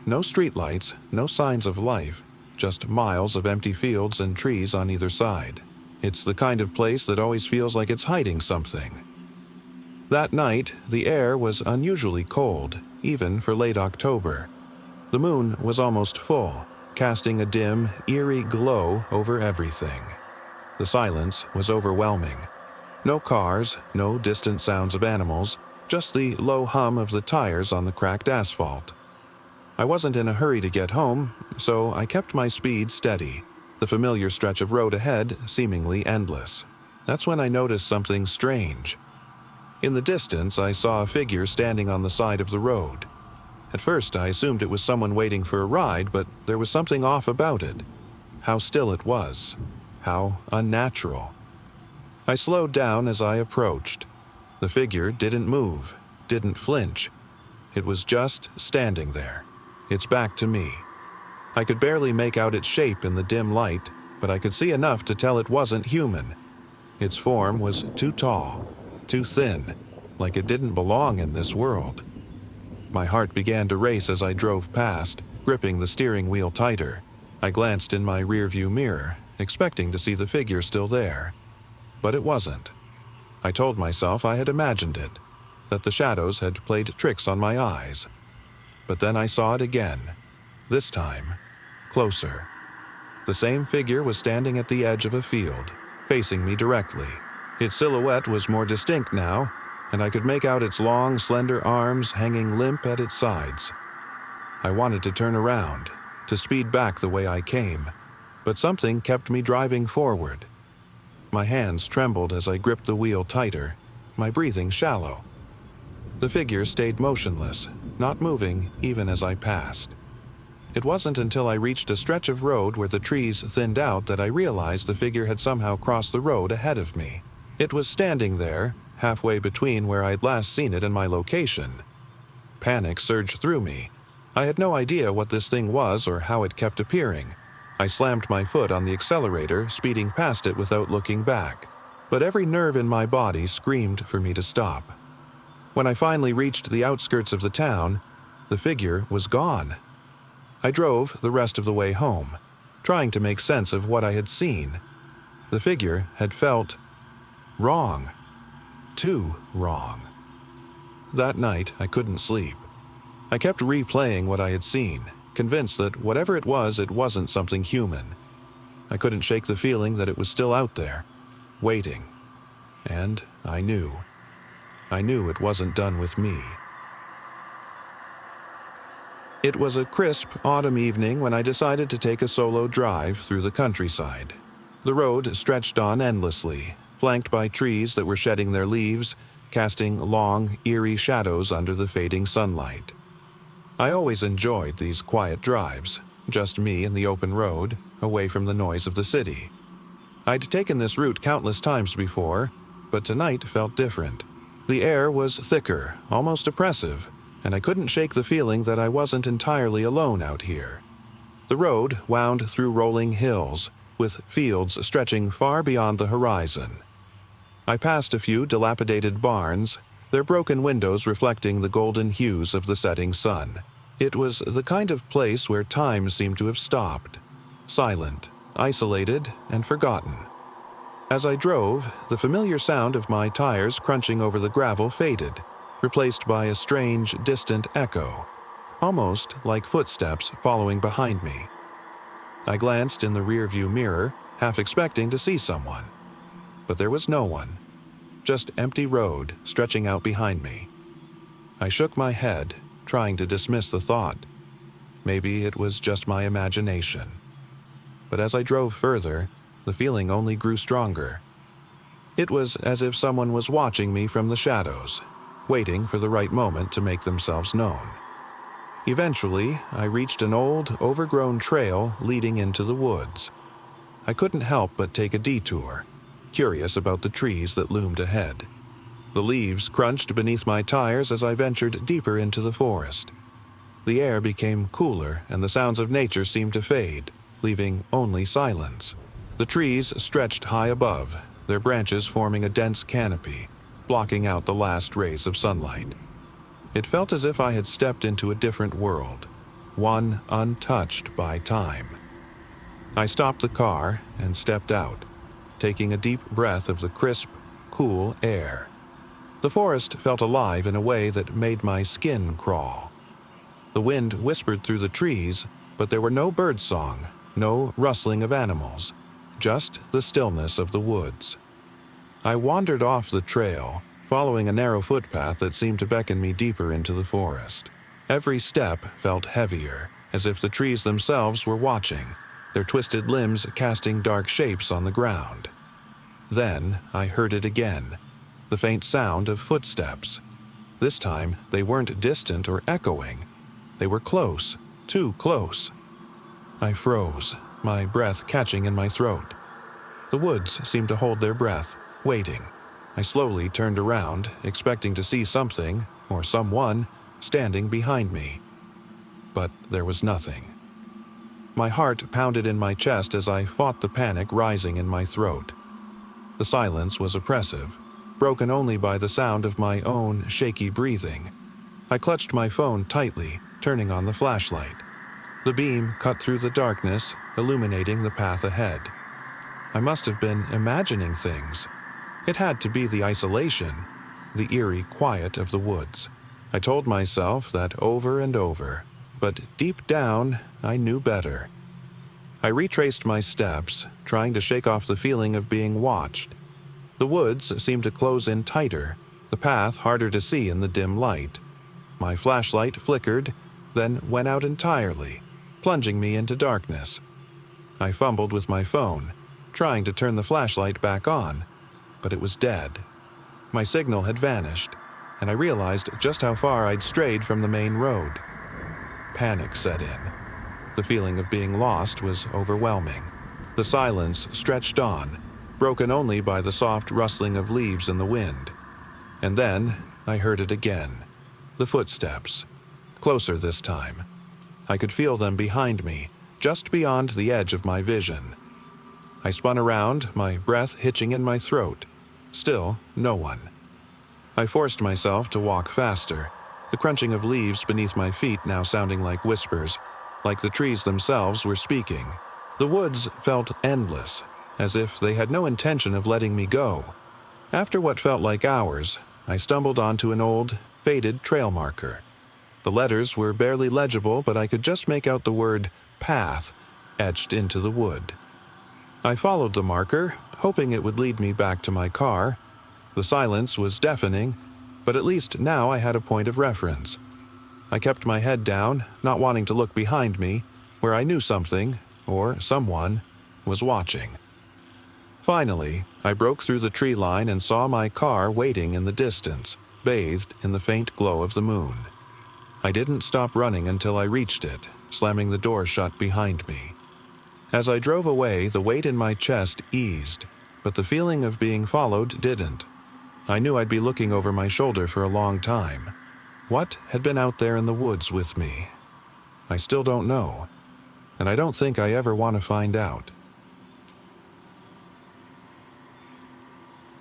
No streetlights, no signs of life, just miles of empty fields and trees on either side. It's the kind of place that always feels like it's hiding something. That night, the air was unusually cold, even for late October. The moon was almost full, casting a dim, eerie glow over everything. The silence was overwhelming. No cars, no distant sounds of animals, just the low hum of the tires on the cracked asphalt. I wasn't in a hurry to get home, so I kept my speed steady, the familiar stretch of road ahead seemingly endless. That's when I noticed something strange. In the distance, I saw a figure standing on the side of the road. At first, I assumed it was someone waiting for a ride, but there was something off about it. How still it was. How unnatural. I slowed down as I approached. The figure didn't move, didn't flinch. It was just standing there, its back to me. I could barely make out its shape in the dim light, but I could see enough to tell it wasn't human. Its form was too tall, too thin, like it didn't belong in this world. My heart began to race as I drove past, gripping the steering wheel tighter. I glanced in my rearview mirror, expecting to see the figure still there. But it wasn't. I told myself I had imagined it, that the shadows had played tricks on my eyes. But then I saw it again, this time, closer. The same figure was standing at the edge of a field, facing me directly. Its silhouette was more distinct now, and I could make out its long, slender arms hanging limp at its sides. I wanted to turn around, to speed back the way I came, but something kept me driving forward. My hands trembled as I gripped the wheel tighter, my breathing shallow. The figure stayed motionless, not moving even as I passed. It wasn't until I reached a stretch of road where the trees thinned out that I realized the figure had somehow crossed the road ahead of me. It was standing there, halfway between where I'd last seen it and my location. Panic surged through me. I had no idea what this thing was or how it kept appearing. I slammed my foot on the accelerator, speeding past it without looking back. But every nerve in my body screamed for me to stop. When I finally reached the outskirts of the town, the figure was gone. I drove the rest of the way home, trying to make sense of what I had seen. The figure had felt wrong. Too wrong. That night, I couldn't sleep. I kept replaying what I had seen, convinced that whatever it wasn't something human. I couldn't shake the feeling that it was still out there, waiting. And I knew. I knew it wasn't done with me. It was a crisp autumn evening when I decided to take a solo drive through the countryside. The road stretched on endlessly, flanked by trees that were shedding their leaves, casting long, eerie shadows under the fading sunlight. I always enjoyed these quiet drives, just me and the open road, away from the noise of the city. I'd taken this route countless times before, but tonight felt different. The air was thicker, almost oppressive, and I couldn't shake the feeling that I wasn't entirely alone out here. The road wound through rolling hills, with fields stretching far beyond the horizon. I passed a few dilapidated barns, their broken windows reflecting the golden hues of the setting sun. It was the kind of place where time seemed to have stopped, silent, isolated, and forgotten. As I drove, the familiar sound of my tires crunching over the gravel faded, replaced by a strange, distant echo, almost like footsteps following behind me. I glanced in the rearview mirror, half expecting to see someone. But there was no one, just empty road stretching out behind me. I shook my head, trying to dismiss the thought. Maybe it was just my imagination. But as I drove further, the feeling only grew stronger. It was as if someone was watching me from the shadows, waiting for the right moment to make themselves known. Eventually, I reached an old, overgrown trail leading into the woods. I couldn't help but take a detour, curious about the trees that loomed ahead. The leaves crunched beneath my tires as I ventured deeper into the forest. The air became cooler and the sounds of nature seemed to fade, leaving only silence. The trees stretched high above, their branches forming a dense canopy, blocking out the last rays of sunlight. It felt as if I had stepped into a different world, one untouched by time. I stopped the car and stepped out, taking a deep breath of the crisp, cool air. The forest felt alive in a way that made my skin crawl. The wind whispered through the trees, but there were no birdsong, no rustling of animals, just the stillness of the woods. I wandered off the trail, following a narrow footpath that seemed to beckon me deeper into the forest. Every step felt heavier, as if the trees themselves were watching, their twisted limbs casting dark shapes on the ground. Then I heard it again, the faint sound of footsteps. This time, they weren't distant or echoing. They were close, too close. I froze, my breath catching in my throat. The woods seemed to hold their breath, waiting. I slowly turned around, expecting to see something, or someone, standing behind me. But there was nothing. My heart pounded in my chest as I fought the panic rising in my throat. The silence was oppressive, broken only by the sound of my own shaky breathing. I clutched my phone tightly, turning on the flashlight. The beam cut through the darkness, illuminating the path ahead. I must have been imagining things. It had to be the isolation, the eerie quiet of the woods. I told myself that over and over, but deep down, I knew better. I retraced my steps, trying to shake off the feeling of being watched. The woods seemed to close in tighter, the path harder to see in the dim light. My flashlight flickered, then went out entirely, plunging me into darkness. I fumbled with my phone, trying to turn the flashlight back on, but it was dead. My signal had vanished, and I realized just how far I'd strayed from the main road. Panic set in. The feeling of being lost was overwhelming. The silence stretched on, broken only by the soft rustling of leaves in the wind. And then I heard it again. The footsteps. Closer this time. I could feel them behind me, just beyond the edge of my vision. I spun around, my breath hitching in my throat. Still, no one. I forced myself to walk faster, the crunching of leaves beneath my feet now sounding like whispers, like the trees themselves were speaking. The woods felt endless, as if they had no intention of letting me go. After what felt like hours, I stumbled onto an old, faded trail marker. The letters were barely legible, but I could just make out the word path etched into the wood. I followed the marker, hoping it would lead me back to my car. The silence was deafening, but at least now I had a point of reference. I kept my head down, not wanting to look behind me, where I knew something, or someone, was watching. Finally, I broke through the tree line and saw my car waiting in the distance, bathed in the faint glow of the moon. I didn't stop running until I reached it, slamming the door shut behind me. As I drove away, the weight in my chest eased, but the feeling of being followed didn't. I knew I'd be looking over my shoulder for a long time. What had been out there in the woods with me? I still don't know, and I don't think I ever want to find out.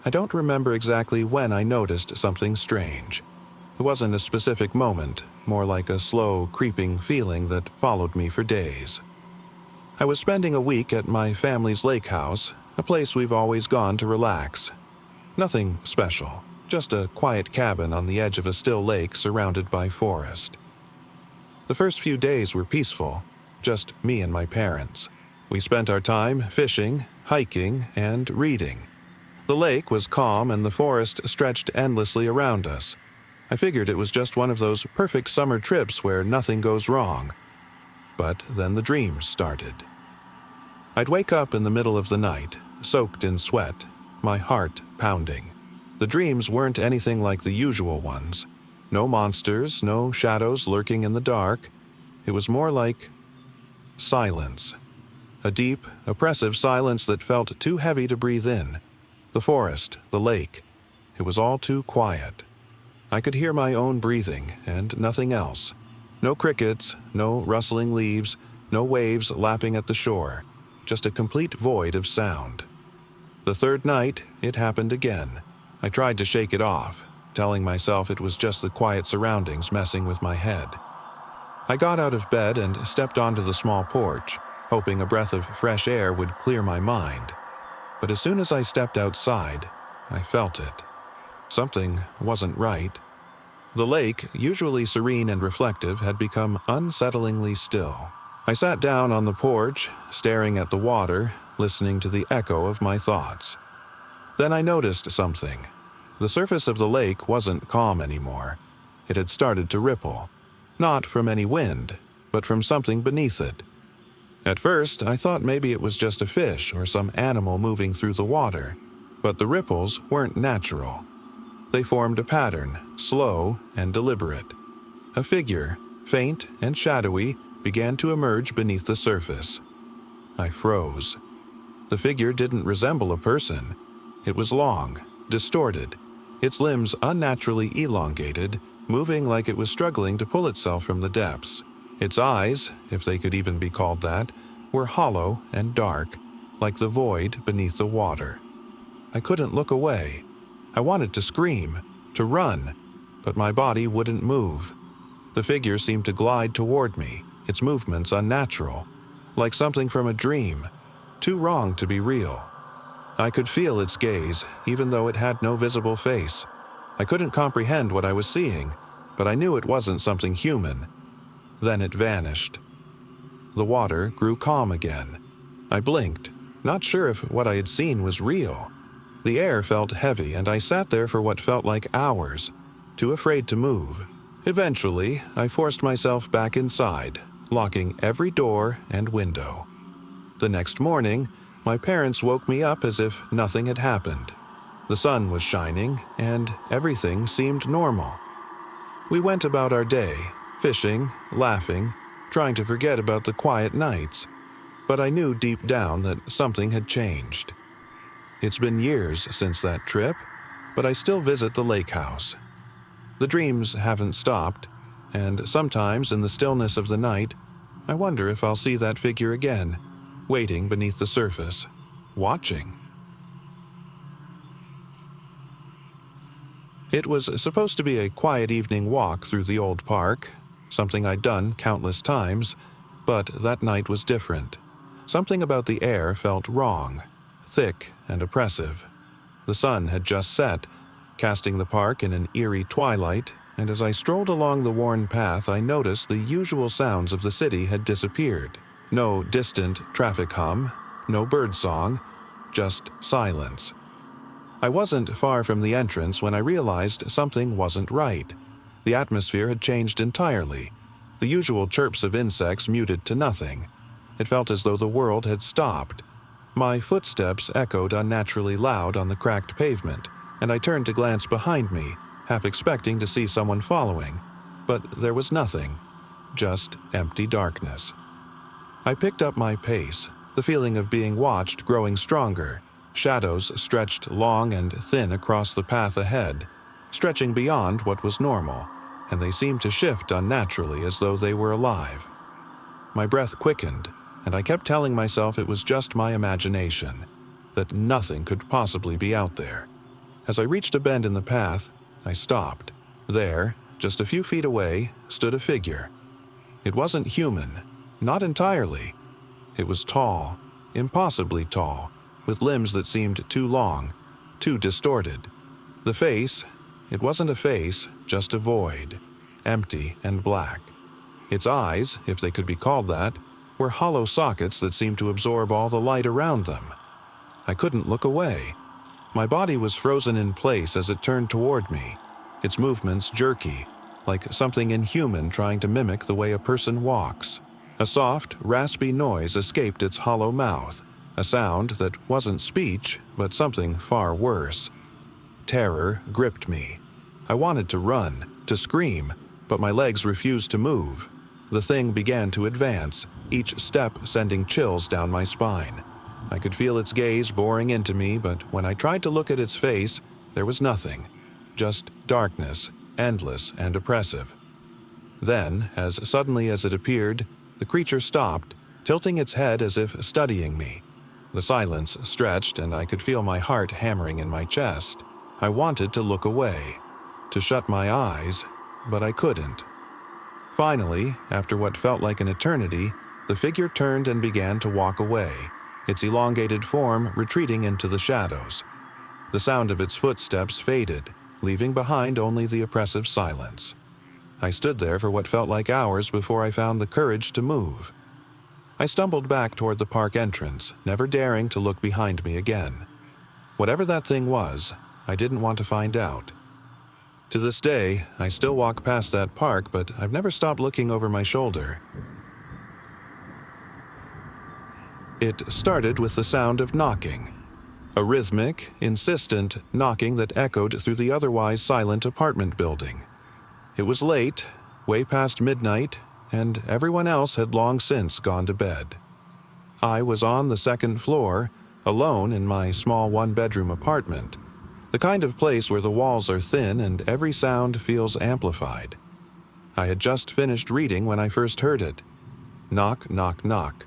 I don't remember exactly when I noticed something strange. It wasn't a specific moment, more like a slow, creeping feeling that followed me for days. I was spending a week at my family's lake house, a place we've always gone to relax. Nothing special, just a quiet cabin on the edge of a still lake surrounded by forest. The first few days were peaceful, just me and my parents. We spent our time fishing, hiking, and reading. The lake was calm and the forest stretched endlessly around us. I figured it was just one of those perfect summer trips where nothing goes wrong. But then the dreams started. I'd wake up in the middle of the night, soaked in sweat, my heart pounding. The dreams weren't anything like the usual ones. No monsters, no shadows lurking in the dark. It was more like silence. A deep, oppressive silence that felt too heavy to breathe in. The forest, the lake. It was all too quiet. I could hear my own breathing and nothing else. No crickets, no rustling leaves, no waves lapping at the shore. Just a complete void of sound. The third night, it happened again. I tried to shake it off, telling myself it was just the quiet surroundings messing with my head. I got out of bed and stepped onto the small porch, hoping a breath of fresh air would clear my mind. But as soon as I stepped outside, I felt it. Something wasn't right. The lake, usually serene and reflective, had become unsettlingly still. I sat down on the porch, staring at the water, listening to the echo of my thoughts. Then I noticed something. The surface of the lake wasn't calm anymore. It had started to ripple. Not from any wind, but from something beneath it. At first, I thought maybe it was just a fish or some animal moving through the water, but the ripples weren't natural. They formed a pattern, slow and deliberate. A figure, faint and shadowy, began to emerge beneath the surface. I froze. The figure didn't resemble a person. It was long, distorted, its limbs unnaturally elongated, moving like it was struggling to pull itself from the depths. Its eyes, if they could even be called that, were hollow and dark, like the void beneath the water. I couldn't look away. I wanted to scream, to run, but my body wouldn't move. The figure seemed to glide toward me, its movements unnatural, like something from a dream, too wrong to be real. I could feel its gaze, even though it had no visible face. I couldn't comprehend what I was seeing, but I knew it wasn't something human. Then it vanished. The water grew calm again. I blinked, not sure if what I had seen was real. The air felt heavy, and I sat there for what felt like hours, too afraid to move. Eventually, I forced myself back inside, locking every door and window. The next morning, my parents woke me up as if nothing had happened. The sun was shining, and everything seemed normal. We went about our day, fishing, laughing, trying to forget about the quiet nights. But I knew deep down that something had changed. It's been years since that trip, but I still visit the lake house. The dreams haven't stopped, and sometimes in the stillness of the night, I wonder if I'll see that figure again, waiting beneath the surface, watching. It was supposed to be a quiet evening walk through the old park, something I'd done countless times, but that night was different. Something about the air felt wrong, thick and oppressive. The sun had just set, casting the park in an eerie twilight, and as I strolled along the worn path, I noticed the usual sounds of the city had disappeared. No distant traffic hum, no birdsong, just silence. I wasn't far from the entrance when I realized something wasn't right. The atmosphere had changed entirely. The usual chirps of insects muted to nothing. It felt as though the world had stopped. My footsteps echoed unnaturally loud on the cracked pavement, and I turned to glance behind me, half expecting to see someone following. But there was nothing, just empty darkness. I picked up my pace, the feeling of being watched growing stronger. Shadows stretched long and thin across the path ahead, stretching beyond what was normal, and they seemed to shift unnaturally as though they were alive. My breath quickened, and I kept telling myself it was just my imagination, that nothing could possibly be out there. As I reached a bend in the path, I stopped. There, just a few feet away, stood a figure. It wasn't human, not entirely. It was tall, impossibly tall, with limbs that seemed too long, too distorted. The face, it wasn't a face, just a void, empty and black. Its eyes, if they could be called that, were hollow sockets that seemed to absorb all the light around them. I couldn't look away. My body was frozen in place as it turned toward me, its movements jerky, like something inhuman trying to mimic the way a person walks. A soft, raspy noise escaped its hollow mouth, a sound that wasn't speech, but something far worse. Terror gripped me. I wanted to run, to scream, but my legs refused to move. The thing began to advance, each step sending chills down my spine. I could feel its gaze boring into me, but when I tried to look at its face, there was nothing. Just darkness, endless and oppressive. Then, as suddenly as it appeared, the creature stopped, tilting its head as if studying me. The silence stretched, and I could feel my heart hammering in my chest. I wanted to look away, to shut my eyes, but I couldn't. Finally, after what felt like an eternity, the figure turned and began to walk away, its elongated form retreating into the shadows. The sound of its footsteps faded, leaving behind only the oppressive silence. I stood there for what felt like hours before I found the courage to move. I stumbled back toward the park entrance, never daring to look behind me again. Whatever that thing was, I didn't want to find out. To this day, I still walk past that park, but I've never stopped looking over my shoulder. It started with the sound of knocking. A rhythmic, insistent knocking that echoed through the otherwise silent apartment building. It was late, way past midnight, and everyone else had long since gone to bed. I was on the second floor, alone in my small one-bedroom apartment, the kind of place where the walls are thin and every sound feels amplified. I had just finished reading when I first heard it. Knock, knock, knock.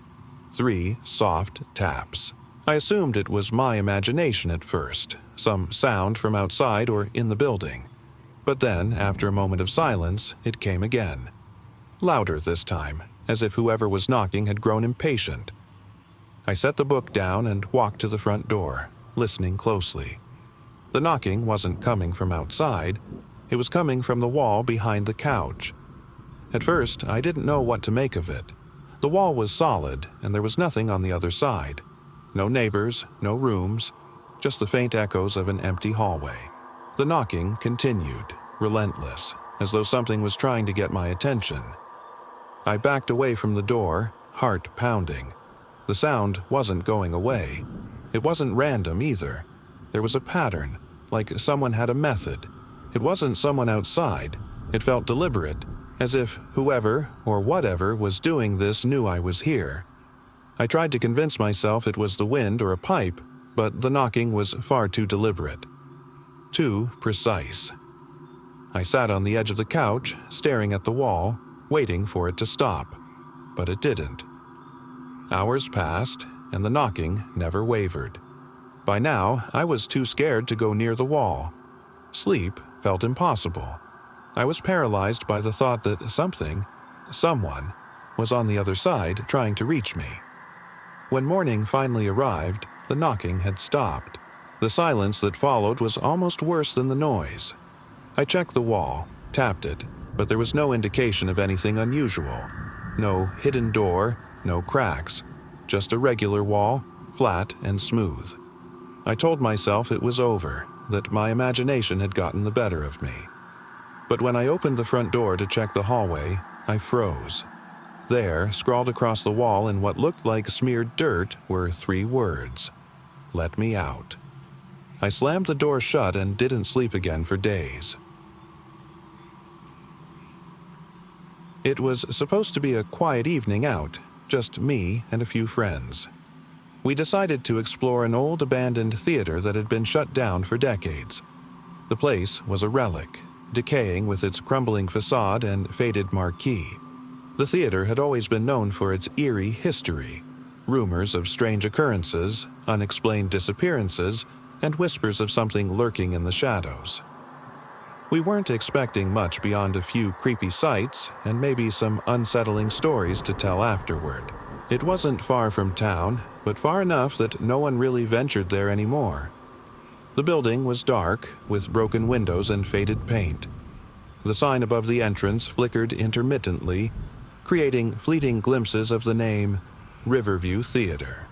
3 soft taps. I assumed it was my imagination at first, some sound from outside or in the building. But then, after a moment of silence, it came again. Louder this time, as if whoever was knocking had grown impatient. I set the book down and walked to the front door, listening closely. The knocking wasn't coming from outside, it was coming from the wall behind the couch. At first, I didn't know what to make of it. The wall was solid, and there was nothing on the other side. No neighbors, no rooms, just the faint echoes of an empty hallway. The knocking continued, relentless, as though something was trying to get my attention. I backed away from the door, heart pounding. The sound wasn't going away. It wasn't random either. There was a pattern, like someone had a method. It wasn't someone outside. It felt deliberate, as if whoever or whatever was doing this knew I was here. I tried to convince myself it was the wind or a pipe, but the knocking was far too deliberate. Too precise. I sat on the edge of the couch, staring at the wall, waiting for it to stop. But it didn't. Hours passed, and the knocking never wavered. By now, I was too scared to go near the wall. Sleep felt impossible. I was paralyzed by the thought that someone, was on the other side trying to reach me. When morning finally arrived, the knocking had stopped. The silence that followed was almost worse than the noise. I checked the wall, tapped it, but there was no indication of anything unusual. No hidden door, no cracks, just a regular wall, flat and smooth. I told myself it was over, that my imagination had gotten the better of me. But when I opened the front door to check the hallway, I froze. There, scrawled across the wall in what looked like smeared dirt, were 3 words: "Let me out." I slammed the door shut and didn't sleep again for days. It was supposed to be a quiet evening out, just me and a few friends. We decided to explore an old abandoned theater that had been shut down for decades. The place was a relic, decaying with its crumbling facade and faded marquee. The theater had always been known for its eerie history, rumors of strange occurrences, unexplained disappearances, and whispers of something lurking in the shadows. We weren't expecting much beyond a few creepy sights and maybe some unsettling stories to tell afterward. It wasn't far from town, but far enough that no one really ventured there anymore. The building was dark, with broken windows and faded paint. The sign above the entrance flickered intermittently, creating fleeting glimpses of the name Riverview Theater.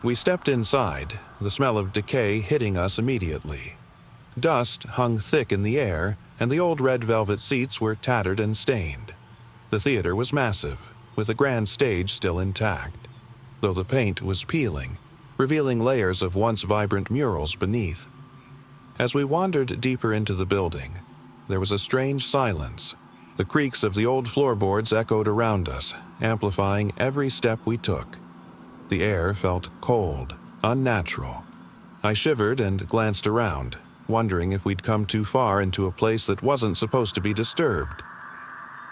We stepped inside, the smell of decay hitting us immediately. Dust hung thick in the air, and the old red velvet seats were tattered and stained. The theater was massive, with the grand stage still intact, though the paint was peeling, revealing layers of once vibrant murals beneath. As we wandered deeper into the building, there was a strange silence. The creaks of the old floorboards echoed around us, amplifying every step we took. The air felt cold, unnatural. I shivered and glanced around, wondering if we'd come too far into a place that wasn't supposed to be disturbed.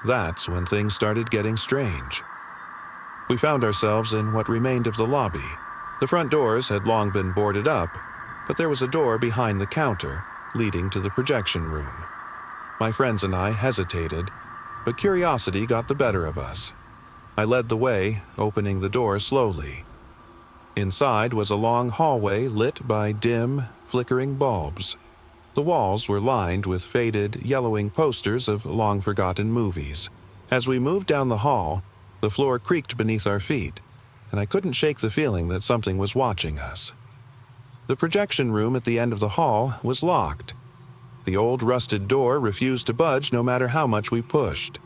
That's when things started getting strange. We found ourselves in what remained of the lobby. The front doors had long been boarded up, but there was a door behind the counter, leading to the projection room. My friends and I hesitated, but curiosity got the better of us. I led the way, opening the door slowly. Inside was a long hallway lit by dim, flickering bulbs. The walls were lined with faded, yellowing posters of long-forgotten movies. As we moved down the hall, the floor creaked beneath our feet, and I couldn't shake the feeling that something was watching us. The projection room at the end of the hall was locked. The old rusted door refused to budge no matter how much we pushed.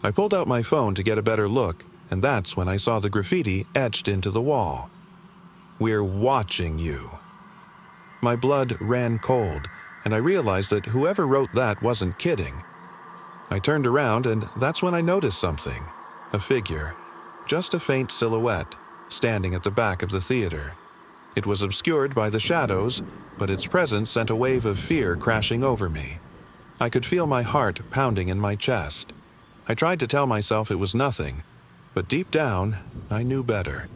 I pulled out my phone to get a better look, and that's when I saw the graffiti etched into the wall. "We're watching you." My blood ran cold, and I realized that whoever wrote that wasn't kidding. I turned around, and that's when I noticed something. A figure, just a faint silhouette, standing at the back of the theater. It was obscured by the shadows, but its presence sent a wave of fear crashing over me. I could feel my heart pounding in my chest. I tried to tell myself it was nothing, but deep down, I knew better.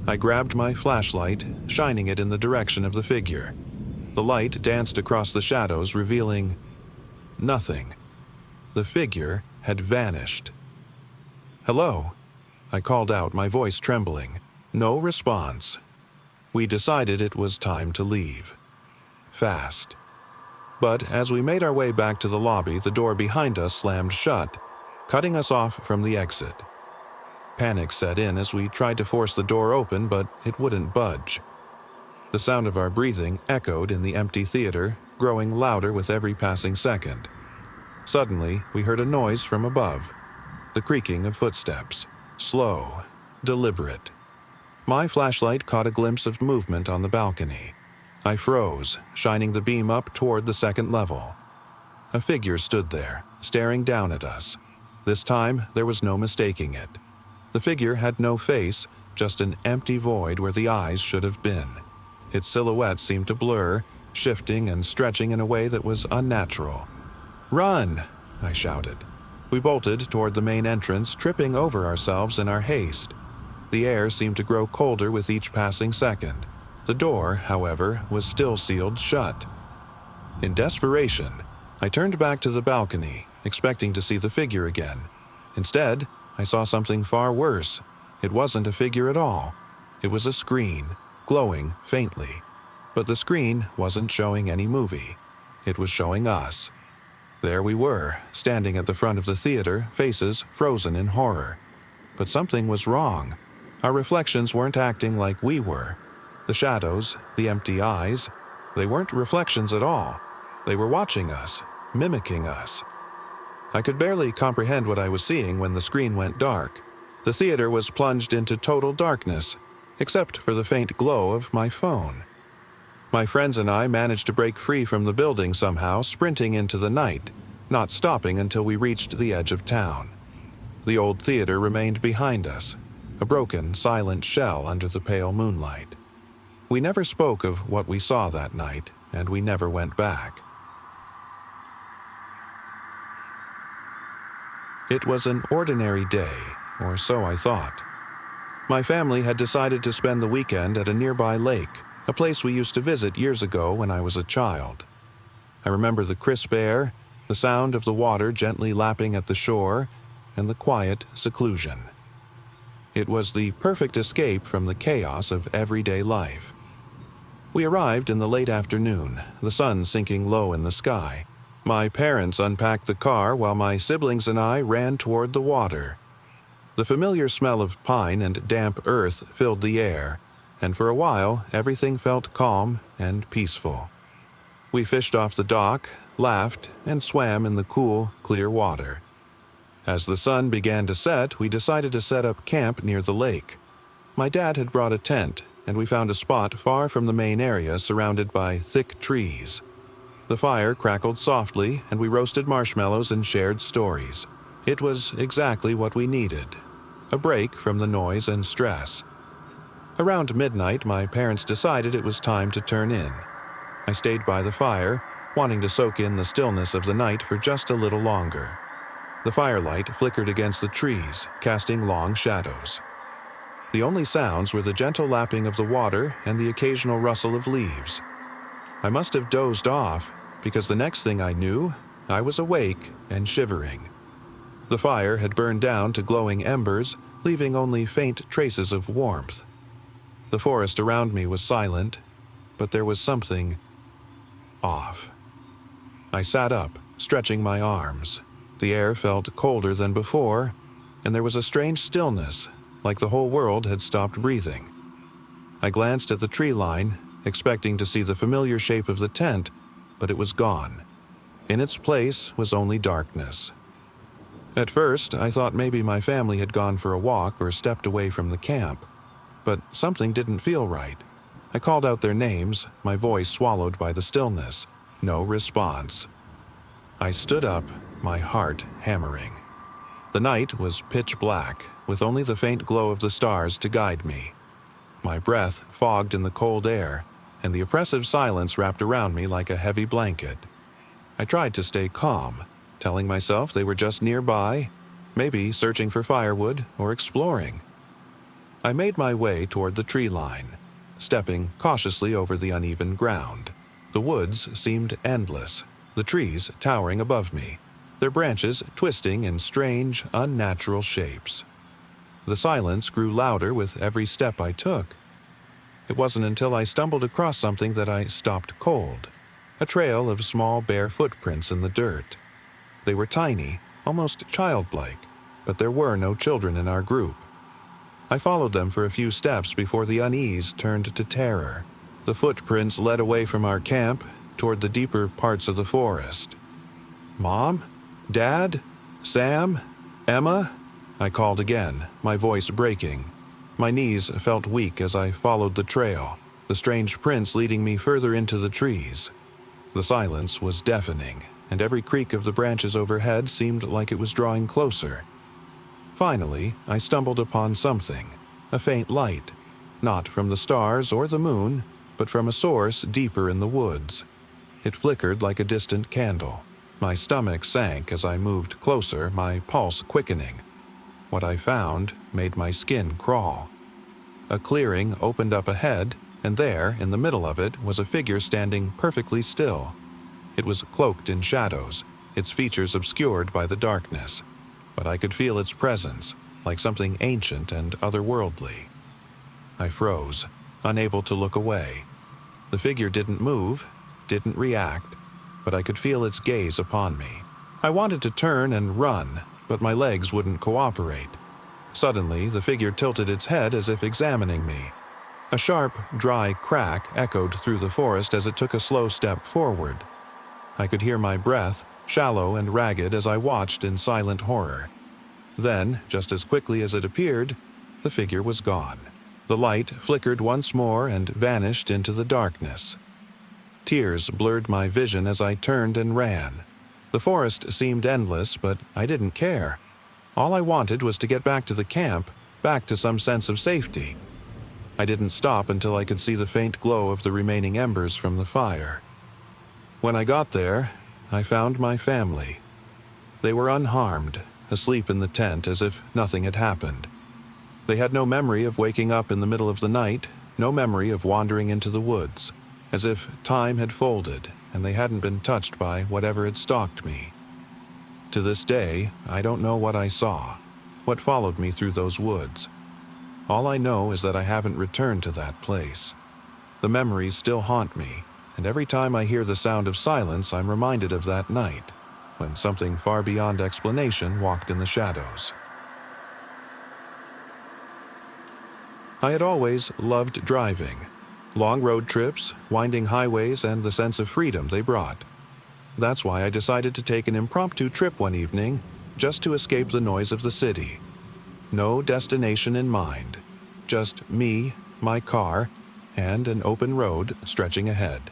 I grabbed my flashlight, shining it in the direction of the figure. The light danced across the shadows, revealing nothing. The figure had vanished. "Hello?" I called out, my voice trembling. No response. We decided it was time to leave. Fast. But as we made our way back to the lobby, the door behind us slammed shut, cutting us off from the exit. Panic set in as we tried to force the door open, but it wouldn't budge. The sound of our breathing echoed in the empty theater, growing louder with every passing second. Suddenly, we heard a noise from above, the creaking of footsteps, slow, deliberate. My flashlight caught a glimpse of movement on the balcony. I froze, shining the beam up toward the second level. A figure stood there, staring down at us. This time, there was no mistaking it. The figure had no face, just an empty void where the eyes should have been. Its silhouette seemed to blur, shifting and stretching in a way that was unnatural. "Run!" I shouted. We bolted toward the main entrance, tripping over ourselves in our haste. The air seemed to grow colder with each passing second. The door, however, was still sealed shut. In desperation, I turned back to the balcony, expecting to see the figure again. Instead, I saw something far worse. It wasn't a figure at all. It was a screen, glowing faintly. But the screen wasn't showing any movie. It was showing us. There we were, standing at the front of the theater, faces frozen in horror. But something was wrong. Our reflections weren't acting like we were. The shadows, the empty eyes, they weren't reflections at all. They were watching us, mimicking us. I could barely comprehend what I was seeing when the screen went dark. The theater was plunged into total darkness, except for the faint glow of my phone. My friends and I managed to break free from the building somehow, sprinting into the night, not stopping until we reached the edge of town. The old theater remained behind us, a broken, silent shell under the pale moonlight. We never spoke of what we saw that night, and we never went back. It was an ordinary day, or so I thought. My family had decided to spend the weekend at a nearby lake, a place we used to visit years ago when I was a child. I remember the crisp air, the sound of the water gently lapping at the shore, and the quiet seclusion. It was the perfect escape from the chaos of everyday life. We arrived in the late afternoon, the sun sinking low in the sky. My parents unpacked the car while my siblings and I ran toward the water. The familiar smell of pine and damp earth filled the air, and for a while everything felt calm and peaceful. We fished off the dock, laughed, and swam in the cool, clear water. As the sun began to set, we decided to set up camp near the lake. My dad had brought a tent, and we found a spot far from the main area surrounded by thick trees. The fire crackled softly, and we roasted marshmallows and shared stories. It was exactly what we needed, a break from the noise and stress. Around midnight, my parents decided it was time to turn in. I stayed by the fire, wanting to soak in the stillness of the night for just a little longer. The firelight flickered against the trees, casting long shadows. The only sounds were the gentle lapping of the water and the occasional rustle of leaves. I must have dozed off, because the next thing I knew, I was awake and shivering. The fire had burned down to glowing embers, leaving only faint traces of warmth. The forest around me was silent, but there was something off. I sat up, stretching my arms. The air felt colder than before, and there was a strange stillness, like the whole world had stopped breathing. I glanced at the tree line, expecting to see the familiar shape of the tent, but it was gone. In its place was only darkness. At first, I thought maybe my family had gone for a walk or stepped away from the camp, but something didn't feel right. I called out their names, my voice swallowed by the stillness. No response. I stood up, my heart hammering. The night was pitch black, with only the faint glow of the stars to guide me. My breath fogged in the cold air, and the oppressive silence wrapped around me like a heavy blanket. I tried to stay calm, telling myself they were just nearby, maybe searching for firewood or exploring. I made my way toward the tree line, stepping cautiously over the uneven ground. The woods seemed endless, the trees towering above me, their branches twisting in strange, unnatural shapes. The silence grew louder with every step I took. It wasn't until I stumbled across something that I stopped cold. A trail of small bare footprints in the dirt. They were tiny, almost childlike, but there were no children in our group. I followed them for a few steps before the unease turned to terror. The footprints led away from our camp toward the deeper parts of the forest. "Mom? Dad? Sam? Emma?" I called again, my voice breaking. My knees felt weak as I followed the trail, the strange prints leading me further into the trees. The silence was deafening, and every creak of the branches overhead seemed like it was drawing closer. Finally, I stumbled upon something, a faint light, not from the stars or the moon, but from a source deeper in the woods. It flickered like a distant candle. My stomach sank as I moved closer, my pulse quickening. What I found made my skin crawl. A clearing opened up ahead, and there, in the middle of it, was a figure standing perfectly still. It was cloaked in shadows, its features obscured by the darkness, but I could feel its presence, like something ancient and otherworldly. I froze, unable to look away. The figure didn't move, didn't react, but I could feel its gaze upon me. I wanted to turn and run, but my legs wouldn't cooperate. Suddenly, the figure tilted its head as if examining me. A sharp, dry crack echoed through the forest as it took a slow step forward. I could hear my breath, shallow and ragged as I watched in silent horror. Then, just as quickly as it appeared, the figure was gone. The light flickered once more and vanished into the darkness. Tears blurred my vision as I turned and ran. The forest seemed endless, but I didn't care. All I wanted was to get back to the camp, back to some sense of safety. I didn't stop until I could see the faint glow of the remaining embers from the fire. When I got there, I found my family. They were unharmed, asleep in the tent as if nothing had happened. They had no memory of waking up in the middle of the night, no memory of wandering into the woods, as if time had folded and they hadn't been touched by whatever had stalked me. To this day, I don't know what I saw, what followed me through those woods. All I know is that I haven't returned to that place. The memories still haunt me, and every time I hear the sound of silence, I'm reminded of that night, when something far beyond explanation walked in the shadows. I had always loved driving. Long road trips, winding highways, and the sense of freedom they brought. That's why I decided to take an impromptu trip one evening, just to escape the noise of the city. No destination in mind, just me, my car, and an open road stretching ahead.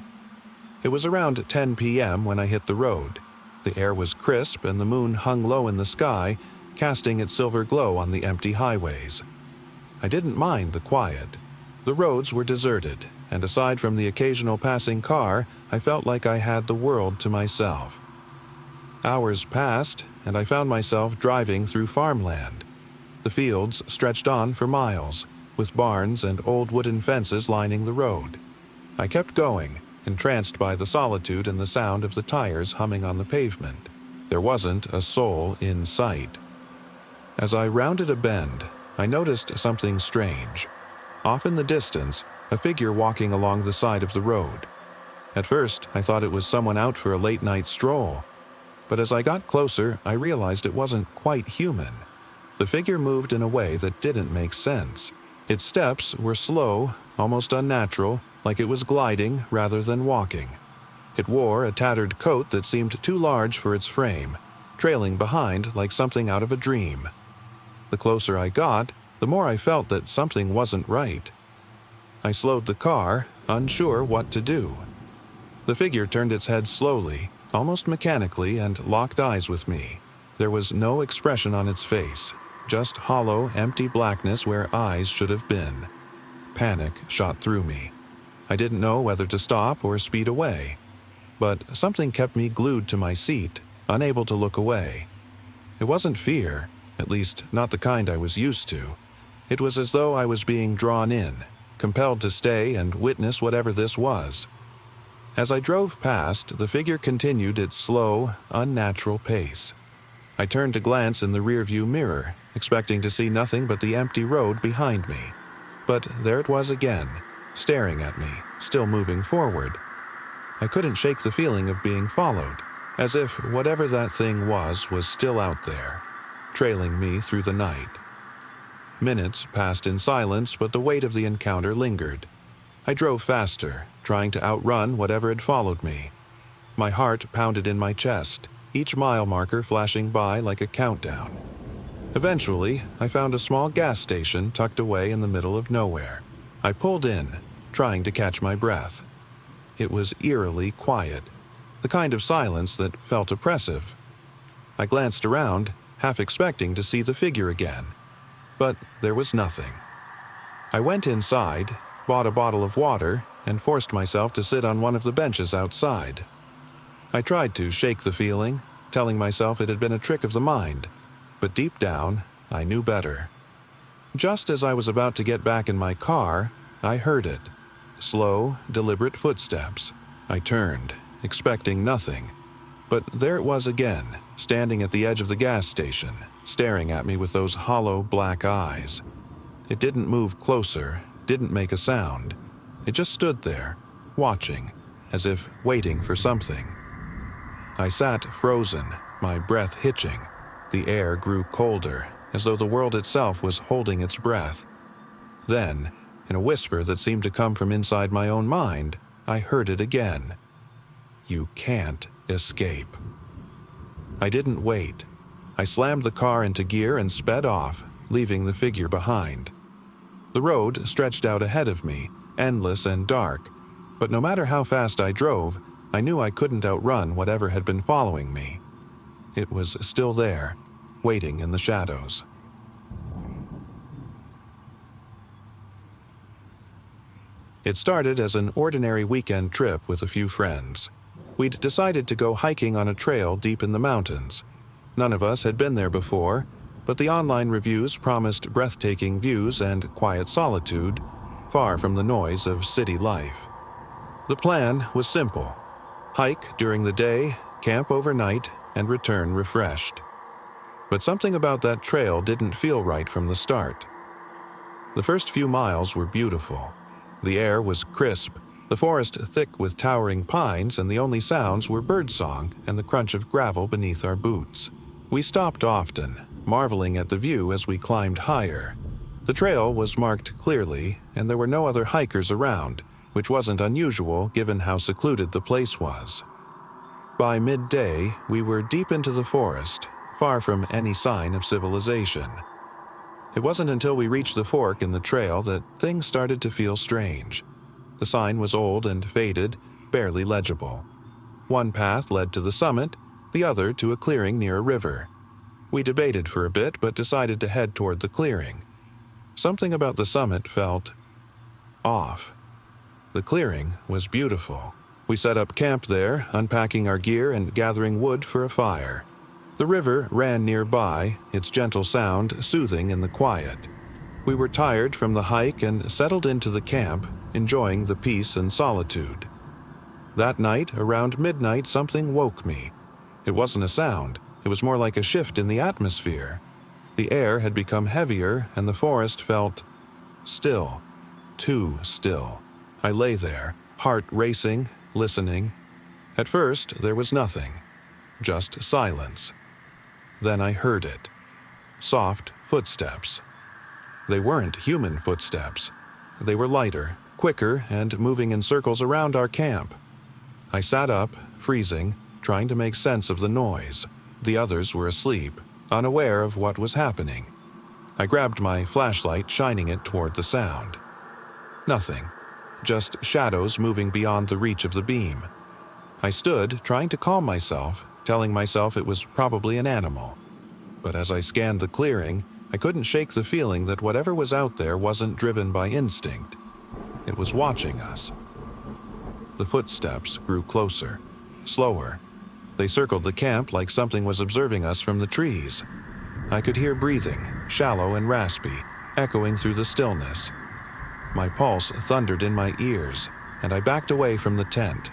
It was around 10 p.m. when I hit the road. The air was crisp and the moon hung low in the sky, casting its silver glow on the empty highways. I didn't mind the quiet. The roads were deserted, and aside from the occasional passing car, I felt like I had the world to myself. Hours passed, and I found myself driving through farmland. The fields stretched on for miles, with barns and old wooden fences lining the road. I kept going, entranced by the solitude and the sound of the tires humming on the pavement. There wasn't a soul in sight. As I rounded a bend, I noticed something strange. Off in the distance, a figure walking along the side of the road. At first, I thought it was someone out for a late-night stroll. But as I got closer, I realized it wasn't quite human. The figure moved in a way that didn't make sense. Its steps were slow, almost unnatural, like it was gliding rather than walking. It wore a tattered coat that seemed too large for its frame, trailing behind like something out of a dream. The closer I got, the more I felt that something wasn't right. I slowed the car, unsure what to do. The figure turned its head slowly, almost mechanically, and locked eyes with me. There was no expression on its face, just hollow, empty blackness where eyes should have been. Panic shot through me. I didn't know whether to stop or speed away. But something kept me glued to my seat, unable to look away. It wasn't fear, at least not the kind I was used to. It was as though I was being drawn in, compelled to stay and witness whatever this was. As I drove past, the figure continued its slow, unnatural pace. I turned to glance in the rearview mirror, expecting to see nothing but the empty road behind me. But there it was again, staring at me, still moving forward. I couldn't shake the feeling of being followed, as if whatever that thing was still out there, trailing me through the night. Minutes passed in silence, but the weight of the encounter lingered. I drove faster, trying to outrun whatever had followed me. My heart pounded in my chest, each mile marker flashing by like a countdown. Eventually, I found a small gas station tucked away in the middle of nowhere. I pulled in, trying to catch my breath. It was eerily quiet, the kind of silence that felt oppressive. I glanced around, half expecting to see the figure again. But there was nothing. I went inside, bought a bottle of water, and forced myself to sit on one of the benches outside. I tried to shake the feeling, telling myself it had been a trick of the mind, but deep down, I knew better. Just as I was about to get back in my car, I heard it. Slow, deliberate footsteps. I turned, expecting nothing. But there it was again, standing at the edge of the gas station, staring at me with those hollow black eyes. It didn't move closer, didn't make a sound. It just stood there, watching, as if waiting for something. I sat frozen, my breath hitching. The air grew colder, as though the world itself was holding its breath. Then, in a whisper that seemed to come from inside my own mind, I heard it again. You can't escape. I didn't wait. I slammed the car into gear and sped off, leaving the figure behind. The road stretched out ahead of me, endless and dark, but no matter how fast I drove, I knew I couldn't outrun whatever had been following me. It was still there, waiting in the shadows. It started as an ordinary weekend trip with a few friends. We'd decided to go hiking on a trail deep in the mountains. None of us had been there before, but the online reviews promised breathtaking views and quiet solitude, far from the noise of city life. The plan was simple: hike during the day, camp overnight, and return refreshed. But something about that trail didn't feel right from the start. The first few miles were beautiful. The air was crisp, the forest thick with towering pines, and the only sounds were birdsong and the crunch of gravel beneath our boots. We stopped often, marveling at the view as we climbed higher. The trail was marked clearly, and there were no other hikers around, which wasn't unusual given how secluded the place was. By midday, we were deep into the forest, far from any sign of civilization. It wasn't until we reached the fork in the trail that things started to feel strange. The sign was old and faded, barely legible. One path led to the summit, the other to a clearing near a river. We debated for a bit, but decided to head toward the clearing. Something about the summit felt off. The clearing was beautiful. We set up camp there, unpacking our gear and gathering wood for a fire. The river ran nearby, its gentle sound soothing in the quiet. We were tired from the hike and settled into the camp, enjoying the peace and solitude. That night, around midnight, something woke me. It wasn't a sound, it was more like a shift in the atmosphere. The air had become heavier and the forest felt still, too still. I lay there, heart racing, listening. At first, there was nothing, just silence. Then I heard it. Soft footsteps. They weren't human footsteps. They were lighter, quicker, and moving in circles around our camp. I sat up, freezing, trying to make sense of the noise. The others were asleep, unaware of what was happening. I grabbed my flashlight, shining it toward the sound. Nothing. Just shadows moving beyond the reach of the beam. I stood, trying to calm myself, telling myself it was probably an animal. But as I scanned the clearing, I couldn't shake the feeling that whatever was out there wasn't driven by instinct. It was watching us. The footsteps grew closer, slower. They circled the camp like something was observing us from the trees. I could hear breathing, shallow and raspy, echoing through the stillness. My pulse thundered in my ears, and I backed away from the tent.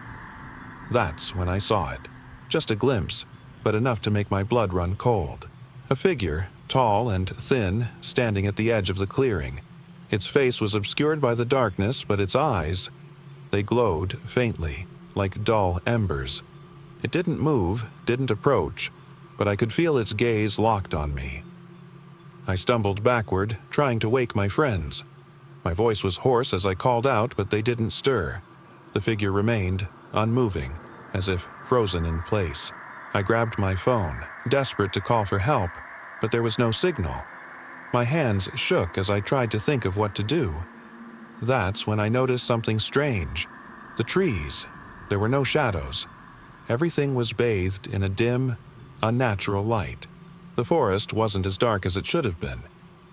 That's when I saw it. Just a glimpse, but enough to make my blood run cold. A figure, tall and thin, standing at the edge of the clearing. Its face was obscured by the darkness, but its eyes, they glowed faintly, like dull embers. It didn't move, didn't approach, but I could feel its gaze locked on me. I stumbled backward, trying to wake my friends. My voice was hoarse as I called out, but they didn't stir. The figure remained, unmoving, as if frozen in place. I grabbed my phone, desperate to call for help, but there was no signal. My hands shook as I tried to think of what to do. That's when I noticed something strange. The trees. There were no shadows. Everything was bathed in a dim, unnatural light. The forest wasn't as dark as it should have been.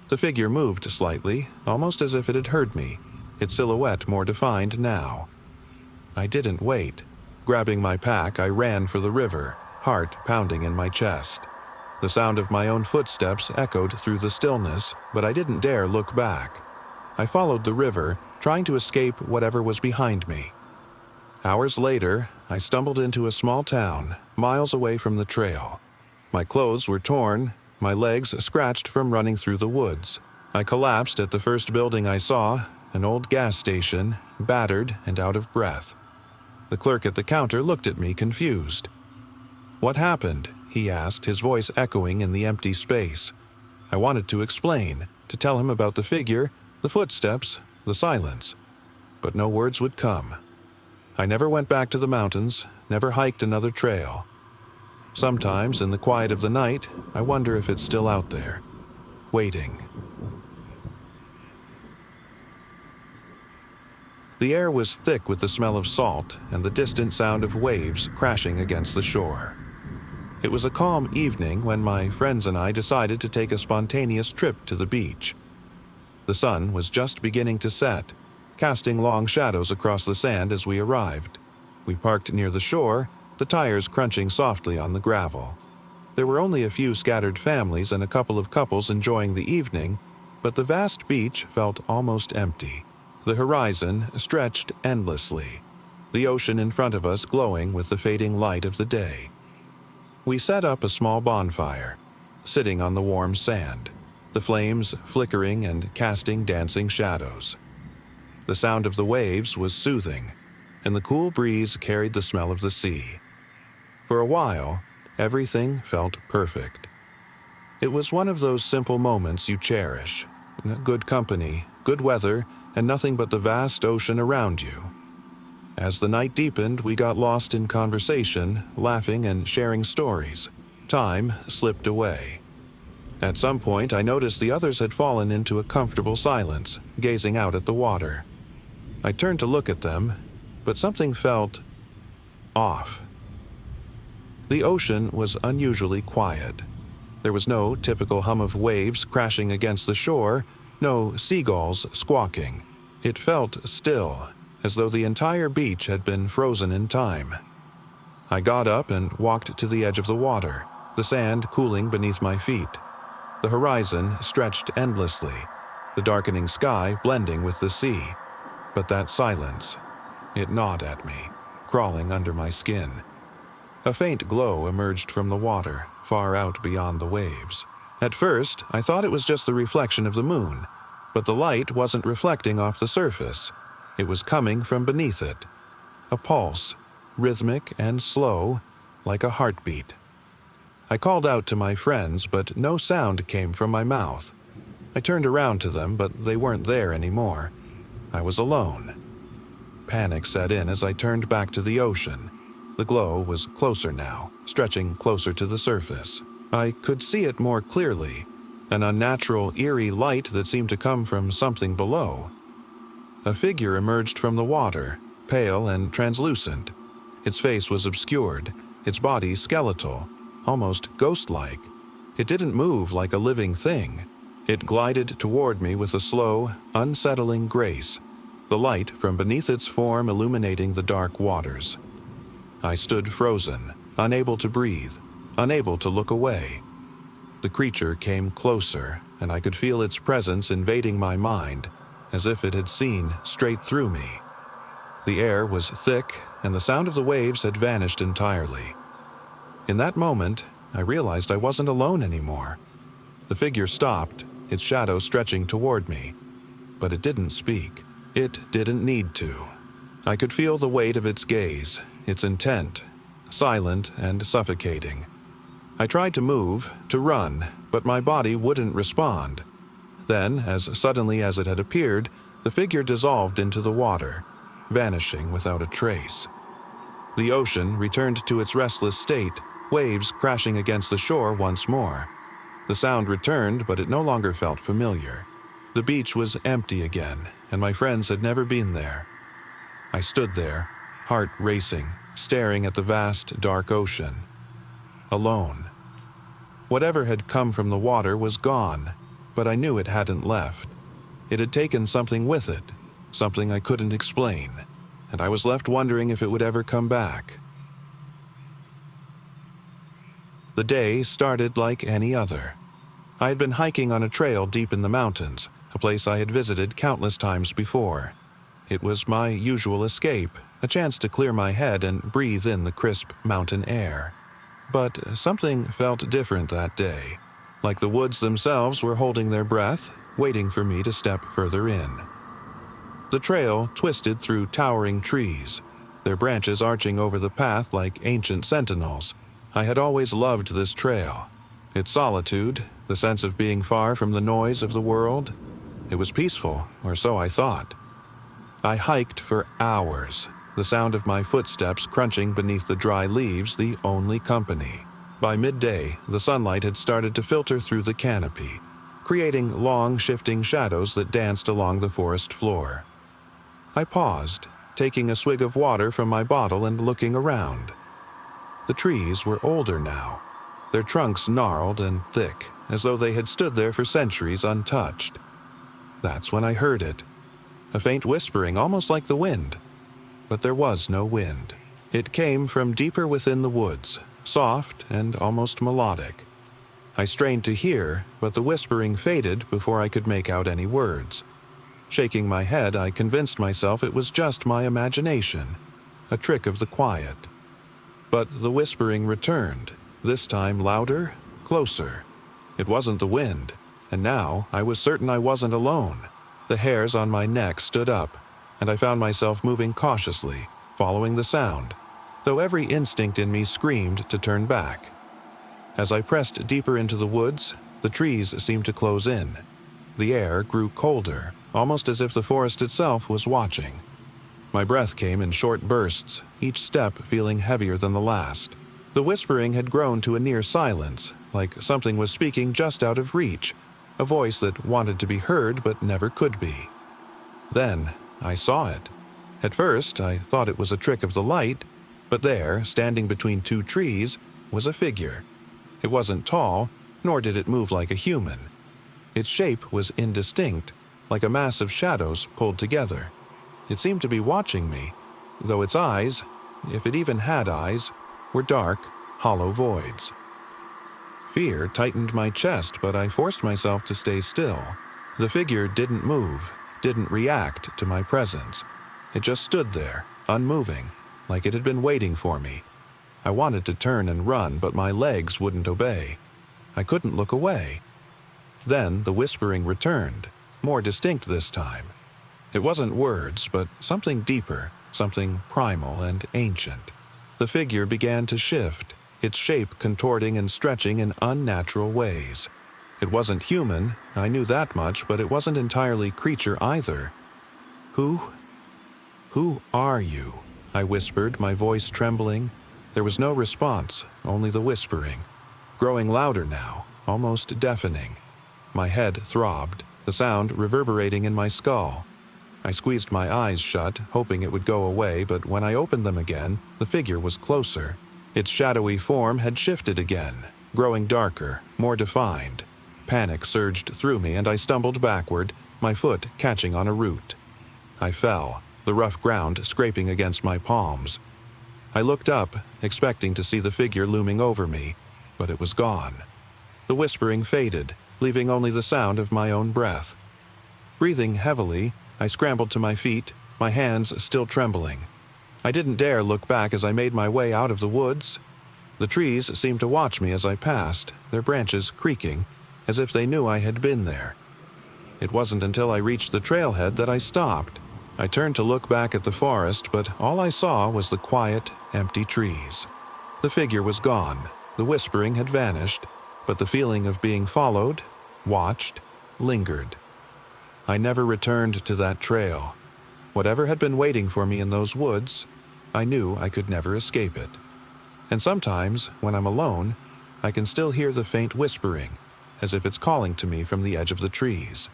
The figure moved slightly, almost as if it had heard me, its silhouette more defined now. I didn't wait. Grabbing my pack, I ran for the river, heart pounding in my chest. The sound of my own footsteps echoed through the stillness, but I didn't dare look back. I followed the river, trying to escape whatever was behind me. Hours later, I stumbled into a small town, miles away from the trail. My clothes were torn, my legs scratched from running through the woods. I collapsed at the first building I saw, an old gas station, battered and out of breath. The clerk at the counter looked at me confused. "What happened?" he asked, his voice echoing in the empty space. I wanted to explain, to tell him about the figure, the footsteps, the silence. But no words would come. I never went back to the mountains, never hiked another trail. Sometimes, in the quiet of the night, I wonder if it's still out there, waiting. The air was thick with the smell of salt and the distant sound of waves crashing against the shore. It was a calm evening when my friends and I decided to take a spontaneous trip to the beach. The sun was just beginning to set, casting long shadows across the sand as we arrived. We parked near the shore, the tires crunching softly on the gravel. There were only a few scattered families and a couple of couples enjoying the evening, but the vast beach felt almost empty. The horizon stretched endlessly, the ocean in front of us glowing with the fading light of the day. We set up a small bonfire, sitting on the warm sand, the flames flickering and casting dancing shadows. The sound of the waves was soothing, and the cool breeze carried the smell of the sea. For a while, everything felt perfect. It was one of those simple moments you cherish: good company, good weather, and nothing but the vast ocean around you. As the night deepened, we got lost in conversation, laughing and sharing stories. Time slipped away. At some point, I noticed the others had fallen into a comfortable silence, gazing out at the water. I turned to look at them, but something felt off. The ocean was unusually quiet. There was no typical hum of waves crashing against the shore, no seagulls squawking. It felt still, as though the entire beach had been frozen in time. I got up and walked to the edge of the water, the sand cooling beneath my feet. The horizon stretched endlessly, the darkening sky blending with the sea. But that silence, it gnawed at me, crawling under my skin. A faint glow emerged from the water, far out beyond the waves. At first, I thought it was just the reflection of the moon, but the light wasn't reflecting off the surface. It was coming from beneath it. A pulse, rhythmic and slow, like a heartbeat. I called out to my friends, but no sound came from my mouth. I turned around to them, but they weren't there anymore. I was alone. Panic set in as I turned back to the ocean. The glow was closer now, stretching closer to the surface. I could see it more clearly, an unnatural, eerie light that seemed to come from something below. A figure emerged from the water, pale and translucent. Its face was obscured, its body skeletal, almost ghost-like. It didn't move like a living thing. It glided toward me with a slow, unsettling grace, the light from beneath its form illuminating the dark waters. I stood frozen, unable to breathe, unable to look away. The creature came closer, and I could feel its presence invading my mind, as if it had seen straight through me. The air was thick, and the sound of the waves had vanished entirely. In that moment, I realized I wasn't alone anymore. The figure stopped, its shadow stretching toward me. But it didn't speak. It didn't need to. I could feel the weight of its gaze, its intent, silent and suffocating. I tried to move, to run, but my body wouldn't respond. Then, as suddenly as it had appeared, the figure dissolved into the water, vanishing without a trace. The ocean returned to its restless state, waves crashing against the shore once more. The sound returned, but it no longer felt familiar. The beach was empty again, and my friends had never been there. I stood there, heart racing, staring at the vast, dark ocean. Alone. Whatever had come from the water was gone, but I knew it hadn't left. It had taken something with it, something I couldn't explain, and I was left wondering if it would ever come back. The day started like any other. I had been hiking on a trail deep in the mountains, a place I had visited countless times before. It was my usual escape, a chance to clear my head and breathe in the crisp mountain air. But something felt different that day, like the woods themselves were holding their breath, waiting for me to step further in. The trail twisted through towering trees, their branches arching over the path like ancient sentinels. I had always loved this trail. Its solitude, the sense of being far from the noise of the world. It was peaceful, or so I thought. I hiked for hours, the sound of my footsteps crunching beneath the dry leaves the only company. By midday, the sunlight had started to filter through the canopy, creating long, shifting shadows that danced along the forest floor. I paused, taking a swig of water from my bottle and looking around. The trees were older now, their trunks gnarled and thick, as though they had stood there for centuries untouched. That's when I heard it. A faint whispering, almost like the wind. But there was no wind. It came from deeper within the woods, soft and almost melodic. I strained to hear, but the whispering faded before I could make out any words. Shaking my head, I convinced myself it was just my imagination, a trick of the quiet. But the whispering returned, this time louder, closer. It wasn't the wind, and now I was certain I wasn't alone. The hairs on my neck stood up, and I found myself moving cautiously, following the sound, though every instinct in me screamed to turn back. As I pressed deeper into the woods, the trees seemed to close in. The air grew colder, almost as if the forest itself was watching. My breath came in short bursts, each step feeling heavier than the last. The whispering had grown to a near silence, like something was speaking just out of reach, a voice that wanted to be heard but never could be. Then I saw it. At first, I thought it was a trick of the light, but there, standing between two trees, was a figure. It wasn't tall, nor did it move like a human. Its shape was indistinct, like a mass of shadows pulled together. It seemed to be watching me, though its eyes, if it even had eyes, were dark, hollow voids. Fear tightened my chest, but I forced myself to stay still. The figure didn't move, didn't react to my presence. It just stood there, unmoving, like it had been waiting for me. I wanted to turn and run, but my legs wouldn't obey. I couldn't look away. Then the whispering returned, more distinct this time. It wasn't words, but something deeper, something primal and ancient. The figure began to shift, its shape contorting and stretching in unnatural ways. It wasn't human, I knew that much, but it wasn't entirely creature either. Who are you? I whispered, my voice trembling. There was no response, only the whispering. Growing louder now, almost deafening. My head throbbed, the sound reverberating in my skull. I squeezed my eyes shut, hoping it would go away, but when I opened them again, the figure was closer. Its shadowy form had shifted again, growing darker, more defined. Panic surged through me, and I stumbled backward, my foot catching on a root. I fell, the rough ground scraping against my palms. I looked up, expecting to see the figure looming over me, but it was gone. The whispering faded, leaving only the sound of my own breath. Breathing heavily, I scrambled to my feet, my hands still trembling. I didn't dare look back as I made my way out of the woods. The trees seemed to watch me as I passed, their branches creaking, as if they knew I had been there. It wasn't until I reached the trailhead that I stopped. I turned to look back at the forest, but all I saw was the quiet, empty trees. The figure was gone, the whispering had vanished, but the feeling of being followed, watched, lingered. I never returned to that trail. Whatever had been waiting for me in those woods, I knew I could never escape it. And sometimes, when I'm alone, I can still hear the faint whispering, as if it's calling to me from the edge of the trees.